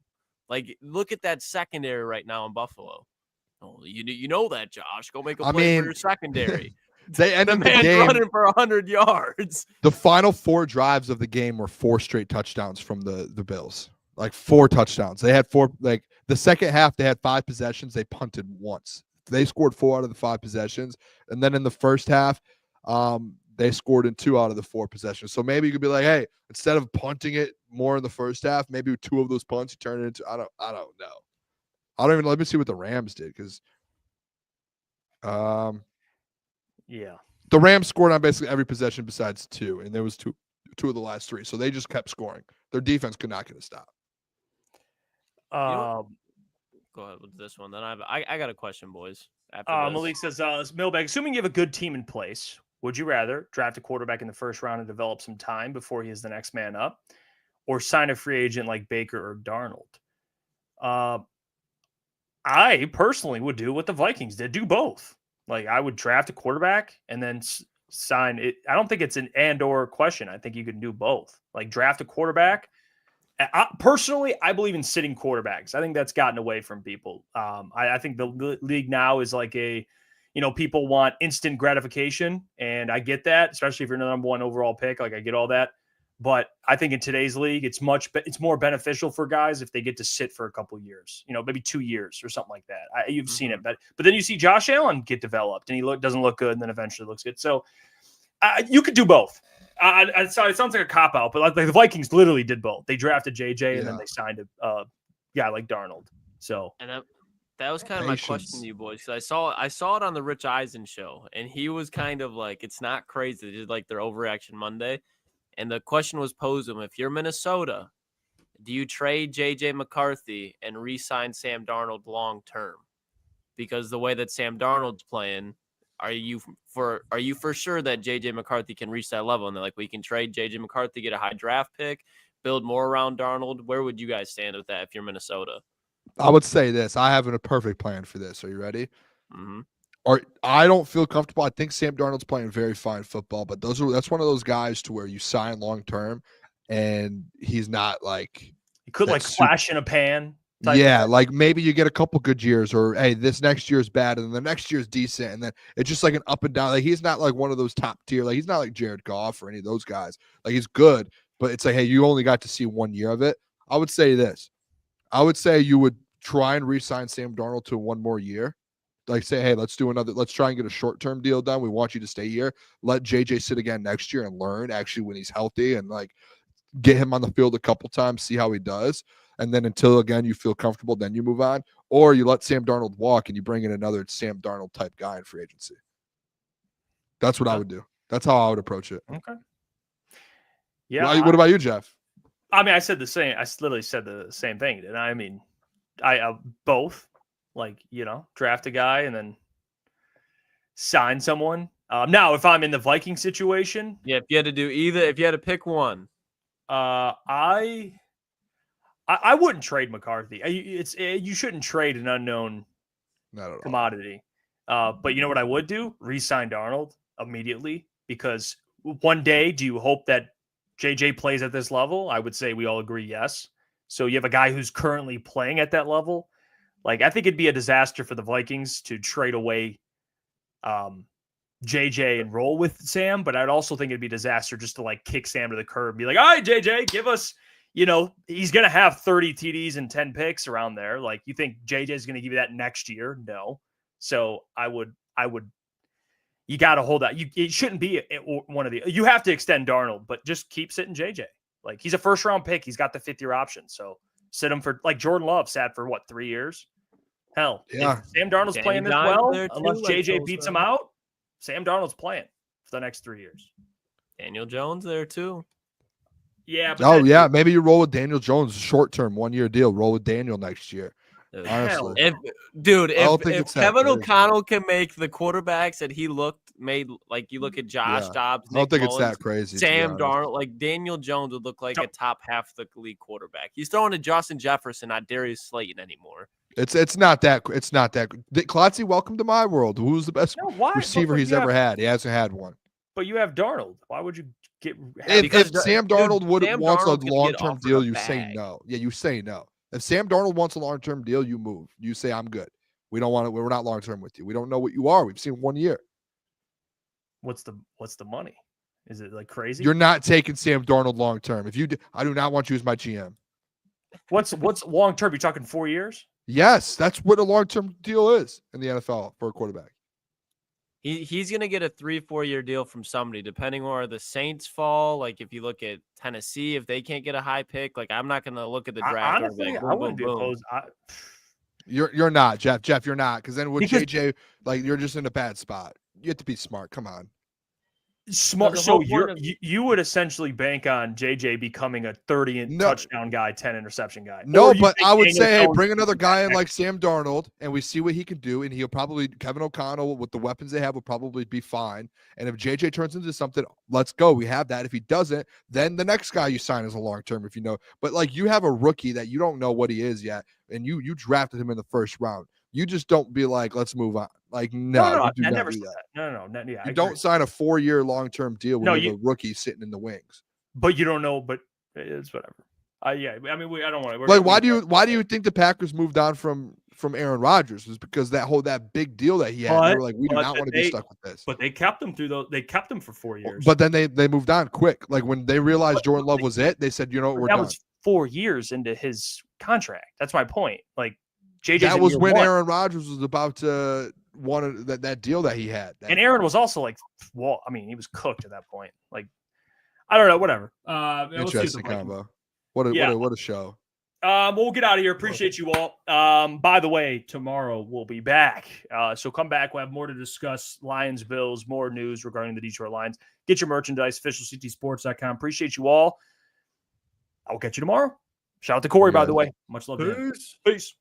Like, look at that secondary right now in Buffalo. Oh, you know that, Josh. Go make a play for your secondary. They ended the game running for 100 yards. The final 4 drives of the game were 4 straight touchdowns from the Bills. Like 4 touchdowns. They had 4. Like the second half, they had 5 possessions. They punted once. They scored 4 out of the 5 possessions, and then in the first half, they scored in 2 out of the 4 possessions. So maybe you could be like, hey, instead of punting it more in the first half, maybe 2 of those punts you turn it into. I don't know. I don't even. Let me see what the Rams did because, the Rams scored on basically every possession besides 2, and there was two of the last 3. So they just kept scoring. Their defense could not get a stop. Go ahead with this one. Then I got a question, boys. Malik says, Mailbag, assuming you have a good team in place, would you rather draft a quarterback in the first round and develop some time before he is the next man up, or sign a free agent like Baker or Darnold? I personally would do what the Vikings did. Do both. Like, I would draft a quarterback and then sign it. I don't think it's an and/or question. I think you can do both. Like, draft a quarterback. Personally, I believe in sitting quarterbacks. I think that's gotten away from people. I think the league now is like people want instant gratification, and I get that, especially if you're the number 1 overall pick. Like, I get all that. But I think in today's league, it's more beneficial for guys if they get to sit for a couple of years, maybe 2 years or something like that. You've seen it, but then you see Josh Allen get developed, and he doesn't look good, and then eventually looks good. So you could do both. It sounds like a cop out, but like the Vikings literally did both. They drafted JJ and then they signed a guy like Darnold. So and that was kind of my question to you boys, because I saw it on the Rich Eisen show, and he was kind of like, it's not crazy. They did like their overreaction Monday. And the question was posed to him, if you're Minnesota, do you trade J.J. McCarthy and re-sign Sam Darnold long-term? Because the way that Sam Darnold's playing, are you for sure that J.J. McCarthy can reach that level? And they're like, we can trade J.J. McCarthy, get a high draft pick, build more around Darnold. Where would you guys stand with that if you're Minnesota? I would say this. I have a perfect plan for this. Are you ready? Mm-hmm. Or I don't feel comfortable. I think Sam Darnold's playing very fine football, but that's one of those guys to where you sign long term, and he's not like he could like flash in a pan. Yeah, like maybe you get a couple good years, or hey, this next year's bad, and then the next year's decent, and then it's just like an up and down. Like he's not like one of those top tier. Like he's not like Jared Goff or any of those guys. Like he's good, but it's like, hey, you only got to see 1 year of it. I would say this. I would say you would try and re-sign Sam Darnold to 1 more year. like say, hey, let's try and get a short-term deal done. We want you to stay here. Let JJ sit again next year and learn actually when he's healthy, and like get him on the field a couple times, see how he does. And then until again you feel comfortable, then you move on. Or you let Sam Darnold walk and you bring in another Sam Darnold type guy in free agency. That's what I would do. That's how I would approach it. Okay. Yeah. What about you, Jeff? I mean, I said the same. I literally said the same thing. And I mean, I both, like, draft a guy and then sign someone. Now, if I'm in the Viking situation, if you had to do either, if you had to pick one, I wouldn't trade McCarthy. You shouldn't trade an unknown commodity. But you know what I would do? Re-sign Darnold immediately, because one day, do you hope that JJ plays at this level? I would say we all agree yes. So you have a guy who's currently playing at that level. Like, I think it'd be a disaster for the Vikings to trade away JJ and roll with Sam, but I'd also think it'd be a disaster just to like kick Sam to the curb and be like, all right, JJ, give us, he's going to have 30 TDs and 10 picks around there. Like, you think JJ is going to give you that next year? No. So I would, you got to hold out. It shouldn't be one of the, you have to extend Darnold, but just keep sitting JJ. Like, he's a first round pick. He's got the 5th year option. So sit him for, like, Jordan Love sat for 3 years? Hell, yeah. If Sam Darnold's playing this well, unless JJ beats him out, Sam Darnold's playing for the next 3 years. Daniel Jones there too. Yeah. But maybe you roll with Daniel Jones, short-term, 1-year deal. Roll with Daniel next year. Honestly, if Kevin O'Connell can make the quarterbacks that he made, like you look at Josh Dobbs, I don't think it's that crazy. Sam Darnold, like Daniel Jones would look like a top half of the league quarterback. He's throwing to Justin Jefferson, not Darius Slayton anymore. It's not that. Klotz, welcome to my world. Who's the best receiver he's ever had? He hasn't had one. But you have Darnold. Why would you get? If Sam Darnold wants a long-term deal, you say no. Yeah, you say no. If Sam Darnold wants a long-term deal, you move. You say, I'm good. We don't want it. We're not long-term with you. We don't know what you are. We've seen 1 year. What's the money? Is it like crazy? You're not taking Sam Darnold long-term. If you do, I do not want you as my GM. What's long-term? You talking 4 years? Yes, that's what a long-term deal is in the NFL for a quarterback. He's going to get a 3-4 year deal from somebody, depending on where the Saints fall. Like, if you look at Tennessee, if they can't get a high pick, like, I'm not going to look at the draft. Honestly, I wouldn't be opposed. You're not, Jeff. You're not, because then with JJ, like, you're just in a bad spot. You have to be smart. Come on. Smart. So you would essentially bank on JJ becoming a 30 touchdown guy, 10 interception guy. No, but I would say, hey, bring another guy in like Sam Darnold, and we see what he can do, and Kevin O'Connell with the weapons they have will probably be fine. And if JJ turns into something, let's go. We have that. If he doesn't, then the next guy you sign is a long term. If you know, but like you have a rookie that you don't know what he is yet, and you drafted him in the first round. You just don't be like, let's move on. Like, no, I never said that. No. Yeah, you don't sign a 4-year long-term deal with a rookie sitting in the wings. But you don't know. But it's whatever. Yeah. I mean, I don't want to. Like, why do you think the Packers moved on from Aaron Rodgers? Was because that big deal that he had. They were like, we do not want to be stuck with this. But they kept him through those. They kept him for 4 years. But then they moved on quick. Like when they realized Jordan Love was it, they said, you know what, we're done. That was 4 years into his contract. That's my point. Like. JJ's that was when Aaron Rodgers was about to want that deal that he had. And Aaron was also like, well, I mean, he was cooked at that point. Like, I don't know, whatever. Interesting combo. What a show. We'll get out of here. Appreciate you all. By the way, tomorrow we'll be back. So come back. We'll have more to discuss. Lions, Bills, more news regarding the Detroit Lions. Get your merchandise, officialctsports.com. Appreciate you all. I'll catch you tomorrow. Shout out to Kory, by the way. Much love to you. Peace. Peace.